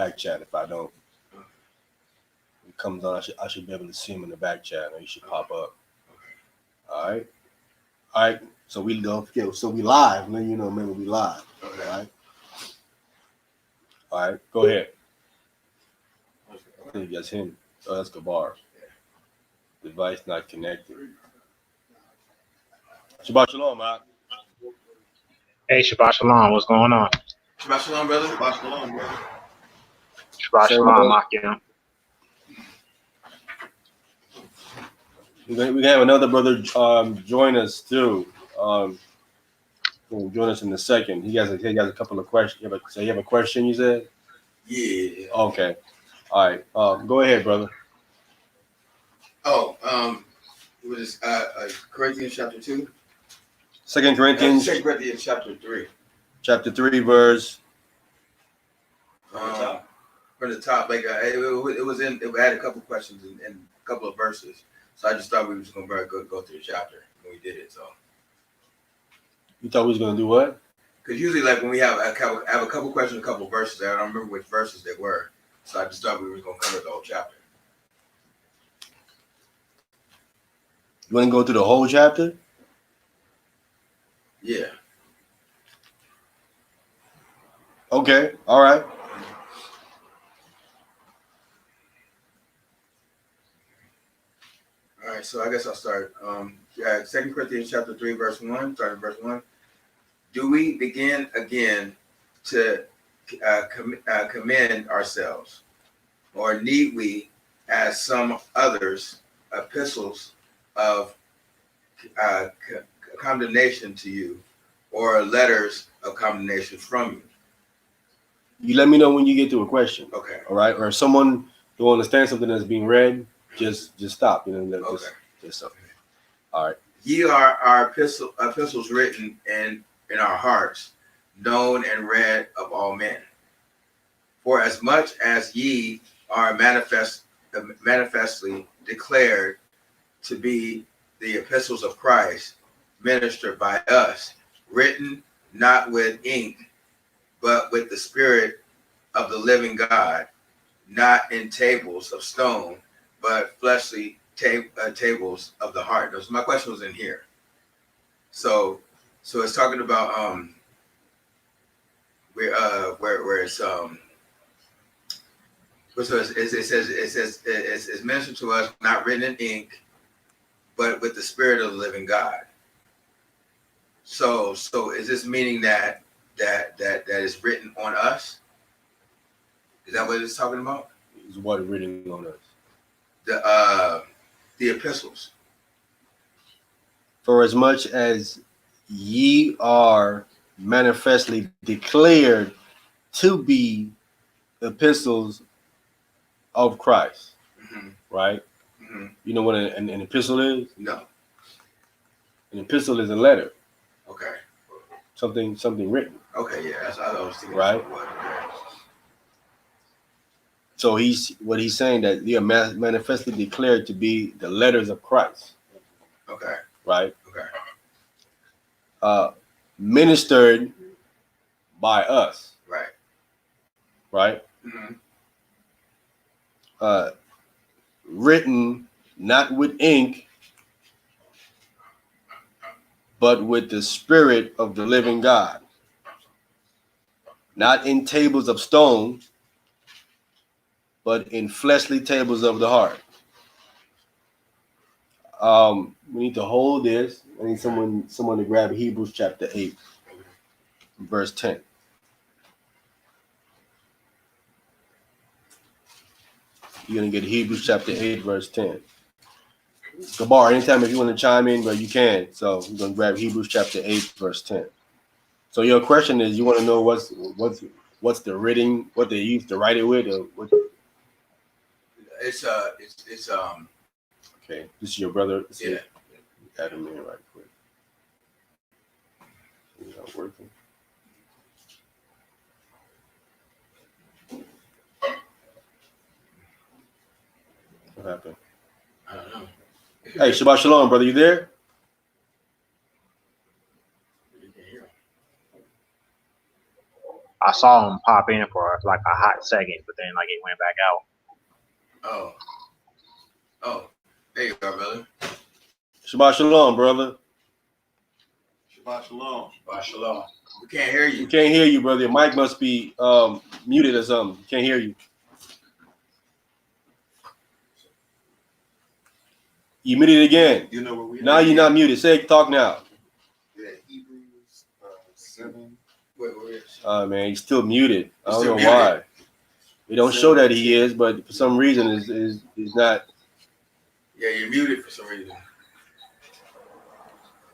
back chat. If I don't, it comes on. I should be able to see him in the back chat, or he should pop up. All right. All right. So we don't forget. So we live. Let you know, remember we live. Okay. All right. All right. Go ahead. I think that's him. Oh, that's Gabar. Device not connected. Shabbat shalom, Mark. Hey, Shabbat Shalom. What's going on? Shabbat shalom, brother. Shabbat shalom, brother. Shabbat Shalom, Akim. We have another brother join us too. He'll join us in a second. He has a couple of questions. You have a question, you said? Yeah. Okay. All right. Go ahead, brother. Oh, it was Corinthians chapter 2. 2 Corinthians. 2 Corinthians chapter 3. Chapter 3, verse. From the top, like it was in. It had a couple questions and a couple of verses. So I just thought we were just gonna go through the chapter when we did it. So You thought we was gonna do what? because usually, like when we have a couple questions, a couple of verses, I don't remember which verses they were. So I just thought we were gonna cover the whole chapter. You want to go through the whole chapter? Yeah. Okay. All right. All right, so I guess I'll start. 2 Corinthians chapter 3, verse 1, starting verse 1. Do we begin again to commend ourselves? Or need we, as some others, epistles of condemnation to you, or letters of condemnation from you? You let me know when you get to a question. Okay. All right. Or if someone don't understand something that's being read, just stop. Okay. Just something. All right. Ye are our epistles written in our hearts, known and read of all men. For as much as ye are manifestly declared to be the epistles of Christ, ministered by us, written not with ink, but with the Spirit of the living God, not in tables of stone, but fleshly tables of the heart. Those my question was in here. So it's talking about where it's so it says it's mentioned to us, not written in ink, but with the Spirit of the living God. So is this meaning that is written on us? Is that what it's talking about? Is what written on us? The epistles. For as much as ye are manifestly declared to be epistles of Christ, right? Mm-hmm. You know what an epistle is? No. An epistle is a letter. Okay. Something written. Okay, yeah, that's what I was thinking. Right. So he's saying that they are manifestly declared to be the letters of Christ. Okay. Right. Okay. Ministered by us. Right. Right. Mm-hmm. Written not with ink, but with the Spirit of the living God. Not in tables of stone, but in fleshly tables of the heart. We need to hold this. I need someone to grab Hebrews chapter 8, verse 10. You're going to get Hebrews chapter 8, verse 10. Gabar, anytime if you want to chime in, but you can. So we're going to grab Hebrews chapter 8, verse 10. So your question is, you want to know what's the writing, what they used to write it with, or what? It's Okay, this is your brother. Yeah. Add him in right quick. He's not working. What happened? I don't know. Hey, Shabbat Shalom, brother. You there? I saw him pop in for like a hot second, but then like it went back out. Oh, there you go, brother. Shabbat shalom, brother. Shabbat shalom. Shabbat shalom. We can't hear you. We can't hear you, brother. Your mic must be muted or something. Can't hear you. You muted again. You know where we Now you're not muted. Say, talk now. Yeah, Hebrews 7. Wait. Man, he's still muted. I He's don't know still why. muted. It don't show that he is, but for some reason is not. Yeah, you're muted for some reason.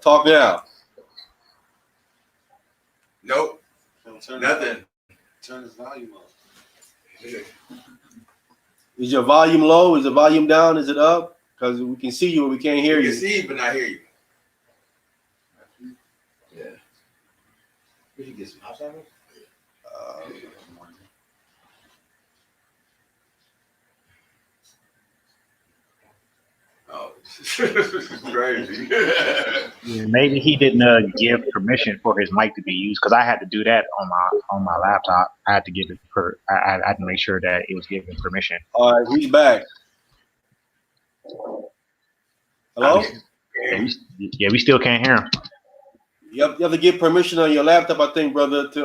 Talk now. Nope. Nothing. Turn his volume up. Is your volume low? Is the volume down? Is it up? Because we can see you, but we can't hear We you. can see you, but not hear you. Yeah. We should get some house out of it. Oh, this is crazy. Yeah, maybe he didn't give permission for his mic to be used because I had to do that on my laptop. I had to give it I had to make sure that it was given permission. All right, he's back. Hello? Yeah, we still can't hear him. You have to give permission on your laptop, I think, brother, to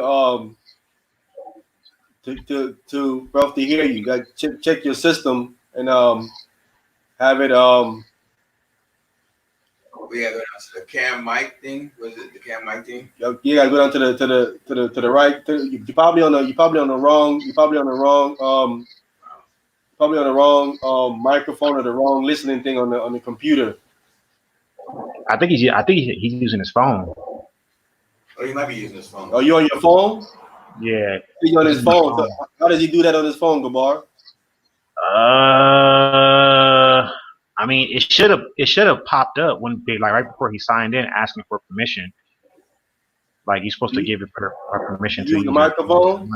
for us to hear you. You got to check your system and have it We gotta go down to the cam mic thing. Was it the cam mic thing? You gotta go down to the right. You're probably on the wrong microphone or the wrong listening thing on the computer. I think he's using his phone. Oh, he might be using his phone. Oh, you on your phone? Yeah. He's on his phone. So how does he do that on his phone, Gabar? I mean, it should have popped up when like right before he signed in, asking for permission. Like you're supposed to give it permission to use the microphone.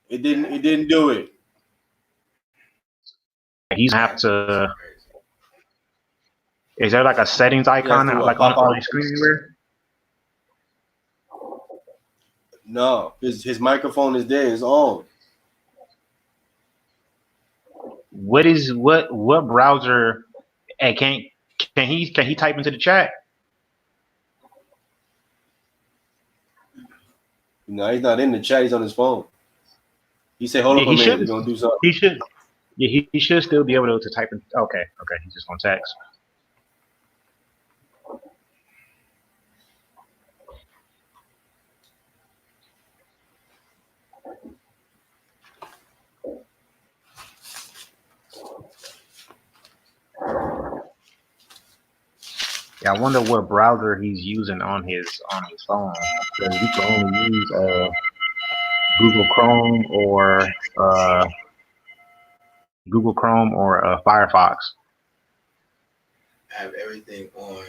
It didn't do it. He's gonna have to. Is there like a settings icon like on the screen anywhere? No, his microphone is there. It's on. What browser? Hey, can he type into the chat? No, he's not in the chat. He's on his phone. He said, "Hold up a minute. We're gonna do something." He should. Yeah, he should still be able to type in. Okay. He's just gonna text. Yeah, I wonder what browser he's using on his phone. Because we can only use Google Chrome or Firefox. I have everything on.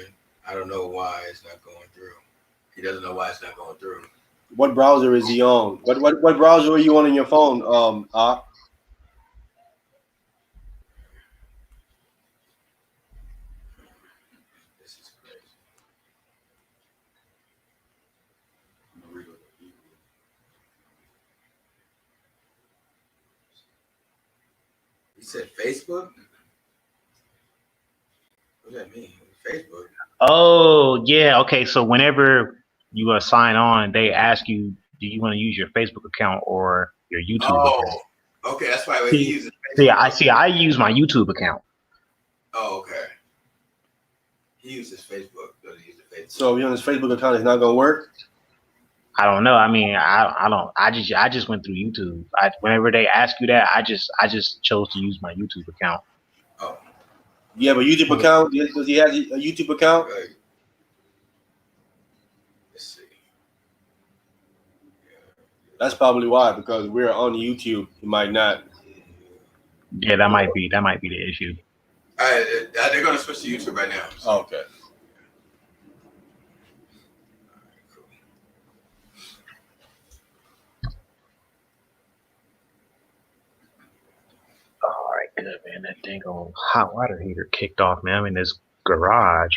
I don't know why it's not going through. He doesn't know why it's not going through. What browser is he on? What browser are you on your phone? This is crazy. He said Facebook? What does that mean? Facebook? Oh, yeah. Okay, so whenever you sign on, they ask you, do you want to use your Facebook account or your YouTube account? Okay, that's why he uses Facebook. I use my YouTube account. Oh, okay. He uses Facebook. Does he use the Facebook? So if you're on his Facebook account, it's not gonna work. I don't know. I mean, I don't. I just went through YouTube. Whenever they ask you that, I just chose to use my YouTube account. Oh. You have a YouTube account? Does he have a YouTube account? Right. Let's see. That's probably why, because we're on YouTube. He might not. Yeah, that might be the issue. All right, they're gonna switch to YouTube right now. So. Okay. All right, good, man. That dang old hot water heater kicked off, man. I'm in this garage.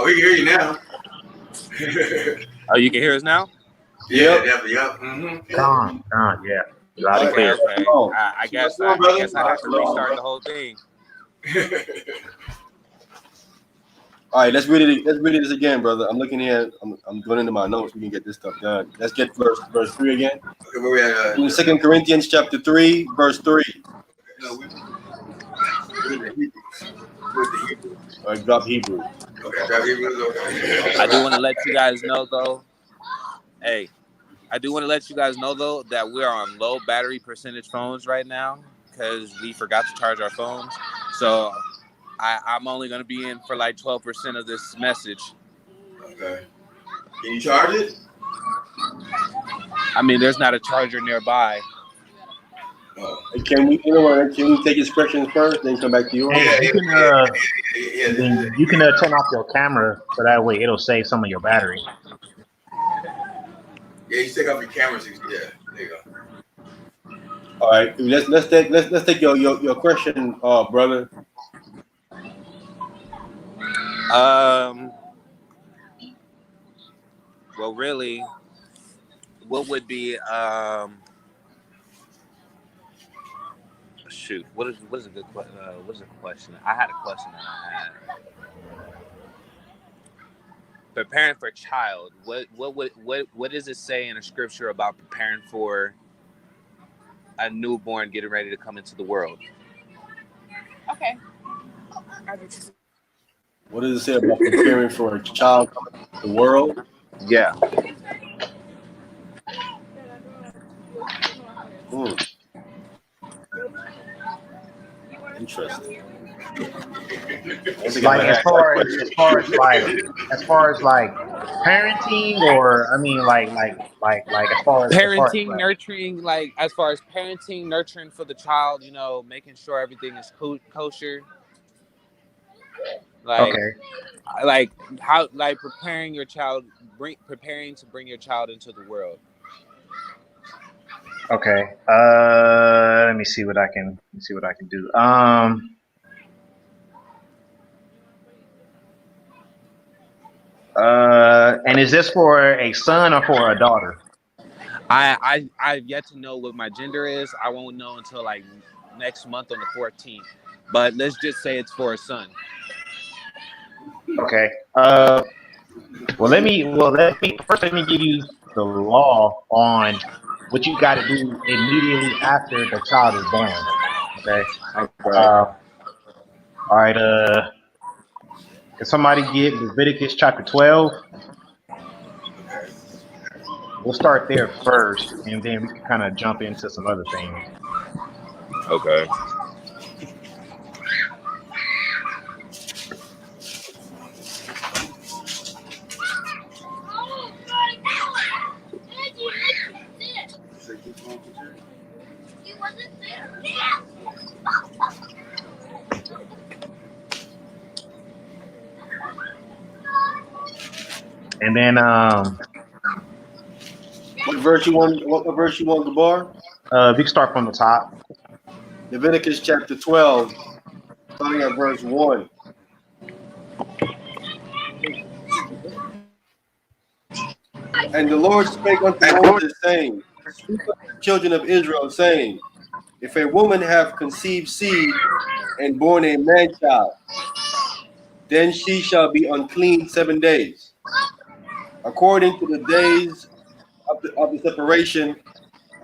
we can hear you now. Oh, you can hear us now? Yeah, Yep. definitely. Yep. Mm-hmm. Yeah. Loud and All clear. right. Okay. Shalom. I guess Shalom, I brother. guess I have to restart the whole thing. All right, let's read it. Let's read it again, brother. I'm looking here. I'm going into my notes. We can get this stuff done. Let's get verse 3 again. Okay, where we at? In 2 Corinthians chapter 3, verse 3. No, we're in the Hebrews. We're in the Hebrews. All right, drop Hebrew. Okay, drop Hebrews. Okay. I do want to let you guys know though. Hey, I do want to let you guys know though that we are on low battery percentage phones right now because we forgot to charge our phones. So I'm only gonna be in for like 12% of this message. Okay. Can you charge it? I mean, there's not a charger nearby. Oh. Can we, you know what? Can we take his questions first, then come back to yours? Hey, you Yeah. can turn off your camera so that way it'll save some of your battery. Yeah, you take off your cameras. Yeah, there you go. All right, let's take your question, brother. Well, really, what would be shoot? What is a good what is a question? I had a question that I had. Preparing for a child. What does it say in the scripture about preparing for a newborn getting ready to come into the world? Okay. What does it say about preparing for a child coming into the world? Yeah. Interesting. Like as far as like parenting, or I mean like as far as Parenting, nurturing, like as far as parenting, nurturing for the child, you know, making sure everything is kosher. Like, okay. like how, like preparing your child, preparing to bring your child into the world. Okay. Let me see what I can do. And is this for a son or for a daughter? I've yet to know what my gender is. I won't know until like next month on the 14th. But let's just say it's for a son. Okay. Let me give you the law on what you got to do immediately after the child is born. Okay. All right. Can somebody get Leviticus chapter 12? We'll start there first, and then we can kind of jump into some other things. Okay. And then What verse you want? What verse you want, Gabar? we can start from the top. Leviticus chapter 12, starting at verse 1. And the Lord spake unto Moses, saying, Speak unto the children of Israel, saying, If a woman have conceived seed and born a man child, then she shall be unclean 7 days. According to the days of the separation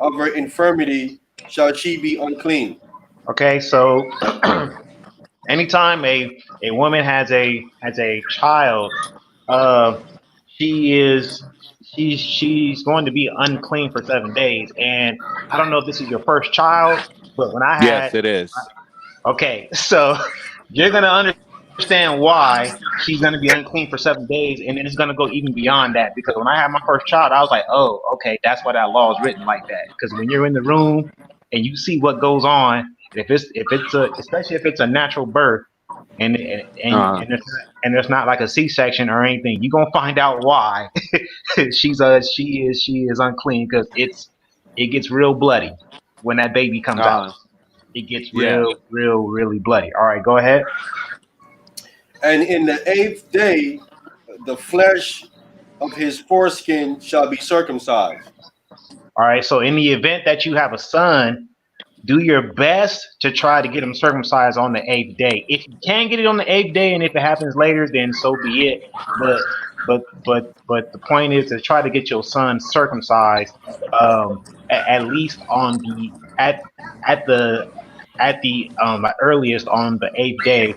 of her infirmity shall she be unclean. Okay, so anytime a woman has a child, she's going to be unclean for 7 days. And I don't know if this is your first child, but when I had Yes, it is. okay, so you're gonna understand why she's gonna be unclean for 7 days, and then it's gonna go even beyond that. Because when I had my first child, I was like, oh, okay, that's why that law is written like that. Because when you're in the room and you see what goes on, especially if it's a natural birth, and there's not like a C-section or anything, you're gonna find out why she is unclean, because it gets real bloody when that baby comes out. It gets really bloody. All right, go ahead. And in the 8th day the flesh of his foreskin shall be circumcised. All right. So in the event that you have a son, do your best to try to get him circumcised on the 8th day. If you can get it on the 8th day, and if it happens later, then so be it. But the point is to try to get your son circumcised, at least on the at the earliest on the 8th day,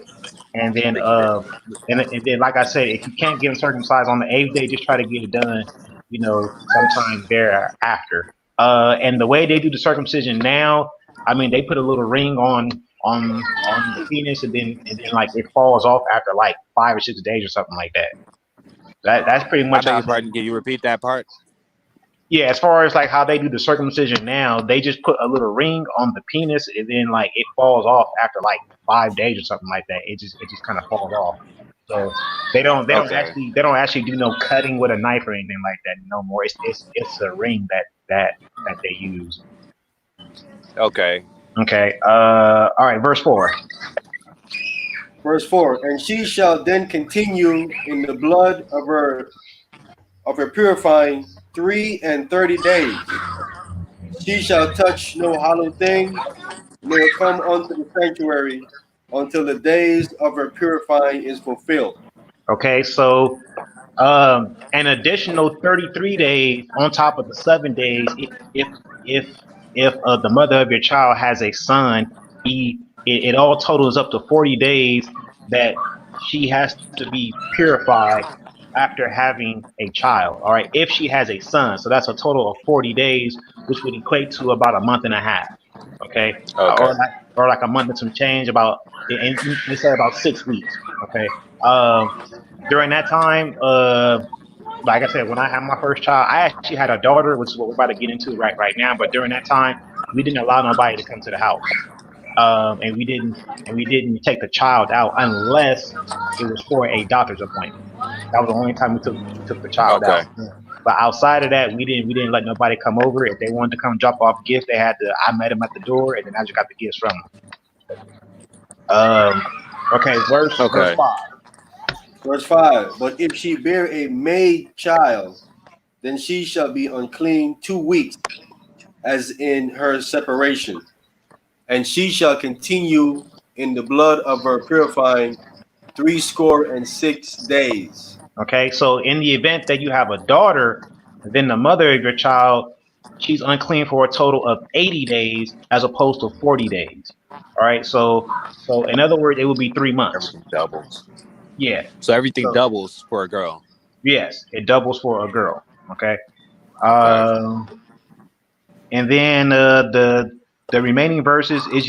and then like I said, if you can't get him circumcised on the 8th day, just try to get it done, sometime thereafter. And the way they do the circumcision now, I mean, they put a little ring on the penis, and then like it falls off after like 5 or 6 days or something like that. That's pretty I much beg how. your pardon. Can you repeat that part? Yeah, as far as like how they do the circumcision now, they just put a little ring on the penis, and then like it falls off after like 5 days or something like that. It just kind of falls off. So Okay. they don't actually do no cutting with a knife or anything like that no more. It's a ring that they use. Okay. Okay. All right. Verse 4. Verse 4, and she shall then continue in the blood of her purifying 3 and 30 days. She shall touch no hollow thing, nor come unto the sanctuary until the days of her purifying is fulfilled. Okay. So an additional 33 days on top of the 7 days, if the mother of your child has a son, it all totals up to 40 days that she has to be purified after having a child. All right, if she has a son, so that's a total of 40 days, which would equate to about a month and a half. Okay, Okay. or like a month and some change, about, and they say about 6 weeks. Okay. During that time, like I said, when I had my first child, I actually had a daughter, which is what we're about to get into right now. But during that time, we didn't allow nobody to come to the house, and we didn't take the child out unless it was for a doctor's appointment. That was the only time we took the child Okay. out. But outside of that, we didn't let nobody come over. If they wanted to come drop off gifts, they had to. I met them at the door, and then I just got the gifts from them. Okay, verse Okay. 5. Verse 5, but if she bear a maid child, then she shall be unclean 2 weeks, as in her separation. And she shall continue in the blood of her purifying 66 days. Okay, so in the event that you have a daughter, then the mother of your child, she's unclean for a total of 80 days as opposed to 40 days. All right, so in other words, it would be 3 months. Everything doubles. Yeah. So everything So doubles for a girl. yes, it doubles for a girl. Okay. Okay. And then the remaining verses, it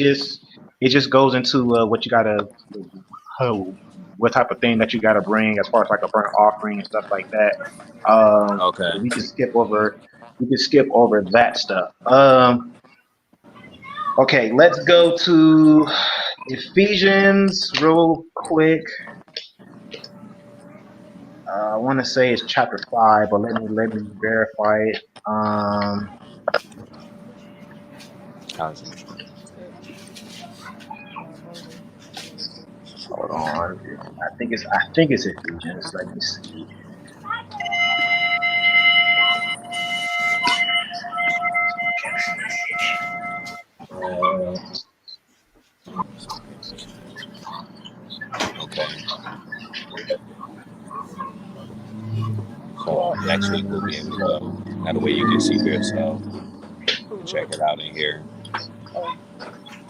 just goes into what you gotta, uh, what type of thing that you gotta bring as far as like a burnt offering and stuff like that. Okay. So we can skip over that stuff. Okay, let's go to Ephesians real quick. I want to say it's chapter 5, but let me verify it. How's it? Hold on. I think it's Ephesians. Let me see. Uh, Okay. So next week we'll be able to go. That way you can see for yourself. Check it out in here.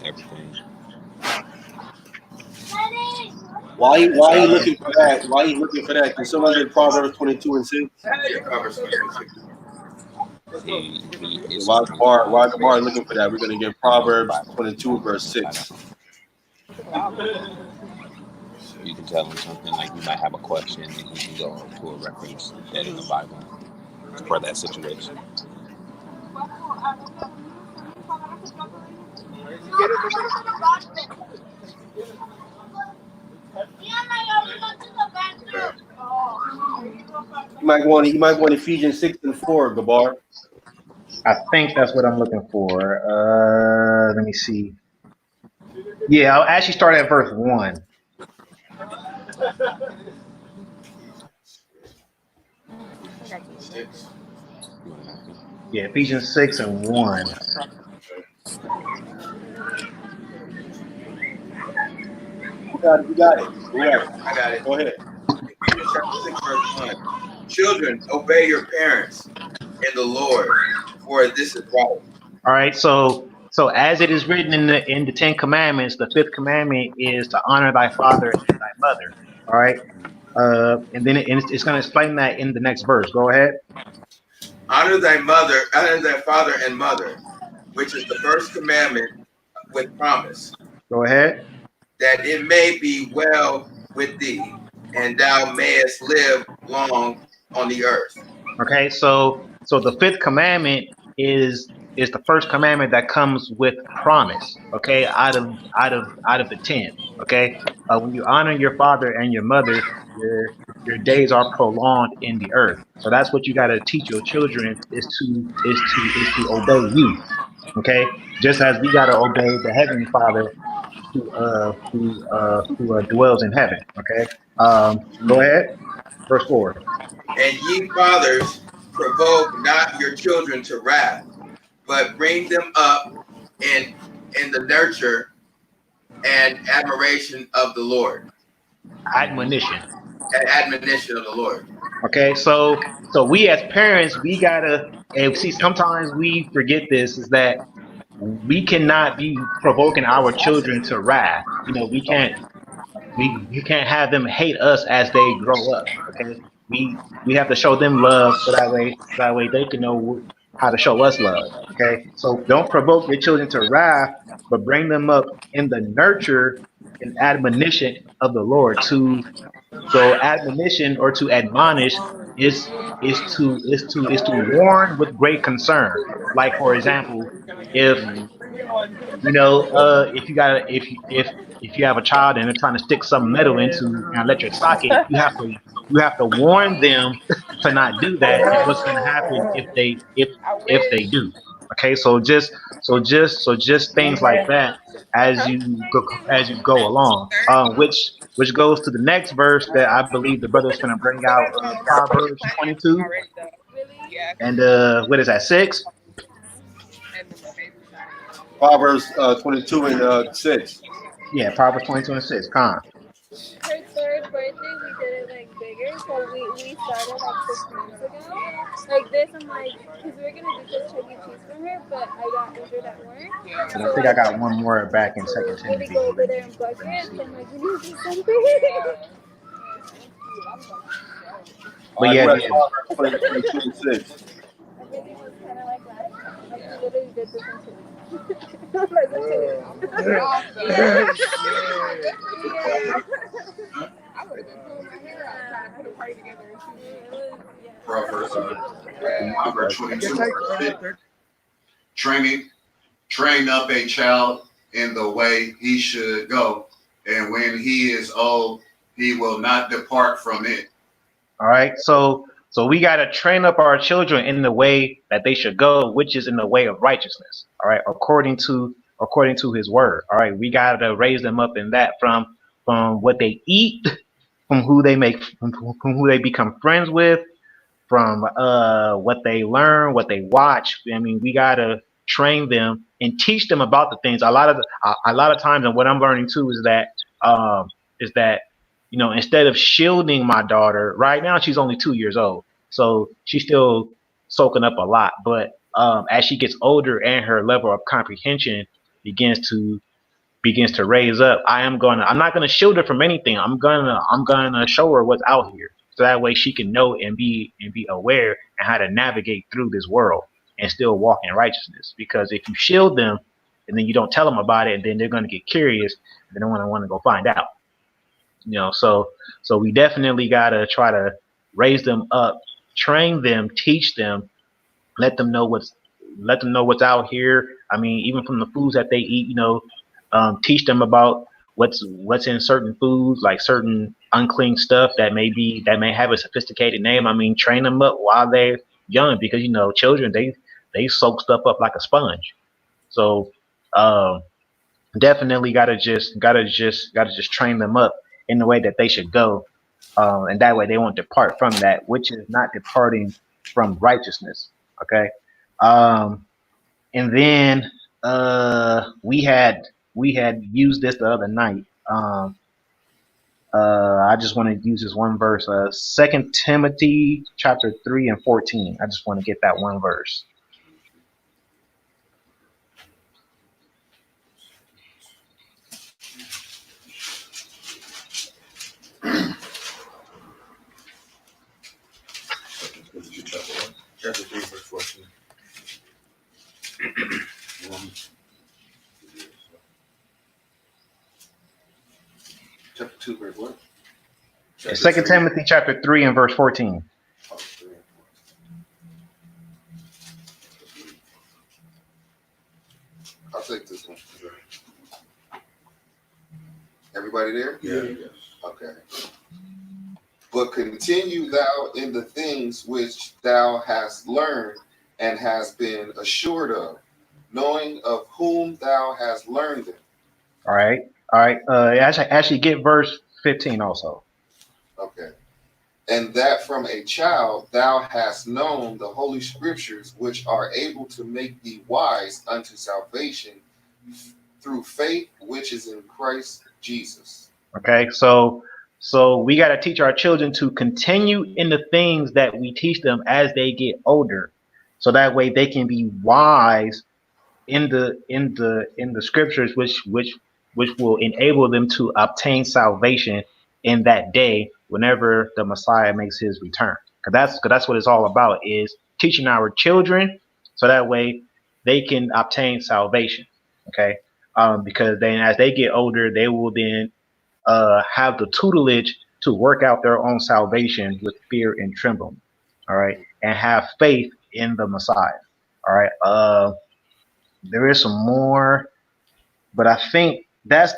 Everything. Why are you looking for that? Why are you looking for that? Can someone get Proverbs 22:6? Yeah, Proverbs 22:6. He is Why the bar looking for that? We're going to get Proverbs 22 verse 6. You can tell him something like you might have a question, and he can go to a reference that in the Bible for that situation. You might want Ephesians 6:4, Gabar. I think that's what I'm looking for. Let me see. Yeah, I'll actually start at verse 1. 6. Yeah, Ephesians 6:1. You got it. You got it. Go ahead. I got it. Go ahead. Ephesians chapter 6, verse 1. Children, obey your parents in the Lord, for this is right. All right, so as it is written in the Ten Commandments, the fifth commandment is to honor thy father and thy mother. All right, and then it's going to explain that in the next verse. Go ahead. Honor thy father and mother, which is the first commandment with promise, Go ahead. that it may be well with thee, and thou mayest live long on the earth. Okay, so the fifth commandment is the first commandment that comes with promise. Okay, out of the 10. Okay, when you honor your father and your mother, your days are prolonged in the earth. So that's what you got to teach your children is to obey you. Okay, just as we got to obey the heavenly Father who dwells in heaven. Okay, go ahead, verse 4. And ye fathers, provoke not your children to wrath, but bring them up in the nurture and admiration of the Lord, Admonition. and admonition of the Lord. Okay, so we as parents, we gotta, and see, sometimes we forget this, is that we cannot be provoking our children to wrath. We can't have them hate us as they grow up. Okay, we have to show them love so that way they can know how to show us love. Okay, so don't provoke your children to wrath, but bring them up in the nurture and admonition of the Lord. So admonition or to admonish is to warn with great concern. Like, for example, if if you got if you have a child and they're trying to stick some metal into an electric socket, you have to warn them to not do that, and what's going to happen if they do. Okay, so just things like that as you go along, which goes to the next verse that I believe the brother's going to bring out, Proverbs 22 and what is that, 6? Proverbs 22 and 6. Yeah, Proverbs 22 and 6. Con. Her third birthday, we did it like bigger, so we started like 6 months ago. Like this, I'm like, because we were gonna do just Chuck E. Cheese for her, but I got injured at work. And I So think I got one more back in Second maybe Timothy. go over there and bucket. So I'm like, we need to do something. All But right, yeah, we're at yeah. Proverbs 22 and 6. Everything was kind of like last time. Like we literally did this in 2 weeks. Less than 2 weeks. Yeah. Yeah. I would have been pulling my hair out trying to put a party together in 2 weeks. Proverbs Okay. 22. Train up a child in the way he should go, and when he is old, he will not depart from it. All right. So we gotta train up our children in the way that they should go, which is in the way of righteousness. All right, according to His word. All right, we gotta raise them up in that from what they eat, from who they become friends with, from what they learn, what they watch. I mean, we gotta train them and teach them about the things. A lot of times, and what I'm learning too is that instead of shielding my daughter, right now she's only 2 years old, so she's still soaking up a lot. But as she gets older and her level of comprehension begins to begins to raise up, I'm not gonna shield her from anything. I'm gonna show her what's out here, so that way she can know and be aware and how to navigate through this world and still walk in righteousness. Because if you shield them and then you don't tell them about it, and then they're gonna get curious and they don't want to go find out. So we definitely gotta try to raise them up, train them, teach them, let them know what's out here. I mean, even from the foods that they eat, teach them about what's in certain foods, like certain unclean stuff that may have a sophisticated name. I mean, train them up while they're young, because children, they soak stuff up like a sponge. So um, definitely gotta just train them up in the way that they should go, and that way they won't depart from that, which is not departing from righteousness. Okay. Um, and then we had used this the other night. I just want to use this one verse, 2 Timothy chapter 3 and 14. I just want to get that one verse. Chapter 3, verse 14. Chapter 2, verse what? It's 2 Timothy chapter 3 and verse 14. Oh, 3. I'll take this one. Everybody there? Yeah. Okay. But continue thou in the things which thou hast learned and hast been assured of, knowing of whom thou hast learned them. All right. All right. Actually get verse 15 also. Okay. And that from a child thou hast known the holy scriptures, which are able to make thee wise unto salvation through faith which is in Christ Jesus. Okay. So we got to teach our children to continue in the things that we teach them as they get older, so that way they can be wise in the scriptures, which will enable them to obtain salvation in that day whenever the Messiah makes his return. Because that's what it's all about, is teaching our children so that way they can obtain salvation. Okay. Because then as they get older, they will then have the tutelage to work out their own salvation with fear and trembling. All right. And have faith in the Messiah. All right. There is some more, but I think that's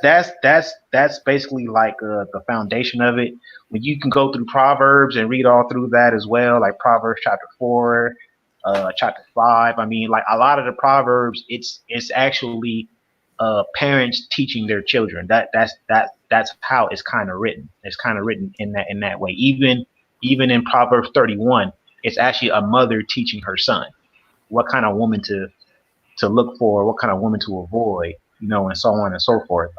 basically like the foundation of it. When you can go through Proverbs and read all through that as well, like Proverbs chapter 4, chapter 5. I mean, like a lot of the Proverbs, it's actually parents teaching their children. That's how it's kind of written. It's kind of written in that way. Even in Proverbs 31, it's actually a mother teaching her son what kind of woman to look for, what kind of woman to avoid, and so on and so forth.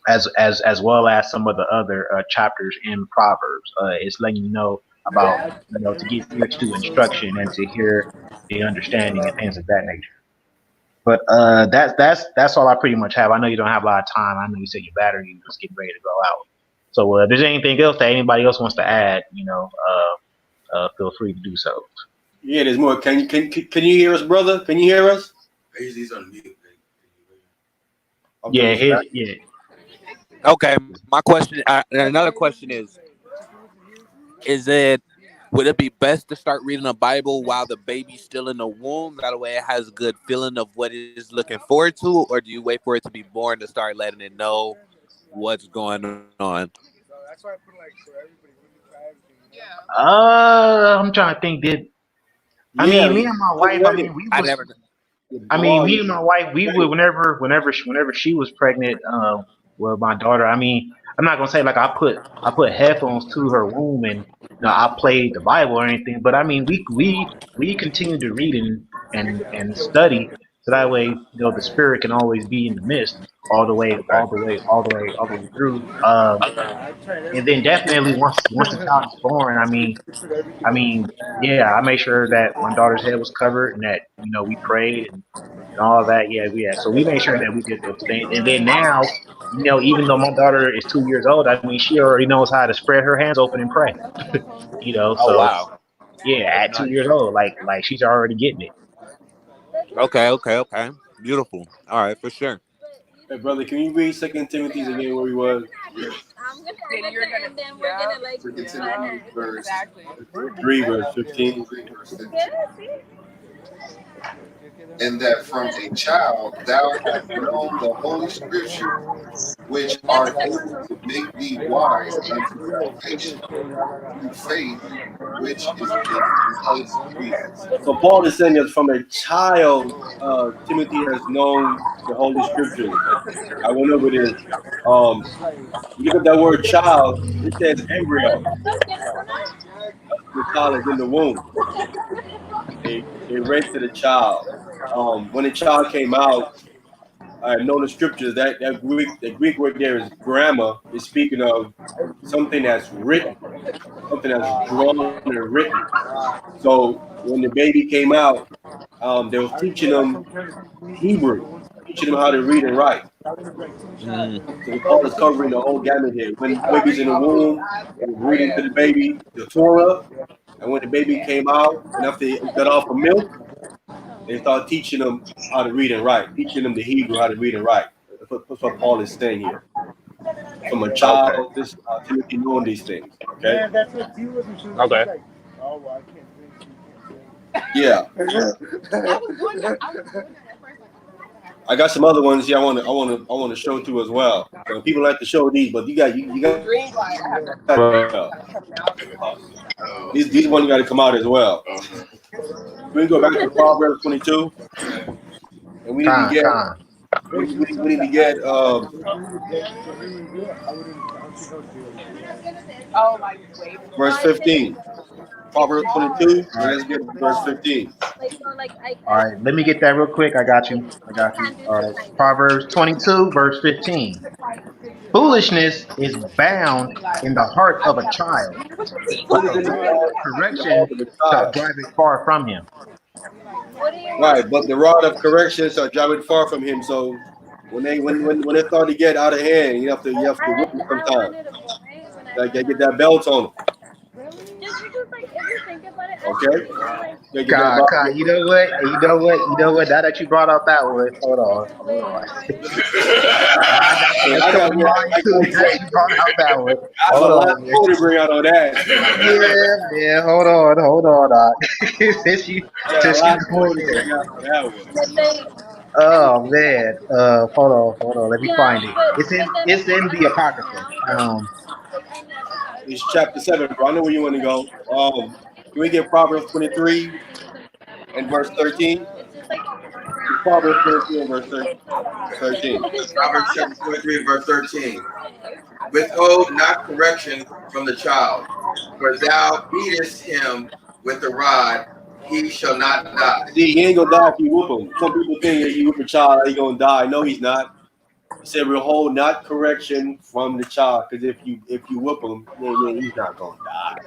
As well as some of the other chapters in Proverbs, it's letting you know about to get ear to instruction and to hear the understanding and things of that nature. But that's all I pretty much have. I know you don't have a lot of time. I know you said your battery was getting ready to go out. So if there's anything else that anybody else wants to add, feel free to do so. Yeah, there's more. Can you hear us, brother? Can you hear us? He's on mute. Yeah, yeah. Okay, my question. Another question is it would it be best to start reading the Bible while the baby's still in the womb? That way, it has a good feeling of what it is looking forward to, or do you wait for it to be born to start letting it know what's going on? I'm trying to think. I Yeah, mean, me and my wife. I mean, I never. me and my wife, we would whenever she was pregnant, with my daughter. I mean, I'm not gonna say like I put headphones to her womb and I played the Bible or anything, but I mean, we continue to read and study, so that way the spirit can always be in the midst all the way through. And then definitely once the child is born, I mean, yeah, I made sure that my daughter's head was covered and that we prayed and all of that. Yeah, yeah. So we made sure that we did those things. And then now, even though my daughter is 2 years old, I mean, she already knows how to spread her hands open and pray. Oh So wow. yeah, at 2 years old, like she's already getting it. Okay. Beautiful. All right, for sure. hey, brother, can you read Second Timothy again where we was? I'm gonna read it and then we're gonna like Second plan Timothy it. verse 3 verse 15. 3 verse 15. Yeah, see? And that from a child thou hast known the holy scriptures, which are able to make thee wise unto salvation through faith which is in Christ Jesus. So Paul is saying that from a child, Timothy has known the Holy Scriptures. I went over this. You look at that word child, it says embryo. the child is in the womb. They rented the child. When the child came out, I know the scriptures that Greek word there is grammar is speaking of something that's written, something that's drawn and written. So when the baby came out, they was teaching them Hebrew, teaching them how to read and write. Mm. So Paul is covering the whole gamut here. When the baby's in the womb, they was reading to the baby the Torah, and when the baby came out, and after he got off of milk, they start teaching them how to read and write, teaching them the Hebrew how to read and write. That's what Paul is saying here. From a Okay. child, this Timothy knowing these things. Okay. Okay. Yeah. I got some other ones here. I want to show too as well. So people like to show these, but you got these ones got to come out as well. We go back to Proverbs 22, and we need to get Con. we need to get verse 15. Proverbs 22, All and right. let's get verse 15. Like so, like All right. Let me get that real quick. I got you. I got you. can't do All right. tonight. Proverbs 22, verse 15. Foolishness is bound in the heart of a child, but the Foolishness is rod of bound in the correction heart of a shall child. drive it far from him. What do you Right, want? but the rod of correction shall drive it far from him. So when they start to get out of hand, you have to whip them I sometimes. wanted a boy when I Like found they get out. that belt on them. Just because, like, if you think about it, as a Okay, female, like, they get that God, belt. God, you know what? You know what? You know what? Now that you brought up that one, hold on, hold on. I got a couple of mine too. Now that you brought out that one, I have a hold lot on, man. more to bring out on that. Yeah, man. Hold on. since you, I got a since you lot more going to there. bring out on that one. but they, Oh man. Hold on. Let me yeah, find it. but then It's again, in as the a apocrypha. female, like I never thought I'd be It's chapter like 7, bro. I know where you want to go. Can we get Proverbs 23 and verse 13? it's just like Proverbs 23 and verse 13. it's a Proverbs lot. chapter 23, verse 13. Withhold not correction from the child, for thou beatest him with the rod, he shall not die. See, he ain't gonna die if you whoop him. Some people think that you whoop a child, he gonna die. No, he's not. He said, "Withhold not correction from the child, because if you whoop him, then he's not gonna die."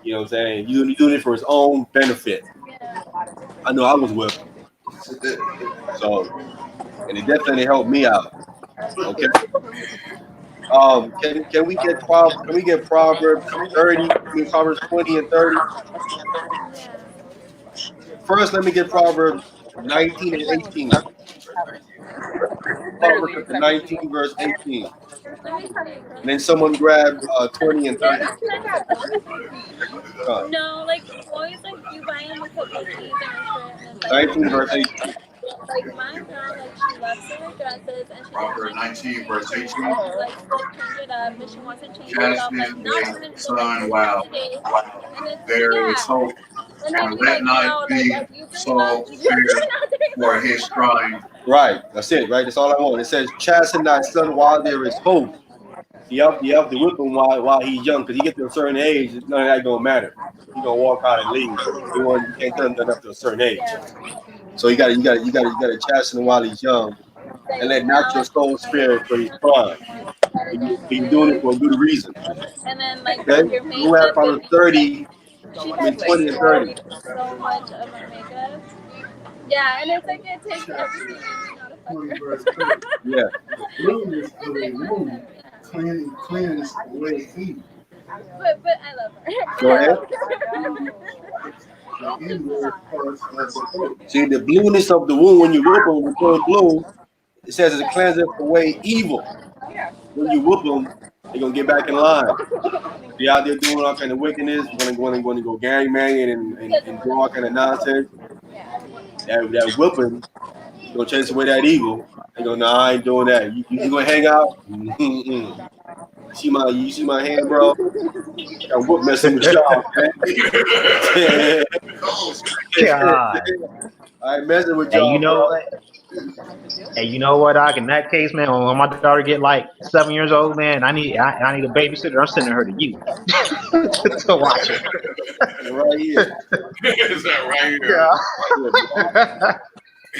You know what I'm saying? You're doing it for his own benefit. I know I was whipped, so and it definitely helped me out. Okay. Can we get Proverbs 30? I mean Proverbs 20 and 30. First, let me get Proverbs 19 and 18. Proverbs chapter 19, verse 18. Let me tell you, And then someone grab 20 and 30. Uh, no, like always, like you buy him a couple of keys and a shirt, and it's like 19, verse 18. like my girl, like she loves her dresses, and she doesn't Proverbs like 19, to verse change. 18. She likes to change it up, and she wants to change herself, Chasten like not a even for like son while today. And it's there is yeah, hope, and then and you're let like, not no, like be are you doing that? so You're fear not doing for his that. crying. Right. That's it, right? That's all I want. It says, chasten thy son while there is hope. You have to whip him while he's young, because he gets to a certain age, none of that gonna matter. He's gonna walk out and leave. You can't tell him nothing up to a certain age. Yeah, So you gotta chasten him while he's young, that and you let not now your it's soul like spirit for his crime. better You're doing it than for a good reason. and then like Okay? your You have makeup, Proverbs it 30, she I has mean 20 and 30. destroyed so much of my makeup. Yeah, and it's like it takes everything in me not a fucker. Yeah. Blueness of It's a like woman yeah. cleanse away evil. But I love Go ahead. The her. It's just a inward lot. parts of the coat. See, the blueness of the wound when you whoop them, when you turn blue, it says it cleanses away evil. When you whoop them, they're gonna get back in line. Be out there doing all kind of wickedness, going to go gang banging and do all kind of nonsense. That whipping gonna chase away that evil. They go, nah, I ain't doing that. You gonna hang out? Mm-mm. You see my hand, bro? I whoop messing with y'all, man. God. I ain't messing with And you y'all, know bro. what? Hey, you know what, Doc? In that case, man, when my daughter get like 7 years old, man, I need a babysitter. I'm sending her to you to watch her. Right here. Is that right here? Yeah.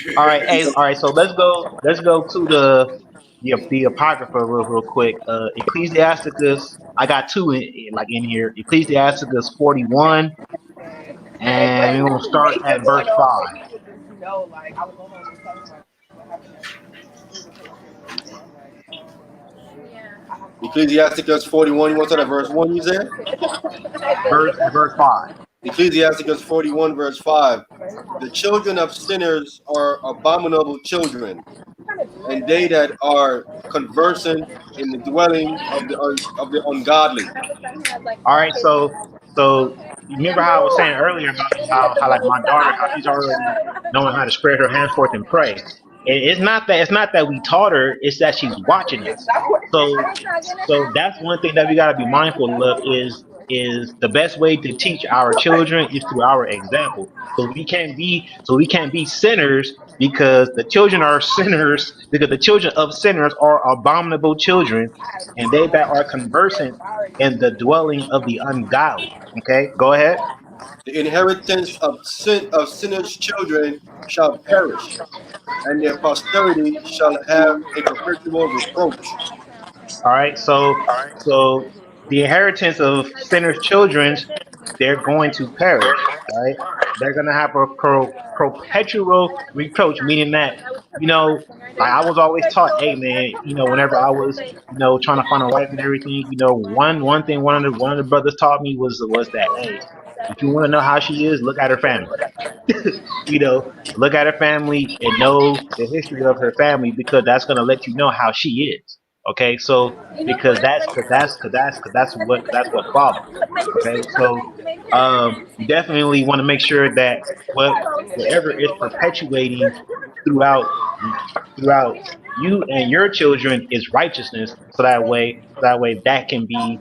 Yeah. All right, hey, all right. So let's go to the apocrypha real quick. Ecclesiasticus. I got two like in here. Ecclesiasticus 41, and we're gonna start at verse 5. Ecclesiasticus 41, you want to start at verse 1, you said? Verse 5. Ecclesiasticus 41, verse 5. The children of sinners are abominable children, and they that are conversant in the dwelling of the ungodly. All right, so you remember how I was saying earlier about how like my daughter, how she's already knowing how to spread her hands forth and pray. It's not that we taught her, it's that she's watching us. So that's one thing that we gotta be mindful of is the best way to teach our children is through our example. So we can't be sinners because the children are sinners because the children of sinners are abominable children and they that are conversant in the dwelling of the ungodly. Okay, go ahead. The inheritance of sinners' children shall perish, and their posterity shall have a perpetual reproach. All right, so the inheritance of sinners' children, they're going to perish. All right, they're gonna have a perpetual reproach, meaning that like I was always taught, hey man, whenever I was trying to find a wife and everything, one thing one of the brothers taught me was that hey, if you want to know how she is, look at her family. Look at her family and know the history of her family because that's gonna let you know how she is. Okay, so because that's what follows. Okay, so you definitely want to make sure that whatever is perpetuating throughout throughout you and your children is righteousness, so that way that can be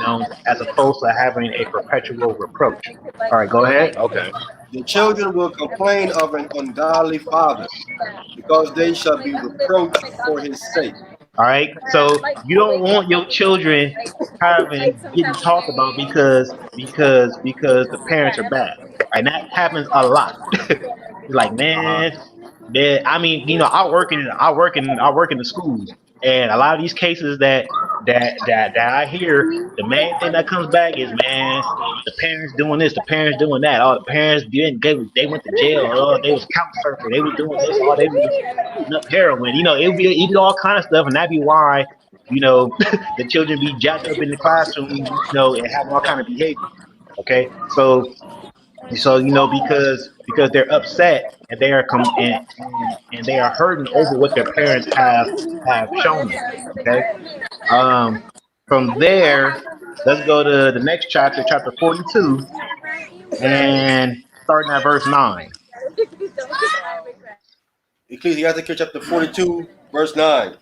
known as opposed to having a perpetual reproach. All right, go ahead. Okay. The children will complain of an ungodly father, because they shall be reproached for his sake. All right. So you don't want your children having getting talked about because the parents are bad. And that happens a lot. Like, Uh man, I mean, I work in the schools, and a lot of these cases that I hear, the main thing that comes back is, man, the parents doing this, the parents doing that. Oh, the parents didn't they went to jail. Oh, they was couch surfing. They was doing this. Oh, they was shooting up heroin. It be all kind of stuff, and that be why the children be jacked up in the classroom, and having all kind of behavior. Okay, so because they're upset and they are and they are hurting over what their parents have shown them. Okay, um, from there, let's go to the next chapter, chapter 42, and starting at verse 9. Ecclesiasticus chapter 42, verse 9.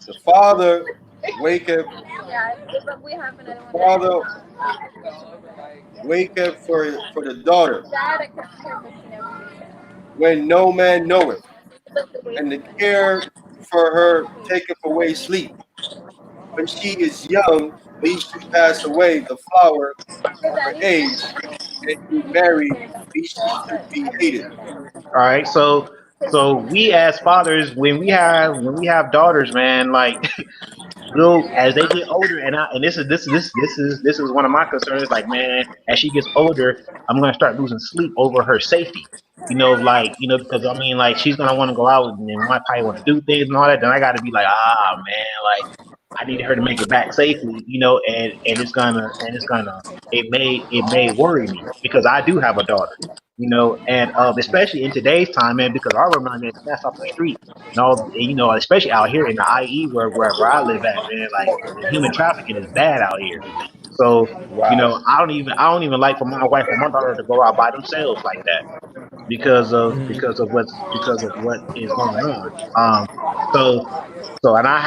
The father waketh, the father waketh for the daughter when no man knoweth, and the care for her taketh away sleep. When she is young, lest she pass away the flower of her age, and be married, lest she should be hated. All right, so we as fathers, when we have daughters, man, like as they get older, and this is one of my concerns. Like, man, as she gets older, I'm gonna start losing sleep over her safety. Because I mean, like, she's gonna want to go out and might probably want to do things and all that. Then I got to be like, man, like, I need her to make it back safely. And it may worry me because I do have a daughter. And especially in today's time, man, because our women are getting snatched off the street and all, especially out here in the IE where I live at, man, like the human trafficking is bad out here. So, Wow. I don't even like for my wife or my daughter to go out by themselves like that because of what is going on. So and I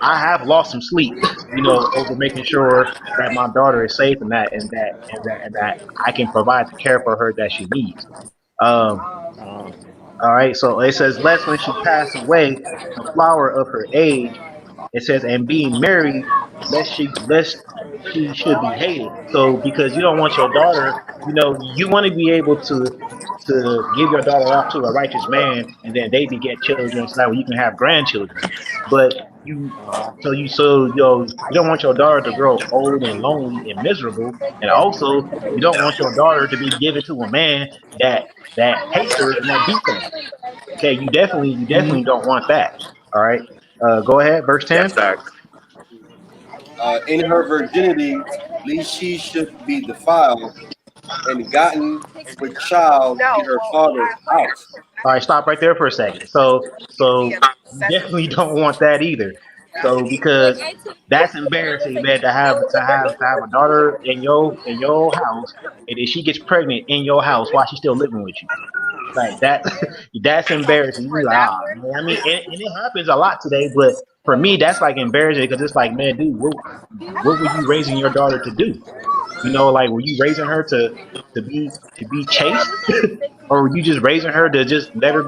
have lost some sleep, over making sure that my daughter is safe and that I can provide the care for her that she needs. Um, Uh, All right. So it says, lest when she pass away, the flower of her age. It says, and being married, lest she should be hated. So because you don't want your daughter, you want to be able to give your daughter off to a righteous man, and then they beget children, so that way you can have grandchildren. But you, you don't want your daughter to grow old and lonely and miserable, and also you don't want your daughter to be given to a man that hates her and that beats her. Okay, you definitely don't want that. All right. Go ahead, verse That's 10. facts. In her virginity, least she should be defiled and gotten with child in her father's house. All right, stop right there for a second. So you definitely don't want that either. So Like because I took that's and I was embarrassing, like, man, to have a daughter in your house, and then she gets pregnant in your house while she's still living with you. Like that, that's embarrassing. You be like, ah, man. I mean, and it happens a lot today, but for me, that's like embarrassing because it's like, man, dude, what were you raising your daughter to do? Like, were you raising her to be chaste, or were you just raising her to just let her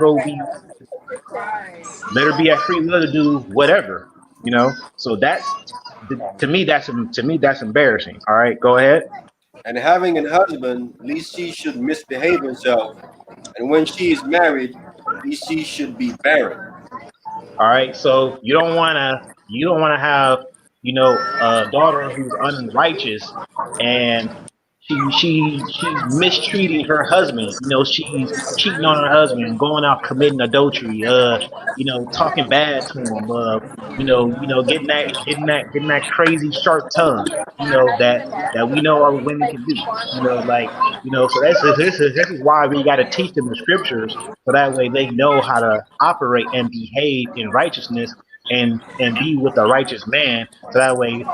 be at free will to do whatever? So to me that's embarrassing. All right, go ahead. And having a husband, least she should misbehave herself. And when she is married, least she should be barren. All right, so you don't want to have a daughter who's unrighteous, and she's mistreating her husband. She's cheating on her husband and going out committing adultery. Talking bad to him. Getting that crazy sharp tongue. That we know our women can do. So this is why we got to teach them the scriptures, so that way they know how to operate and behave in righteousness, and be with a righteous man, so that way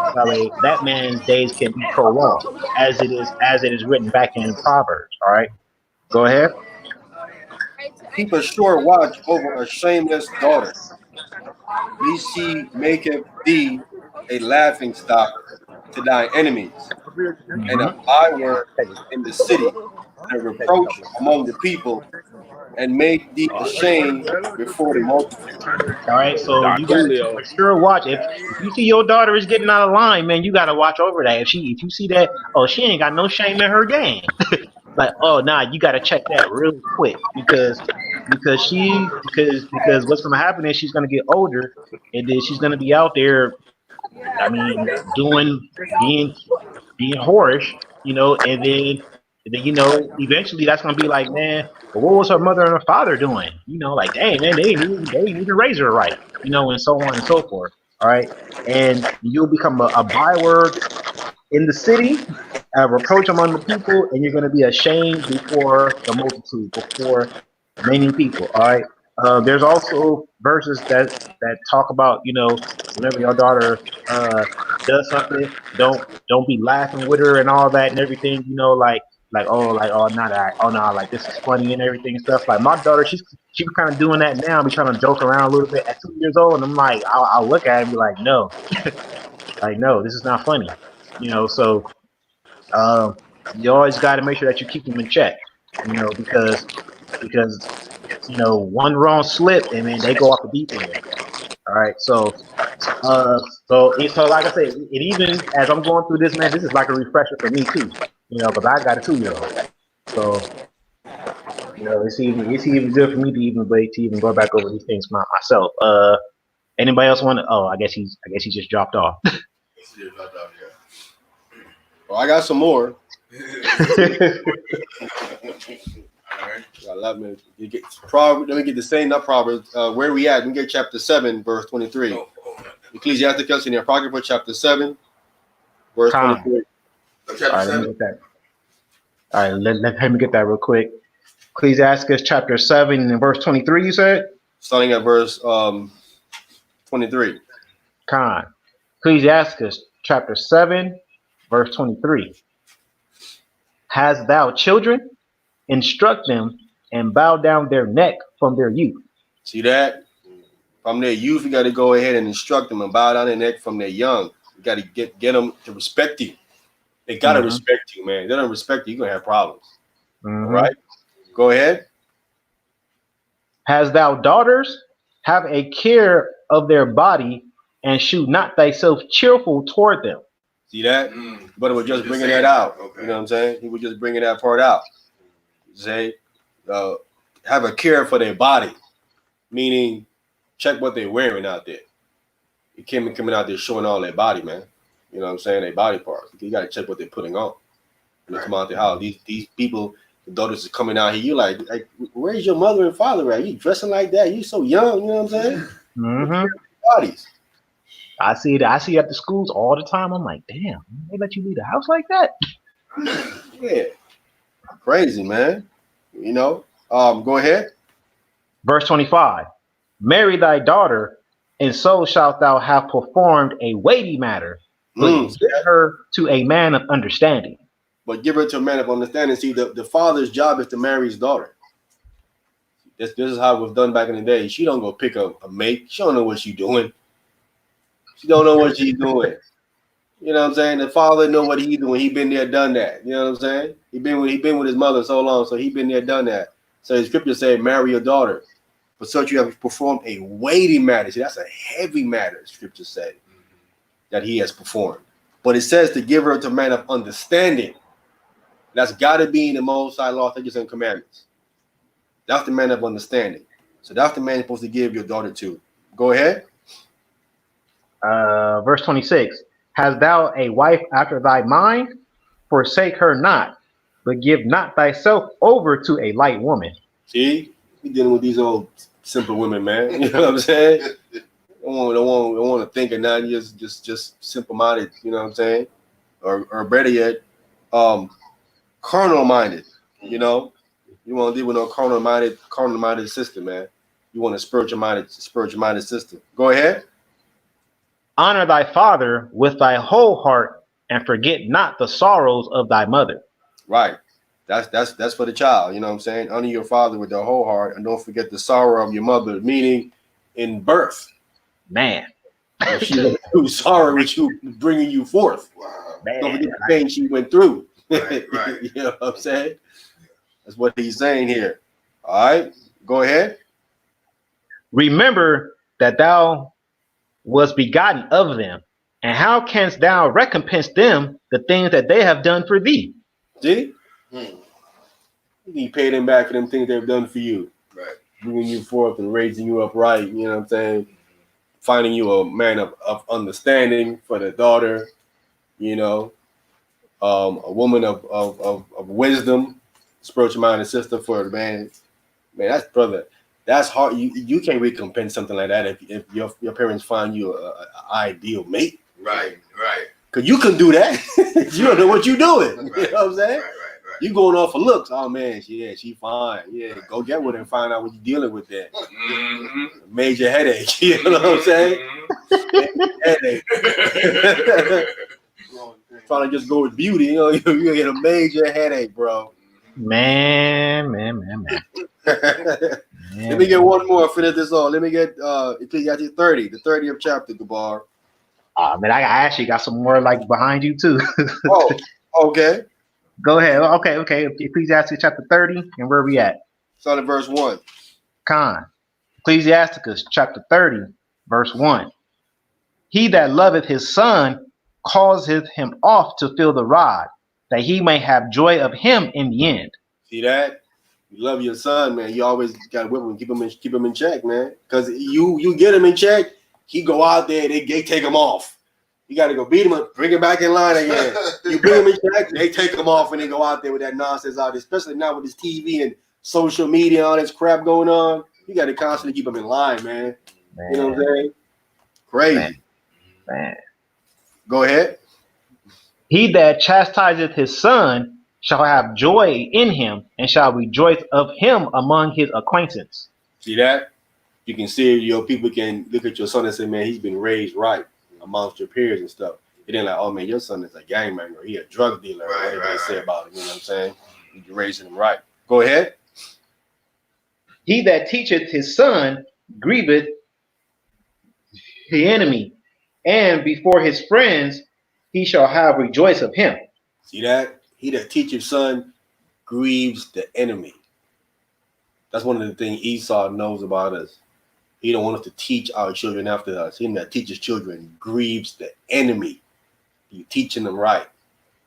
that man's days can be prolonged, as it is written back in Proverbs. All right, go ahead. Keep a sure watch over a shameless daughter, lest she maketh thee a laughing stock to thy enemies, and a Mhm. byword in the city, and a reproach among the people, and make thee ashamed before the multitude. All right, so Don you got to keep Julio. a sure watch. If you see your daughter is getting out of line, man, you got to watch over that. If you see that, oh, she ain't got no shame in her game. Like, oh, nah, you got to check that real quick, because what's going to happen is she's going to get older, and then she's going to be out there. I mean, being whorish, and then eventually that's gonna be like, man, well, what was her mother and her father doing? Like, dang, man, they didn't raise her right, and so on and so forth. All right, and you'll become a byword in the city, a reproach among the people, and you're going to be ashamed before the multitude, before many people. All right. There's also verses that talk about, whenever your daughter does something, don't be laughing with her and all that and everything. Like, oh, not that, oh no, like, this is funny and everything and stuff. Like, my daughter, she's kind of doing that now, be trying to joke around a little bit at 2 years old, and I'm like, I'll look at it and be like, no, this is not funny. So you always got to make sure that you keep them in check. Because one wrong slip, and then they go off the deep end. All right, so like I said, it even as I'm going through this, man, this is like a refresher for me too. Because I got a 2 year old, so it's even good for me to even go back over these things myself. Anybody else want to? Oh, I guess he just dropped off. Well, I got some more. I love it. Let me get the same, not Proverbs. Where we at? We get chapter 7, verse 23. Ecclesiasticus in the Apocrypha, chapter 7, verse 23. All right, let me get that. All right, let me get that real quick. Ecclesiasticus chapter 7 and verse 23, you said? Starting at verse 23. Con. Ecclesiasticus chapter 7, verse 23. Hast thou children? Instruct them, and bow down their neck from their youth. See that? From their youth, you got to go ahead and instruct them and bow down their neck from their young. You got to get them to respect you. They got to respect you, man. If they don't respect you, you're going to have problems. All right? Go ahead. Hast thou daughters? Have a care of their body, and shew not thyself cheerful toward them. See that? Mm. But it was just Just bringing saying that out. that. Okay. You know what I'm saying? He was just bringing that part out. Say, have a care for their body, meaning check what they're wearing out there. You can't be coming out there showing all their body, man. You know what I'm saying? Their body parts. You got to check what they're putting on. When they come out the house, these people, the daughters are coming out here. You like, where's your mother and father at? You dressing like that? You so young. You know what I'm saying? Mm-hmm. Bodies. I see it at the schools all the time. I'm like, damn, they let you leave the house like that? Yeah, crazy, man. You know. Go ahead. Verse 25. Marry thy daughter, and so shalt thou have performed a weighty matter, but give her to a man of understanding. But give her to a man of understanding. See, the father's job is to marry his daughter. This is how it was done back in the day. She don't go pick a mate. She don't know what she's doing. She don't know what she's doing. You know what I'm saying? The father know what he's doing. He been there, done that. You know what I'm saying? He been with his mother so long, so he been there, done that. So the scripture say, marry your daughter. For such you have performed a weighty matter. See, that's a heavy matter, scripture say, that he has performed. But it says to give her to a man of understanding. That's got to be in the Most High law, statutes, and commandments. That's the man of understanding. So that's the man you're supposed to give your daughter to. Go ahead. Verse 26. Hast thou a wife after thy mind? Forsake her not, but give not thyself over to a light woman. See, we dealing with these old simple women, man. You know what I'm saying? Don't want to think of nothing. Just simple minded. You know what I'm saying? Or better yet, carnal minded. You know, you want to deal with no carnal minded sister, man. You want a spiritual minded sister. Go ahead. Honor thy father with thy whole heart, and forget not the sorrows of thy mother. Right. That's for the child. You know what I'm saying? Honor your father with the whole heart, and don't forget the sorrow of your mother, meaning in birth. Man. She went through sorrow with you bringing you forth. Wow. Man. Don't forget the pain she went through. Right. You know what I'm saying? That's what he's saying here. All right. Go ahead. Remember that thou was begotten of them, and how canst thou recompense them the things that they have done for thee? See? You pay them back for them things they've done for you. Right. Bringing you forth and raising you up right. You know what I'm saying? Finding you a man of understanding for the daughter. You know, a woman of wisdom, spiritual minded sister for the man. Man, that's brother. That's hard. You can't recompense something like that if your parents find you a ideal mate. Right. Cause you can do that. You don't know what you're doing. Right. You know what I'm saying? Right. You going off for looks. Oh man, she fine. Yeah, Right. go get with her and find out what you're dealing with there. Mm-hmm. Major headache. You know what I'm saying? Headache. Trying to just go with beauty, you know, you're gonna get a major headache, bro. Man. Let me get one more. Finish this off. Let me get Ecclesiastes 30, the 30th chapter, Gabar. Man, I actually got some more like behind you too. Oh, okay. Go ahead. Okay. Ecclesiastes chapter 30, and where we at? Start at verse 1. Con. Ecclesiasticus chapter 30, verse 1. He that loveth his son causeth him oft to feel the rod, that he may have joy of him in the end. See that? You love your son, man. You always gotta whip him, keep him in check, man. Because you get him in check, he go out there, they take him off. You got to go beat him up, bring him back in line again. You bring him in check, they take him off and they go out there with that nonsense out there, especially now with this TV and social media and all this crap going on. You got to constantly keep him in line, man. You know what I'm saying? Crazy. Man. Go ahead. He that chastiseth his son shall have joy in him, and shall rejoice of him among his acquaintance. See that? You can see your people can look at your son and say, man, he's been raised right amongst your peers and stuff. It ain't like, oh man, your son is a gangbanger, or he a drug dealer, or whatever they say about him. You know what I'm saying? You're raising him right. Go ahead. He that teacheth his son grieveth the enemy, and before his friends he shall have rejoice of him. See that? He that teaches son grieves the enemy. That's one of the things Esau knows about us. He don't want us to teach our children after us. Him that teaches children grieves the enemy. You teaching them right,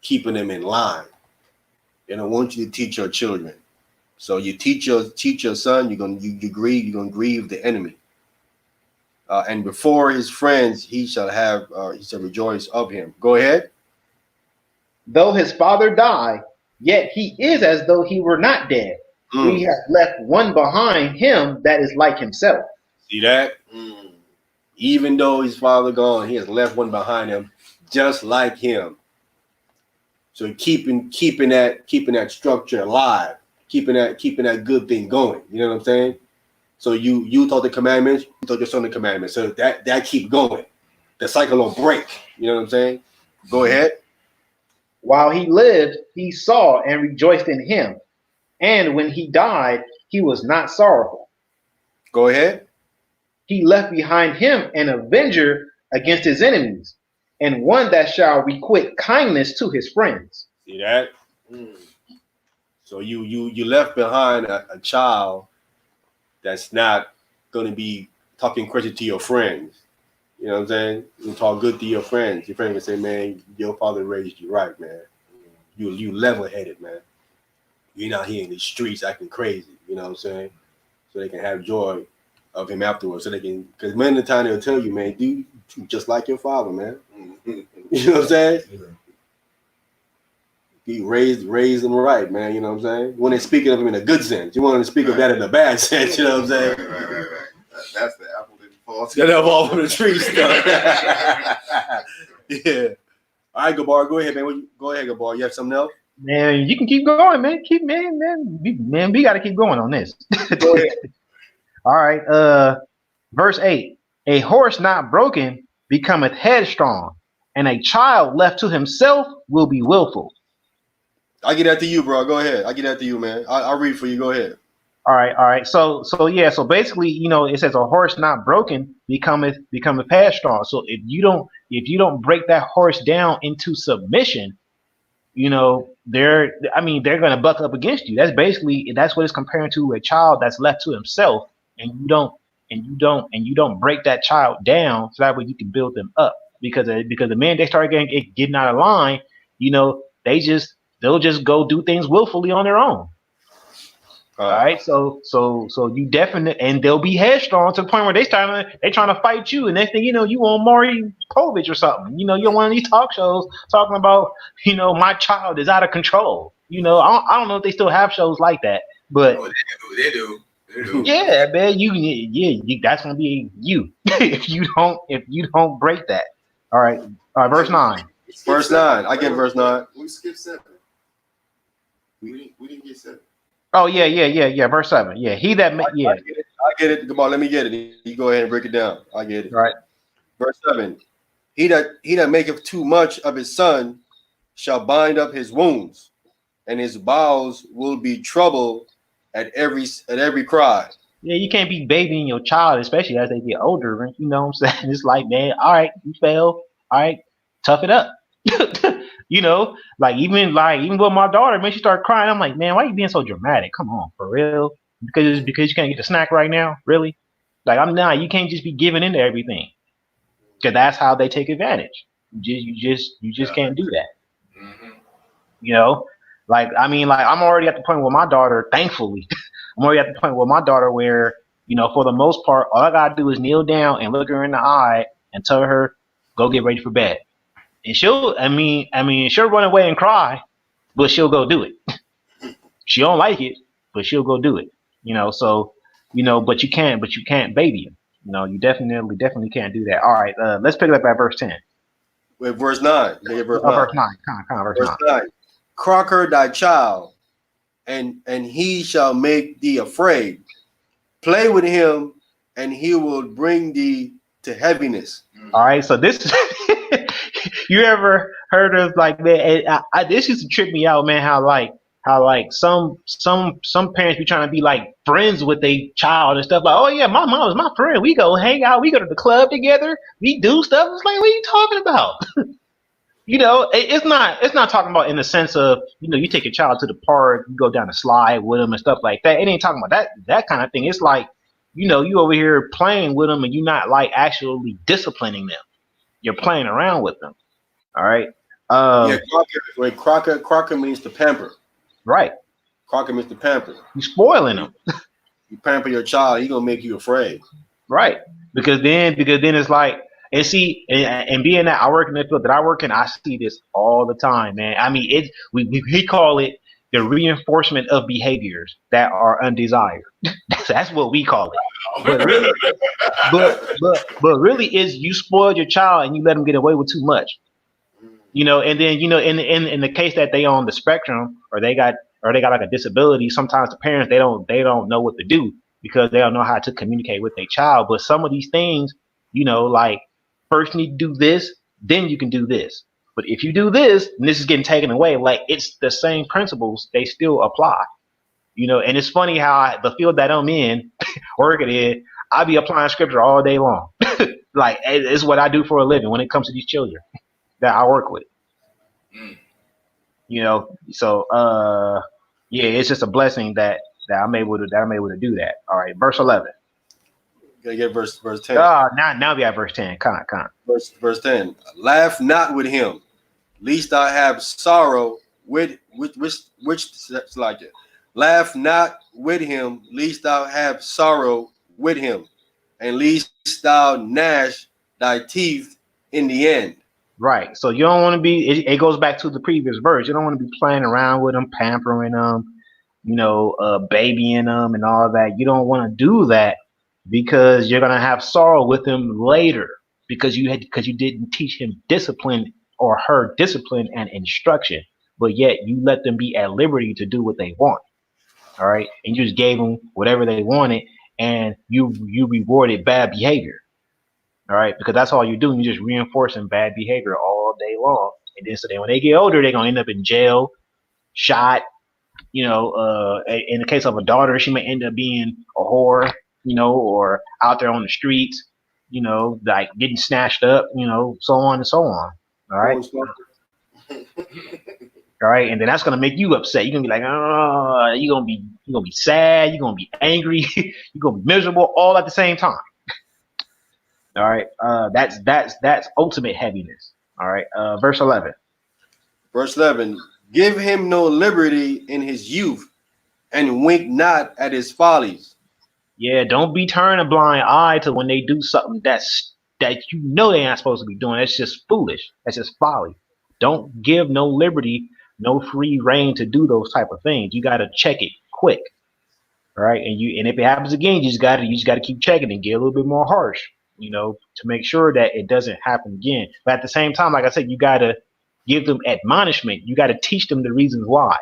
keeping them in line. They don't want you to teach your children. So you teach your son, you're gonna grieve the enemy. And before his friends, he shall rejoice of him. Go ahead. Though his father die, yet he is as though he were not dead. He has left one behind him that is like himself. See that? Even though his father gone, he has left one behind him, just like him. So keeping that structure alive, keeping that good thing going. You know what I'm saying? So you taught the commandments, you taught your son the commandments. So that keep going. The cycle will break. You know what I'm saying? Go ahead. While he lived, he saw and rejoiced in him. And when he died, he was not sorrowful. Go ahead. He left behind him an avenger against his enemies, and one that shall requite kindness to his friends. See that? So you left behind a child that's not going to be talking crazy to your friends. You know what I'm saying? You talk good to your friends. Your friends will say, man, your father raised you right, man. You level-headed, man. You're not here in the streets acting crazy. You know what I'm saying? So they can have joy of him afterwards. So they can, because many of the time they'll tell you, man, dude, just like your father, man. You know what I'm saying? He raised them right, man. You know what I'm saying? When they're speaking of him in a good sense, you want to speak of that in a bad sense. You know what I'm saying? Right. That's the apple didn't fall. That fall from the tree stuff. Yeah. All right, Gabar, go ahead, man. Go ahead, Gabar. You have something else? Man, you can keep going, man. We got to keep going on this. Go ahead. All right. Verse 8: A horse not broken becometh headstrong, and a child left to himself will be willful. I'll get that to you, bro. Go ahead. I'll get that to you, man. I'll read for you. Go ahead. All right. So basically, it says a horse not broken becometh headstrong. So if you don't break that horse down into submission, they're gonna buck up against you. That's what it's comparing to, a child that's left to himself, and you don't break that child down so that way you can build them up. Because the minute they start getting out of line, they'll just go do things willfully on their own. All right, so you definitely, and they'll be headstrong to the point where they trying to fight you, and next thing you know, you want Maury Povich or something. You're one of these talk shows talking about, my child is out of control. I don't know if they still have shows like that, but they do. Yeah, man, you that's gonna be you if you don't break that. All right, verse 9. Verse 9. I get verse 9. We skipped 7. We didn't get 7. Oh yeah. Verse 7. Yeah, he that I get it. Come on, let me get it. You go ahead and break it down. I get it. All right. Verse 7. He that maketh too much of his son shall bind up his wounds, and his bowels will be troubled at every cry. Yeah, you can't be babying your child, especially as they get older. You know what I'm saying? It's like, man, all right, you fail. All right, tough it up. Even with my daughter, man, she started crying. I'm like, man, why are you being so dramatic? Come on, for real? Because you can't get the snack right now, really? Like, I'm not. You can't just be giving into everything, because that's how they take advantage. You just can't do that. I'm already at the point with my daughter. Thankfully, I'm already at the point with my daughter where, for the most part, all I gotta do is kneel down and look her in the eye and tell her, go get ready for bed. And she'll run away and cry, but she'll go do it. She don't like it, but she'll go do it. But you can't baby him. You definitely can't do that. All right, let's pick it up at verse 10. Wait, verse 9. Verse 9. Verse 9. Verse 9. Crocker thy child, and he shall make thee afraid. Play with him, and he will bring thee to heaviness. All right, so this is you ever heard of, like, man? This used to trip me out, man. How some parents be trying to be like friends with their child and stuff. Like, oh yeah, my mom is my friend. We go hang out. We go to the club together. We do stuff. It's like, what are you talking about? it's not talking about in the sense of, you take your child to the park, you go down the slide with them and stuff like that. It ain't talking about that kind of thing. It's like, you over here playing with them and you're not like actually disciplining them. You're playing around with them. All right. Yeah, Crocker means to pamper. Right. Crocker means to pamper. You spoiling them. You pamper your child, he gonna make you afraid. Right. Because then it's like, and see, and being that I work in the field that I work in, I see this all the time, man. I mean, we call it the reinforcement of behaviors that are undesired. That's what we call it. But really, but really is you spoil your child and you let them get away with too much. And then in the case that they on the spectrum or they got like a disability, sometimes the parents they don't know what to do because they don't know how to communicate with their child. But some of these things, like first you need to do this, then you can do this. But if you do this, and this is getting taken away, like it's the same principles, they still apply. And it's funny how the field that I'm in, working in, I be applying scripture all day long. Like it's what I do for a living when it comes to these children that I work with. So yeah, it's just a blessing that I'm able to do that. All right, verse 11. Gotta get verse 10. Now we have verse 10. Come on. Verse 10. Laugh not with him, lest I have sorrow with which like it. Laugh not with him, lest thou have sorrow with him, and lest thou gnash thy teeth in the end. Right. So you don't want to be. It goes back to the previous verse. You don't want to be playing around with them, pampering them, babying them, and all that. You don't want to do that because you're gonna have sorrow with him later because you didn't teach him discipline or her discipline and instruction, but yet you let them be at liberty to do what they want. All right, and you just gave them whatever they wanted, and you rewarded bad behavior. All right, because that's all you're doing. You're just reinforcing bad behavior all day long, and then when they get older, they're gonna end up in jail, shot. In the case of a daughter, she may end up being a whore, or out there on the streets, like getting snatched up, so on and so on. All right. All right, and then that's gonna make you upset. You're gonna be like, oh, you're gonna be sad, you're gonna be angry, you're gonna be miserable all at the same time. All right, that's ultimate heaviness. All right, verse 11. Verse 11. Give him no liberty in his youth, and wink not at his follies. Yeah, don't be turning a blind eye to when they do something that they're not supposed to be doing. That's just foolish. That's just folly. Don't give no liberty, no free reign to do those type of things. You got to check it quick, right? And if it happens again, you just got to keep checking and get a little bit more harsh, to make sure that it doesn't happen again. But at the same time, like I said, you got to give them admonishment. You got to teach them the reasons why.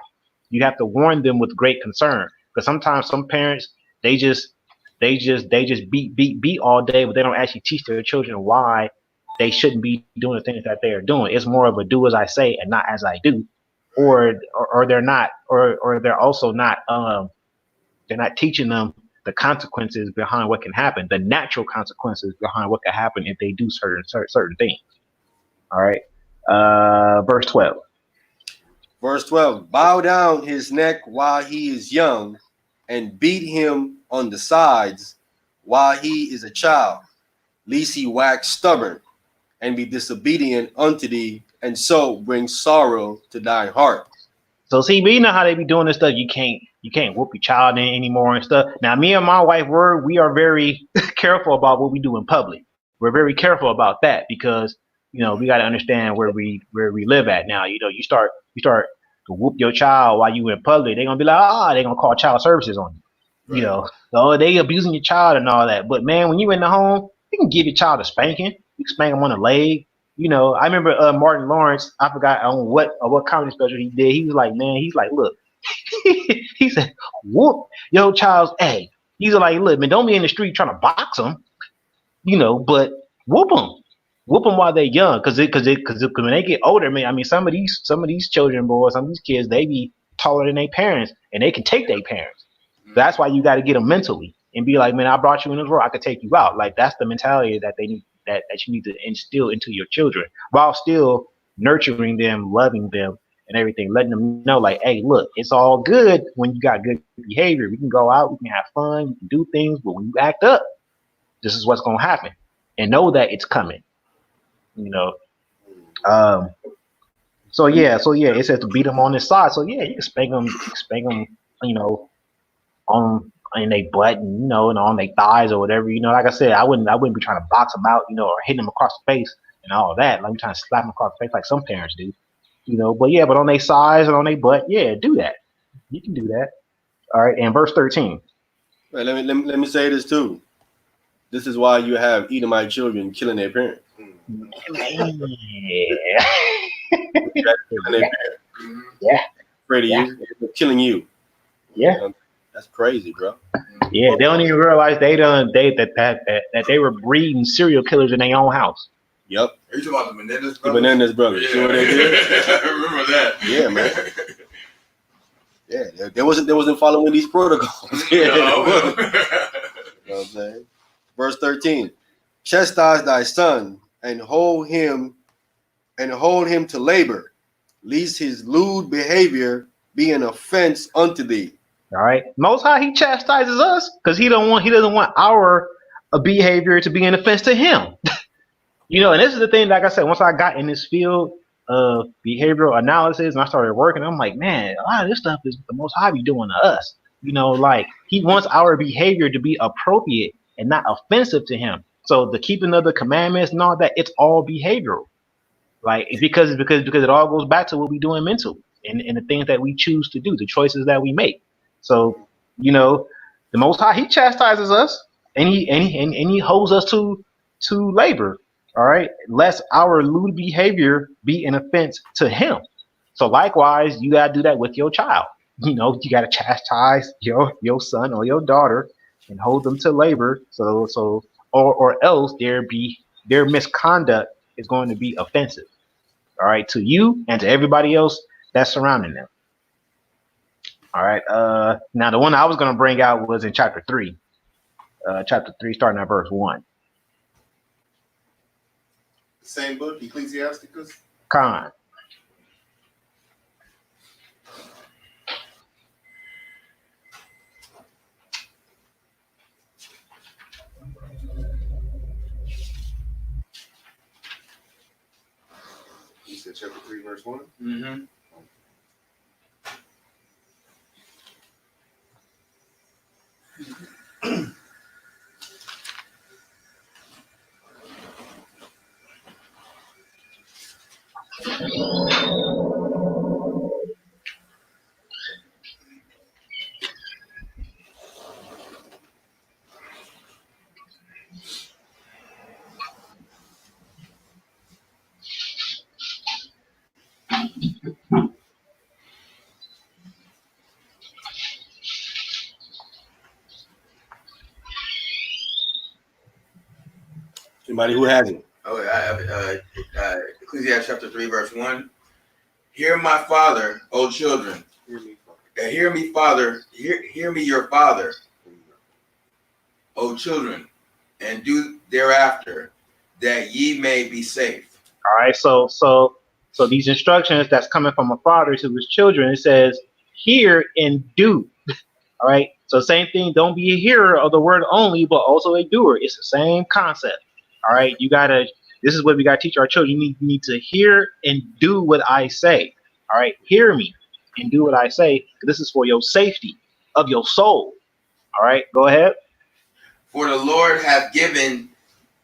You have to warn them with great concern because sometimes some parents they just beat all day, but they don't actually teach their children why they shouldn't be doing the things that they are doing. It's more of a do as I say and not as I do, or they're not, or they're also not. They're not teaching them the consequences behind what can happen, the natural consequences behind what can happen if they do certain things. All right, verse 12. Verse 12. Bow down his neck while he is young, and beat him on the sides while he is a child, lest he wax stubborn and be disobedient unto thee, and so bring sorrow to thy heart. So see, but you know how they be doing this stuff. You can't whoop your child in anymore and stuff. Now, me and my wife we are very careful about what we do in public. We're very careful about that because we got to understand where we live at now. You start to whoop your child while you in public, they're gonna be like, they're gonna call child services on you. Right. So they abusing your child and all that. But man, when you in the home, you can give your child a spanking. You can spank him on the leg. I remember Martin Lawrence. I forgot on what comedy special he did. He was like, look, he said, whoop your child's a. He's like, look, man, don't be in the street trying to box them, but whoop them. Whoop them while they're young, because when they get older, man. I mean, some of these children, boys, some of these kids, they be taller than their parents, and they can take their parents. So that's why you got to get them mentally and be like, man, I brought you in this world, I could take you out. Like that's the mentality that they need, that you need to instill into your children, while still nurturing them, loving them, and everything, letting them know like, hey, look, it's all good when you got good behavior. We can go out, we can have fun, we can do things, but when you act up, this is what's gonna happen, and know that it's coming. You know. Um, so yeah, it says to beat them on the side. So yeah, you can spank them, you know, on in their butt and and on their thighs or whatever. Like I said, I wouldn't be trying to box them out, or hitting them across the face and all that. Like I'm trying to slap them across the face like some parents do. But yeah, but on their sides and on their butt, yeah, do that. You can do that. All right, and verse 13. Wait, let me say this too. This is why you have Edomite children killing their parents. Man. Killing their parents. Yeah. Afraid of you. They're killing you. Yeah. That's crazy, bro. Yeah, they don't even realize that they were breeding serial killers in their own house. Yep. Are you talking about the Menendez The brothers? Menendez brothers. Yeah. See what they did? I remember that. Yeah, man. Yeah, they wasn't following these protocols. Yeah, No. you know what I'm saying? Verse 13. Chastise thy son and hold him to labor, lest his lewd behavior be an offense unto thee. All right. Most High, he chastises us because he doesn't want our behavior to be an offense to him. And this is the thing, like I said, once I got in this field of behavioral analysis and I started working, I'm like, man, a lot of this stuff is the Most High be doing to us. Like he wants our behavior to be appropriate and not offensive to him. So the keeping of the commandments and all that, it's all behavioral. Like it's because it all goes back to what we doing mental and the things that we choose to do, the choices that we make. So, the Most High, he chastises us and he holds us to labor. All right, lest our lewd behavior be an offense to him. So likewise, you gotta do that with your child. You gotta chastise your son or your daughter and hold them to labor. Or else their misconduct is going to be offensive. All right, to you and to everybody else that's surrounding them. All right. Now the one I was going to bring out was in chapter 3. Chapter 3, starting at verse 1. Same book, Ecclesiasticus. Con. You said chapter 3, verse 1? Mm-hmm. Anybody who hasn't. Okay, I have it. Ecclesiastes chapter 3, verse 1. Hear my father, O children. Hear me, father. Hear me, your father, O children, and do thereafter, that ye may be safe. All right. So these instructions that's coming from a father to his children, it says, hear and do. All right. So same thing. Don't be a hearer of the word only, but also a doer. It's the same concept. All right. This is what we gotta teach our children. You need to hear and do what I say. All right. Hear me and do what I say. This is for your safety of your soul. All right. Go ahead. For the Lord hath given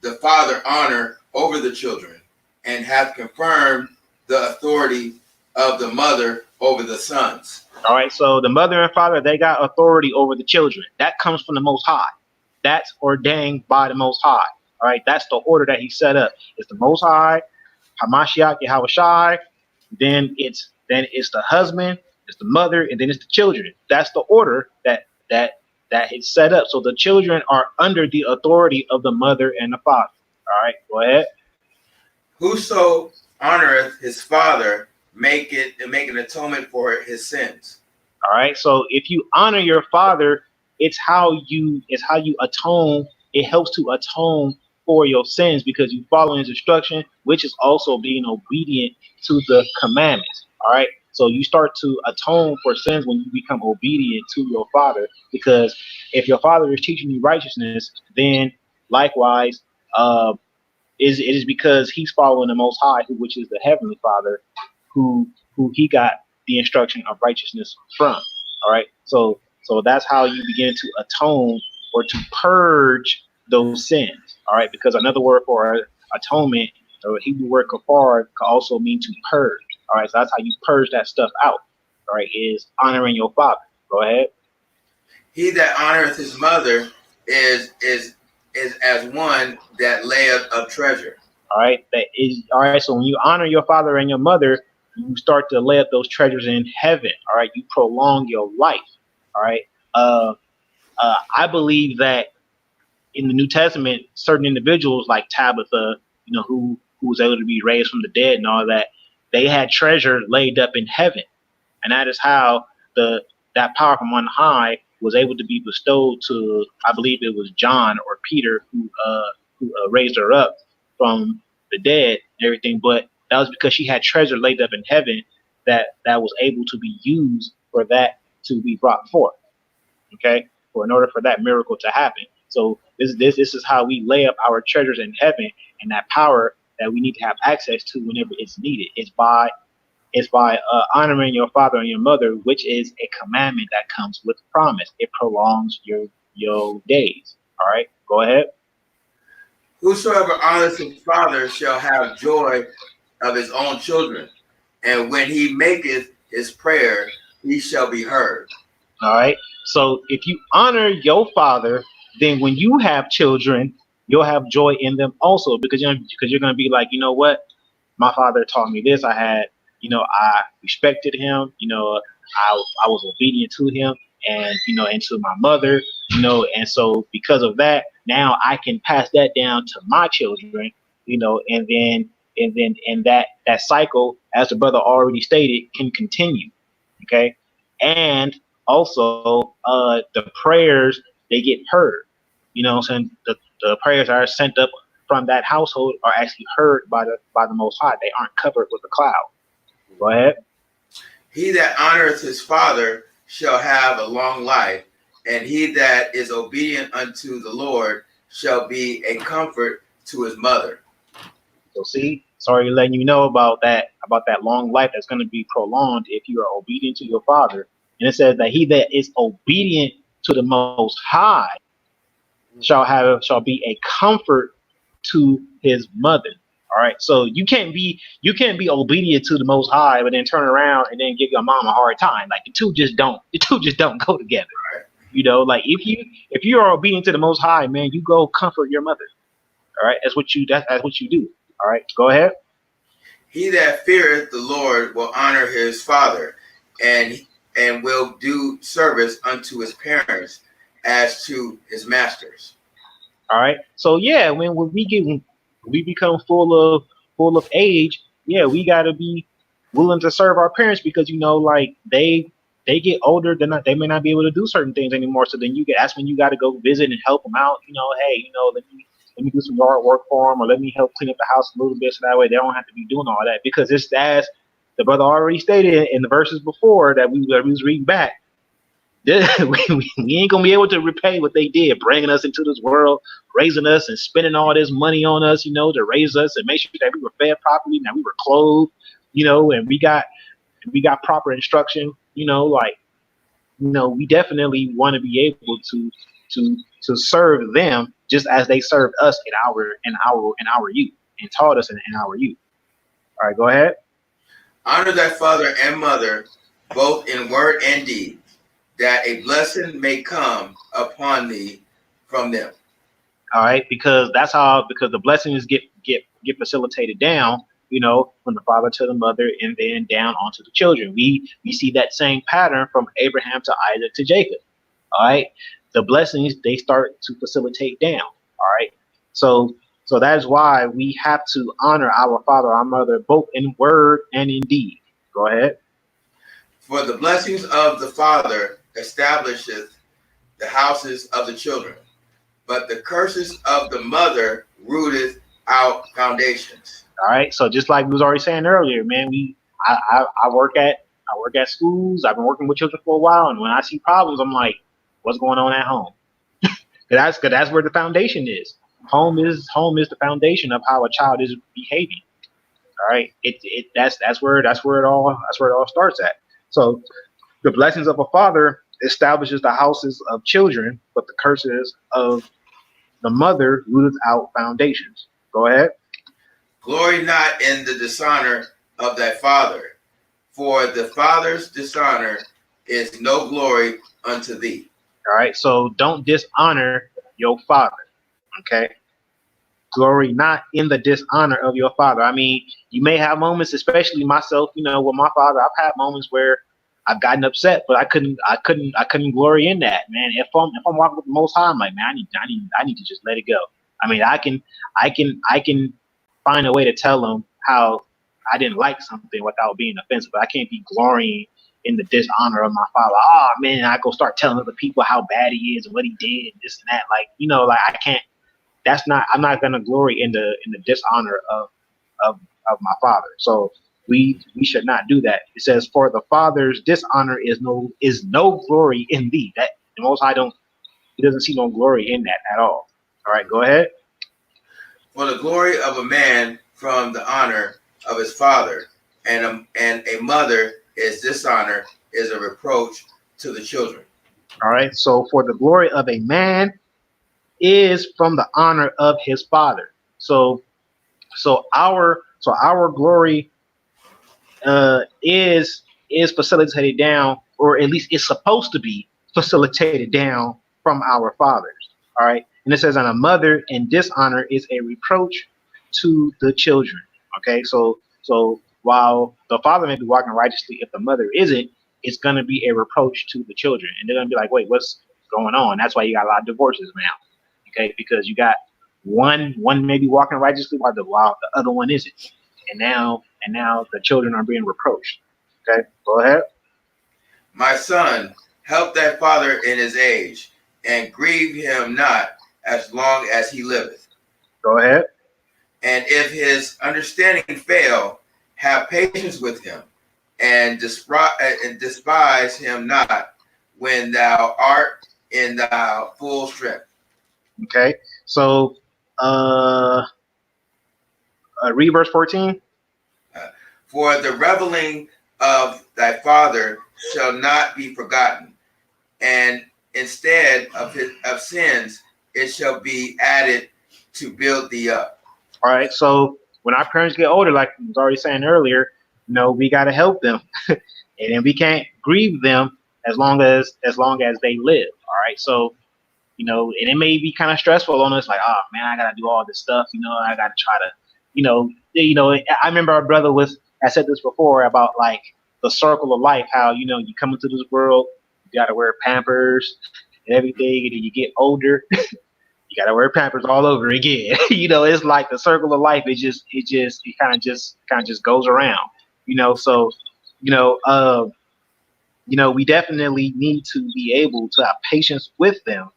the father honor over the children, and hath confirmed the authority of the mother over the sons. All right. So the mother and father, they got authority over the children. That comes from the Most High. That's ordained by the Most High. All right. That's the order that he set up. It's the Most High, Hamashiach, Yahushai. Then it's the husband, it's the mother, and then it's the children. That's the order that is set up. So the children are under the authority of the mother and the father. All right. Go ahead. Whoso honoreth his father make an atonement for his sins. All right. So if you honor your father, it's how you atone. It helps to atone for your sins because you follow his instruction, which is also being obedient to the commandments. All right. So you start to atone for sins when you become obedient to your father, because if your father is teaching you righteousness, then likewise, uh, it is because he's following the Most High, which is the Heavenly Father, who he got the instruction of righteousness from. All right, so that's how you begin to atone or to purge those sins. All right, because another word for atonement, or Hebrew word kafar, can also mean to purge. All right, so that's how you purge that stuff out. All right, is honoring your father. Go ahead. He that honoreth his mother is as one that layeth up treasure. All right, that is all right. So when you honor your father and your mother, you start to lay up those treasures in heaven. All right, you prolong your life. All right. I believe that in the New Testament, certain individuals like Tabitha, who was able to be raised from the dead and all that, they had treasure laid up in heaven, and that is how the that power from on high was able to be bestowed to, I believe it was John or Peter who raised her up from the dead and everything. But that was because she had treasure laid up in heaven that was able to be used for that to be brought forth. Okay, for in order for that miracle to happen. So this is how we lay up our treasures in heaven, and that power that we need to have access to whenever it's needed. It's by honoring your father and your mother, which is a commandment that comes with promise. It prolongs your days. All right, go ahead. Whosoever honors his father shall have joy of his own children, and when he maketh his prayer, he shall be heard. All right. So if you honor your father, then when you have children, you'll have joy in them also, because you're going to be like, you know what, my father taught me this. I respected him. I was obedient to him, and to my mother. And so because of that, now I can pass that down to my children. And that cycle, as the brother already stated, can continue. Okay, and also the prayers, they get heard. What I'm saying, the prayers that are sent up from that household are actually heard by the Most High. They aren't covered with a cloud. Go ahead. He that honoreth his father shall have a long life, and he that is obedient unto the Lord shall be a comfort to his mother. So see, sorry letting you know about that long life that's going to be prolonged if you are obedient to your father. And it says that he that is obedient to the Most High shall be a comfort to his mother. All right. So you can't be obedient to the Most High, but then turn around and then give your mom a hard time. Like the two just don't go together. Like if you are obedient to the Most High, man, you go comfort your mother. All right. That's what you do. All right. Go ahead. He that feareth the Lord will honor his father, and will do service unto his parents as to his masters. All right. So yeah, when we become full of age, yeah, we gotta be willing to serve our parents, because like they get older, they may not be able to do certain things anymore. So then that's when you got to go visit and help them out. Hey, let me do some yard work for them, or let me help clean up the house a little bit, so that way they don't have to be doing all that. Because it's as the brother already stated in the verses before that we was reading back. We ain't gonna be able to repay what they did, bringing us into this world, raising us, and spending all this money on us, to raise us and make sure that we were fed properly, that we were clothed, and we got proper instruction. We definitely want to be able to serve them just as they served us in our youth and taught us in our youth. All right, go ahead. Honor thy father and mother, both in word and deed, that a blessing may come upon thee from them. All right, because the blessings get facilitated down, from the father to the mother and then down onto the children. We see that same pattern from Abraham to Isaac to Jacob. All right, the blessings, they start to facilitate down. All right, so that is why we have to honor our father, our mother, both in word and in deed. Go ahead. For the blessings of the father establisheth the houses of the children, but the curses of the mother rooted out foundations. All right. So just like we was already saying earlier, man, I work at schools. I've been working with children for a while, and when I see problems, I'm like, what's going on at home? Cause that's where the foundation is. Home is the foundation of how a child is behaving. All right. That's where it all starts at. So the blessings of a father establishes the houses of children, but the curses of the mother rooted out foundations. Go ahead. Glory not in the dishonor of thy father, for the father's dishonor is no glory unto thee. All right. So don't dishonor your father. Okay. Glory not in the dishonor of your father. I mean, you may have moments, especially myself, with my father. I've had moments where I've gotten upset, but I couldn't glory in that, man. If I'm walking with the Most High, I'm like, man, I need to just let it go. I mean, I can find a way to tell them how I didn't like something without being offensive, but I can't be glorying in the dishonor of my father. Oh man, I go start telling other people how bad he is and what he did and this and that. Like I can't. I'm not gonna glory in the dishonor of my father. So we should not do that. It says, for the father's dishonor is no glory in thee. That the Most High he doesn't see no glory in that at all. All right, go ahead. For the glory of a man from the honor of his father, and a mother is dishonor, is a reproach to the children. All right. So for the glory of a man is from the honor of his father. So our glory is facilitated down, or at least it's supposed to be facilitated down from our fathers. All right, and it says, "And a mother in dishonor is a reproach to the children." Okay, so while the father may be walking righteously, if the mother isn't, it's going to be a reproach to the children, and they're going to be like, "Wait, what's going on?" That's why you got a lot of divorces now. Okay, because you got one may be walking righteously while the other one isn't, and now the children are being reproached. Okay, go ahead. My son, help thy father in his age, and grieve him not as long as he liveth. Go ahead. And if his understanding fail, have patience with him, and despise him not when thou art in thy full strength. Okay, so uh, read verse 14. For the reveling of thy father shall not be forgotten, and instead of sins, it shall be added to build thee up. All right, so when our parents get older, like I was already saying earlier, we got to help them, and then we can't grieve them as long as they live. All right, so and it may be kind of stressful on us, like, oh man, I gotta do all this stuff, I gotta try to, I remember our brother I said this before about like the circle of life, how you come into this world, you gotta wear Pampers and everything, and then you get older, you gotta wear Pampers all over again. It's like the circle of life. It kind of just goes around. So you know, uh, we definitely need to be able to have patience with them,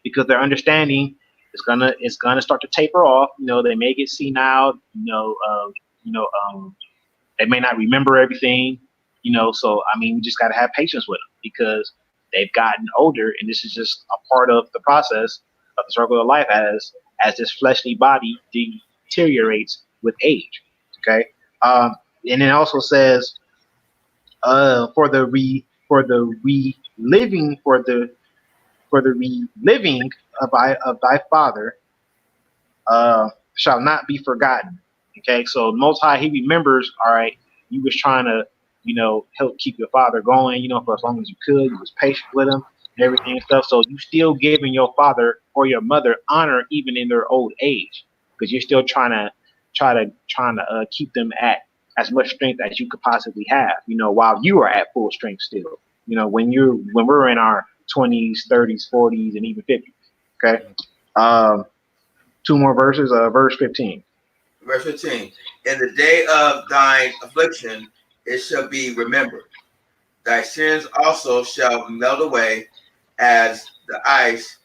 because their understanding is gonna start to taper off. They may get senile. You know, they may not remember everything. So I mean, we just gotta have patience with them because they've gotten older, and this is just a part of the process of the circle of life as this fleshly body deteriorates with age. Okay, and it also says, for the reliving of thy father shall not be forgotten. Okay, so Most High, He remembers. All right, you was trying to, help keep your father going, for as long as you could. You was patient with him and everything and stuff. So you still giving your father or your mother honor even in their old age, because you're still trying to keep them at as much strength as you could possibly have. While you are at full strength still. When we're in our 20s, 30s, 40s, and even 50s. Okay. Two more verses. Verse 15. Verse 15. In the day of thine affliction, it shall be remembered. Thy sins also shall melt away as the ice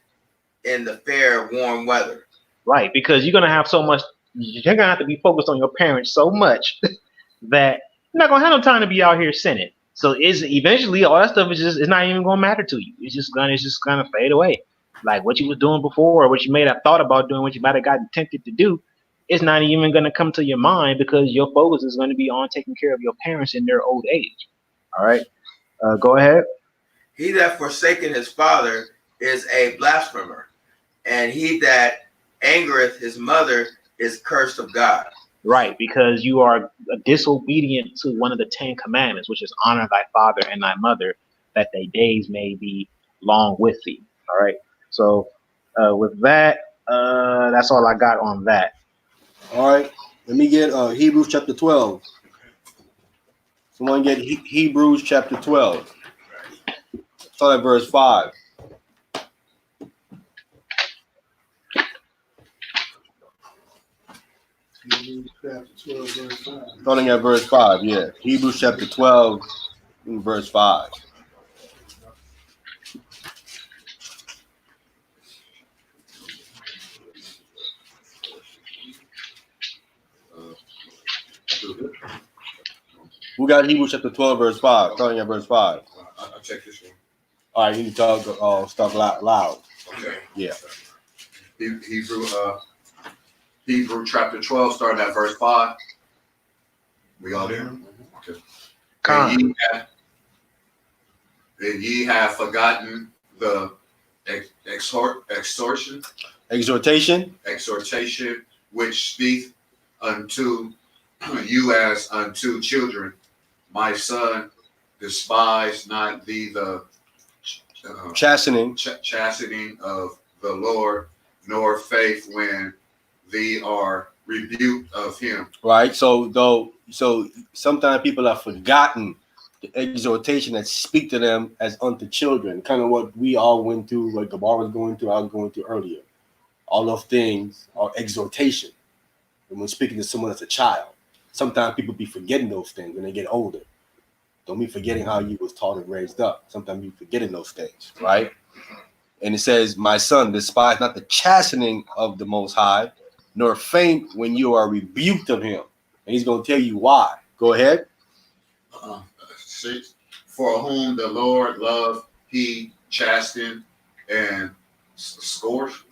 in the fair warm weather. Right, because you're gonna have so much. You're gonna have to be focused on your parents so much that you're not gonna have no time to be out here sinning. So it's eventually all that stuff is just it's not even gonna matter to you. It's just gonna fade away. Like what you was doing before, or what you may have thought about doing, what you might have gotten tempted to do, it's not even gonna come to your mind because your focus is gonna be on taking care of your parents in their old age. All right, go ahead. He that forsaken his father is a blasphemer, and he that angereth his mother is cursed of God. Right, because you are disobedient to one of the 10 Commandments, which is honor thy father and thy mother, that thy days may be long with thee. All right. So with that, that's all I got on that. All right. Let me get Hebrews chapter 12. Someone get Hebrews chapter 12. Start at verse 5. Hebrews chapter 12, verse 5. Starting at verse 5, yeah. Hebrews chapter 12, verse 5. Who got Hebrews chapter 12, verse 5? Starting at verse 5. I'll check this one. All right, you need to talk loud. Okay. Yeah. Hebrew chapter 12, starting at verse 5. We all there? Okay. Con. And ye have forgotten the exhortation which speak unto you as unto children. My son, despise not thee the Chastening chastening of the Lord, nor faith when they are rebuked of him. Right. So sometimes people have forgotten the exhortation that speak to them as unto children. Kind of what we all went through, what Gabar was going through, I was going through earlier. All those things are exhortation. And when speaking to someone as a child, sometimes people be forgetting those things when they get older. Don't be forgetting how you was taught and raised up. Sometimes you forgetting those things, right? And it says, my son, despise not the chastening of the Most High, nor faint when you are rebuked of him. And he's going to tell you why. Go ahead. 6. For whom the Lord loved, he chastened and scourgeth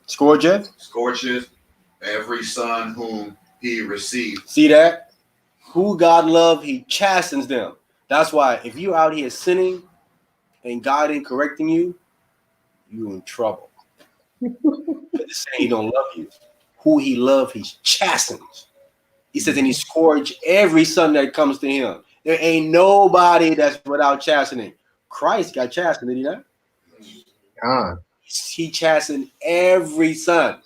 every son whom he received. See that? Who God loved, he chastens them. That's why if you're out here sinning and God ain't correcting you, you're in trouble. It's saying he don't love you. Who he loved, he chastens. He says, and he scourged every son that comes to him. There ain't nobody that's without chastening. Christ got chastened, did he not? He chastened every son.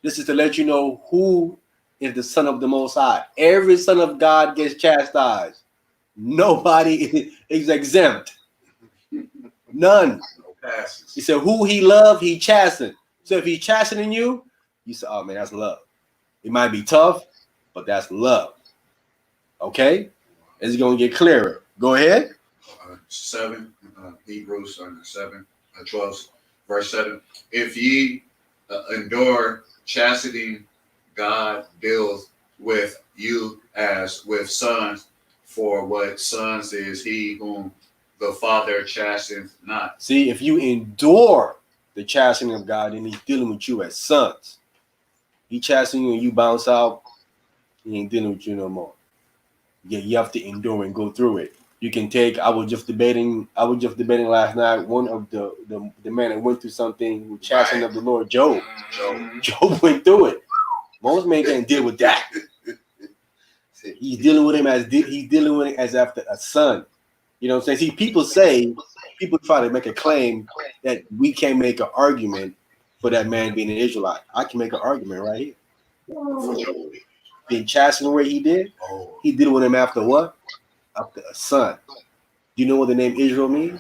This is to let you know who is the son of the Most High. Every son of God gets chastised. Nobody is exempt. None. He said, who he loved, he chastened. So if he's chastening you, you say, oh man, that's love. It might be tough, but that's love. Okay? It's going to get clearer. Go ahead. 7, Hebrews 7, 12, verse 7. If ye endure chastening, God deals with you as with sons. For what sons is he whom the Father chastens not? See, if you endure the chastening of God, then he's dealing with you as sons. He chastening you and you bounce out, he ain't dealing with you no more. Yeah, you have to endure and go through it. You can take. I was just debating last night. One of the man that went through something with chastening of the Lord, Job. Job went through it. Most men can't deal with that. He's dealing with him as after a son. You know what I'm saying? See, people try to make a claim that we can't make an argument for that man being an Israelite. I can make an argument right here. Being chastened the way he did, he did it with him after what? After a son. Do you know what the name Israel means?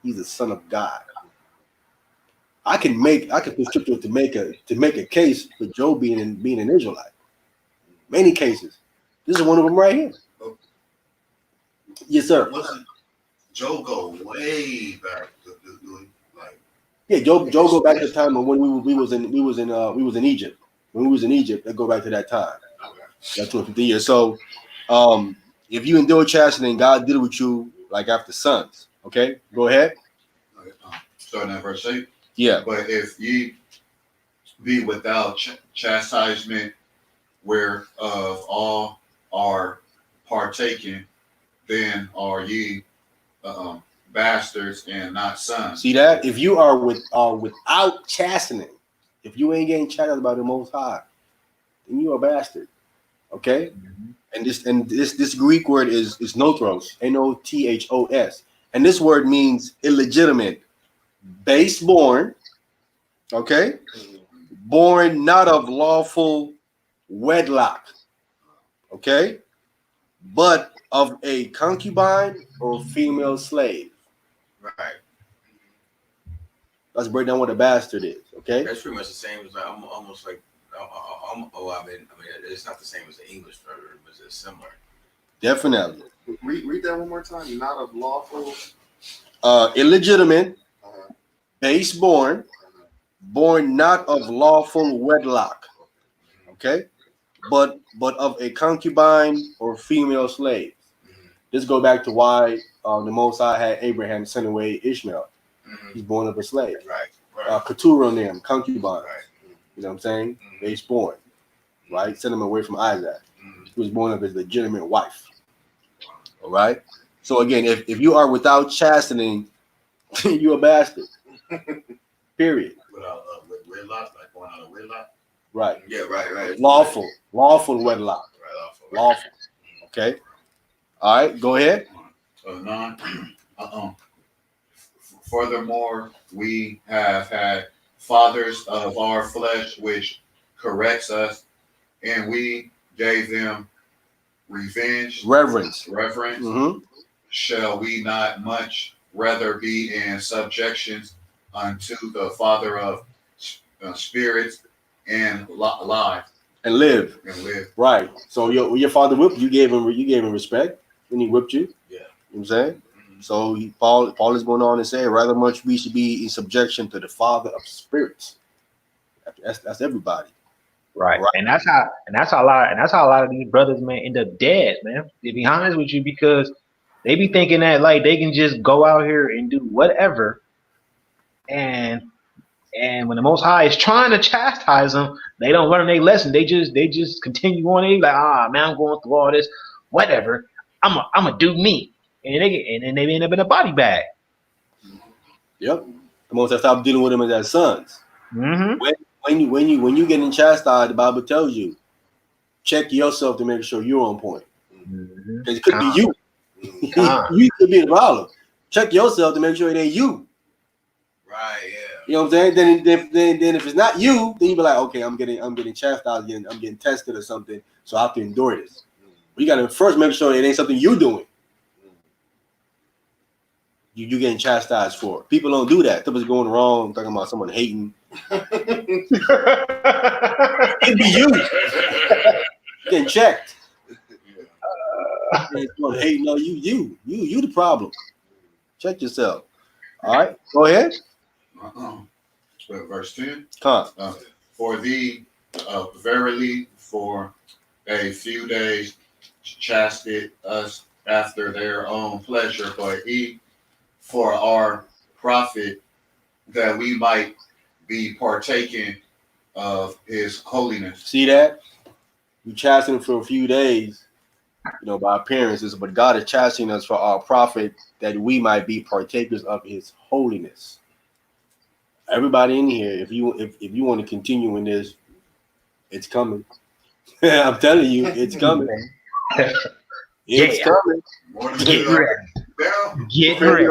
He's a son of God. I can put scripture to make a case for Job being an Israelite. Many cases. This is one of them right here. Yes, sir. Wasn't Job go way back? Like Yeah, Joe go back to the time of when we was in Egypt. When we was in Egypt, that go back to that time. Okay. That's 250 years. So, if you endure chastening, God did it with you like after sons. Okay, go ahead. Okay. Starting at verse 8. Yeah. But if ye be without chastisement, whereof all are partaken, then are ye bastards and not sons. See that? If you are without chastening, if you ain't getting chastised by the Most High, then you are a bastard. Okay. And this Greek word is nothros, nothos, and this word means illegitimate, base born, okay, born not of lawful wedlock, okay, but of a concubine or female slave. Right. Let's break down what a bastard is, okay? That's pretty much the same as like almost like. I mean, it's not the same as the English version, but it's similar. Definitely. Read that one more time. Not of lawful. Illegitimate, base born, born not of lawful wedlock, okay, but of a concubine or female slave. This go back to why the Most High had Abraham send away Ishmael. He's born of a slave. Right. Keturah name, concubine. Right. You know what I'm saying? Base born, right? Send him away from Isaac. He was born of his legitimate wife. All right. So again, if you are without chastening, you're a bastard. Period. Without wedlock, like going on a wedlock. Right. Yeah. Right. Lawful wedlock. Right. Lawful. Okay. All right. Go ahead. Furthermore, we have had fathers of our flesh which corrects us, and we gave them Reverence. reverence. Shall we not much rather be in subjection unto the Father of spirits and life And live. Right. So your father whipped you, gave him respect when he whipped you. Yeah. You know what I'm saying? So Paul is going on and saying rather much we should be in subjection to the Father of spirits. That's everybody. Right. And that's how a lot of these brothers, man, end up dead, man. To be honest with you, because they be thinking that like they can just go out here and do whatever, and when the Most High is trying to chastise them, they don't learn their lesson. They just continue on. They like, man, I'm going through all this, whatever. I'm a do me, and then they end up in a body bag. Yep. The Most High stop dealing with them as sons. Mm-hmm. When you getting chastised, the Bible tells you check yourself to make sure you're on point. Because it could be you. You could be the problem. Check yourself to make sure it ain't you. Right. Yeah. You know what I'm saying? Then if it's not you, then you be like, okay, I'm getting chastised, I'm getting tested or something, so I have to endure this. But you got to first make sure it ain't something you're doing. You getting chastised for. People don't do that. Something's going wrong. I'm talking about someone hating. It'd be you getting checked. Someone hating. No, you the problem. Check yourself. All right, go ahead. Verse 10. Come. For thee, verily, for a few days chastised us after their own pleasure, but he for our profit, that we might be partaking of his holiness. See that? You chasten for a few days, by appearances, but God is chastening us for our profit, that we might be partakers of his holiness. Everybody in here, if you want to continue in this, it's coming. I'm telling you, it's coming. It's coming. Get ready. Get ready.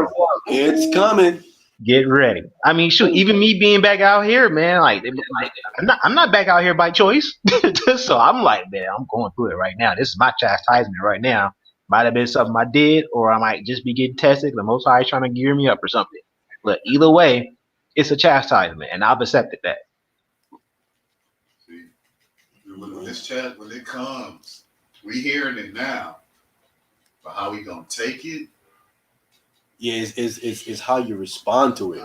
It's coming. Get ready. I mean, shoot, even me being back out here, man, like I'm not back out here by choice. So I'm like, man, I'm going through it right now. This is my chastisement right now. Might have been something I did, or I might just be getting tested. The Most High is trying to gear me up or something. But either way, it's a chastisement, and I've accepted that. See, when this chat, when it comes, we hearing it now. But how we gonna take it? Yeah, it's how you respond to it.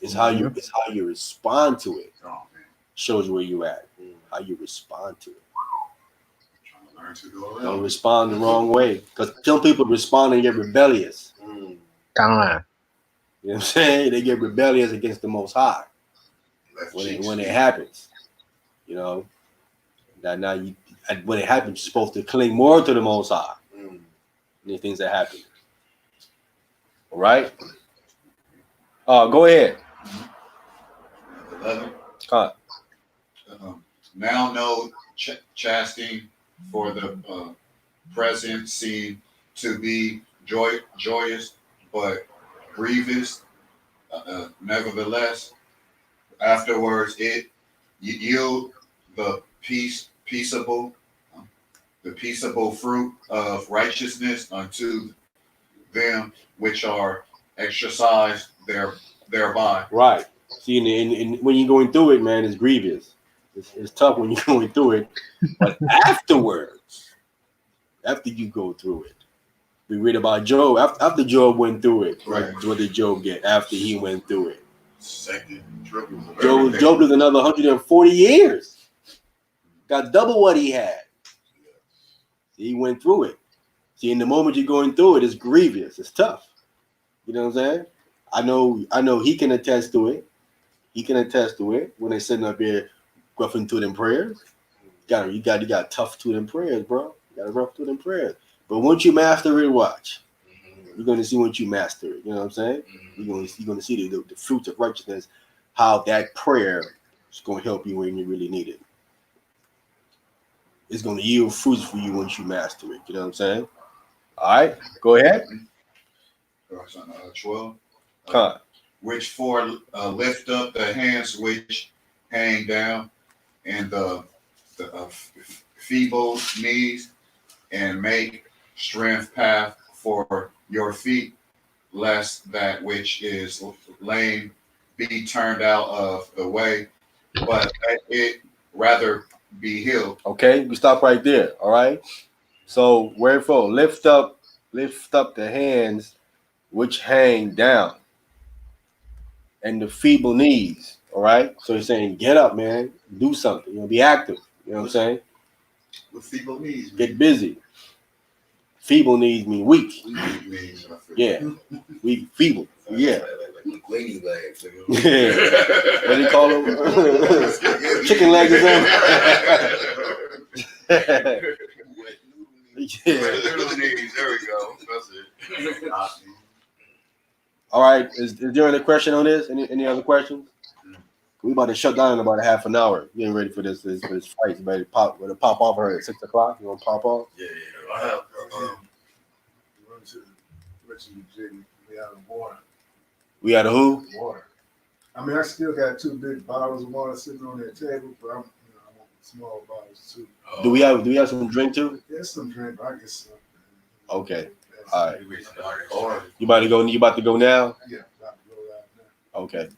It's how you respond to it. Shows where you at. How you respond to it. Don't respond the wrong way. Because some people respond and get rebellious. Time. You know what I'm saying? They get rebellious against the Most High when it happens. You know, now you when it happens, you're supposed to cling more to the Most High. The things that happen. All right. Go ahead. 11. Cut. Now no chastening for the present seem to be joyous, but grievous. Nevertheless, afterwards it yield the peaceable fruit of righteousness unto them which are exercised thereby. Right. See, and when you're going through it, man, it's grievous. It's tough when you're going through it, but afterwards, after you go through it, we read about Job. After Job went through it, right? What did Job get after he went through it? Second, triple. Job lived another 140 years. Got double what he had. He went through it. See, in the moment you're going through it, it's grievous. It's tough. You know what I'm saying? I know he can attest to it. He can attest to it when they're sitting up here roughing through them prayers. You got tough to them prayers, bro. You got to rough through them prayers. But once you master it, watch. You're gonna see once you master it. You know what I'm saying? You're gonna see the fruits of righteousness, how that prayer is gonna help you when you really need it. It's gonna yield fruits for you once you master it. You know what I'm saying? All right, go ahead. 12. Cut. Which for lift up the hands which hang down, and the feeble knees, and make strength path for your feet, lest that which is lame be turned out of the way, but that it rather be healed. Okay, we stop right there. All right. So wherefore lift up the hands which hang down, and the feeble knees. All right. So he's saying, get up, man. Do something. You know, be active. You know what I'm saying? With feeble knees, get busy. Feeble knees mean weak. Yeah, weak, feeble. Yeah. Lady legs. Yeah. What do you call them? Chicken legs or something. Yeah. Little knees. There we go. That's it. All right. Is there any question on this? Any other questions? We about to shut down in about a half an hour. Getting ready for this fight. You ready to pop off her at 6 o'clock? You want to pop off? Yeah. I have. We out of water. We out of who? Water. I mean, I still got 2 big bottles of water sitting on that table, but I want small bottles too. Do we have some drink too? There's some drink, but I guess some. Okay. All right. You about to go now? Yeah, about to go right now. Okay.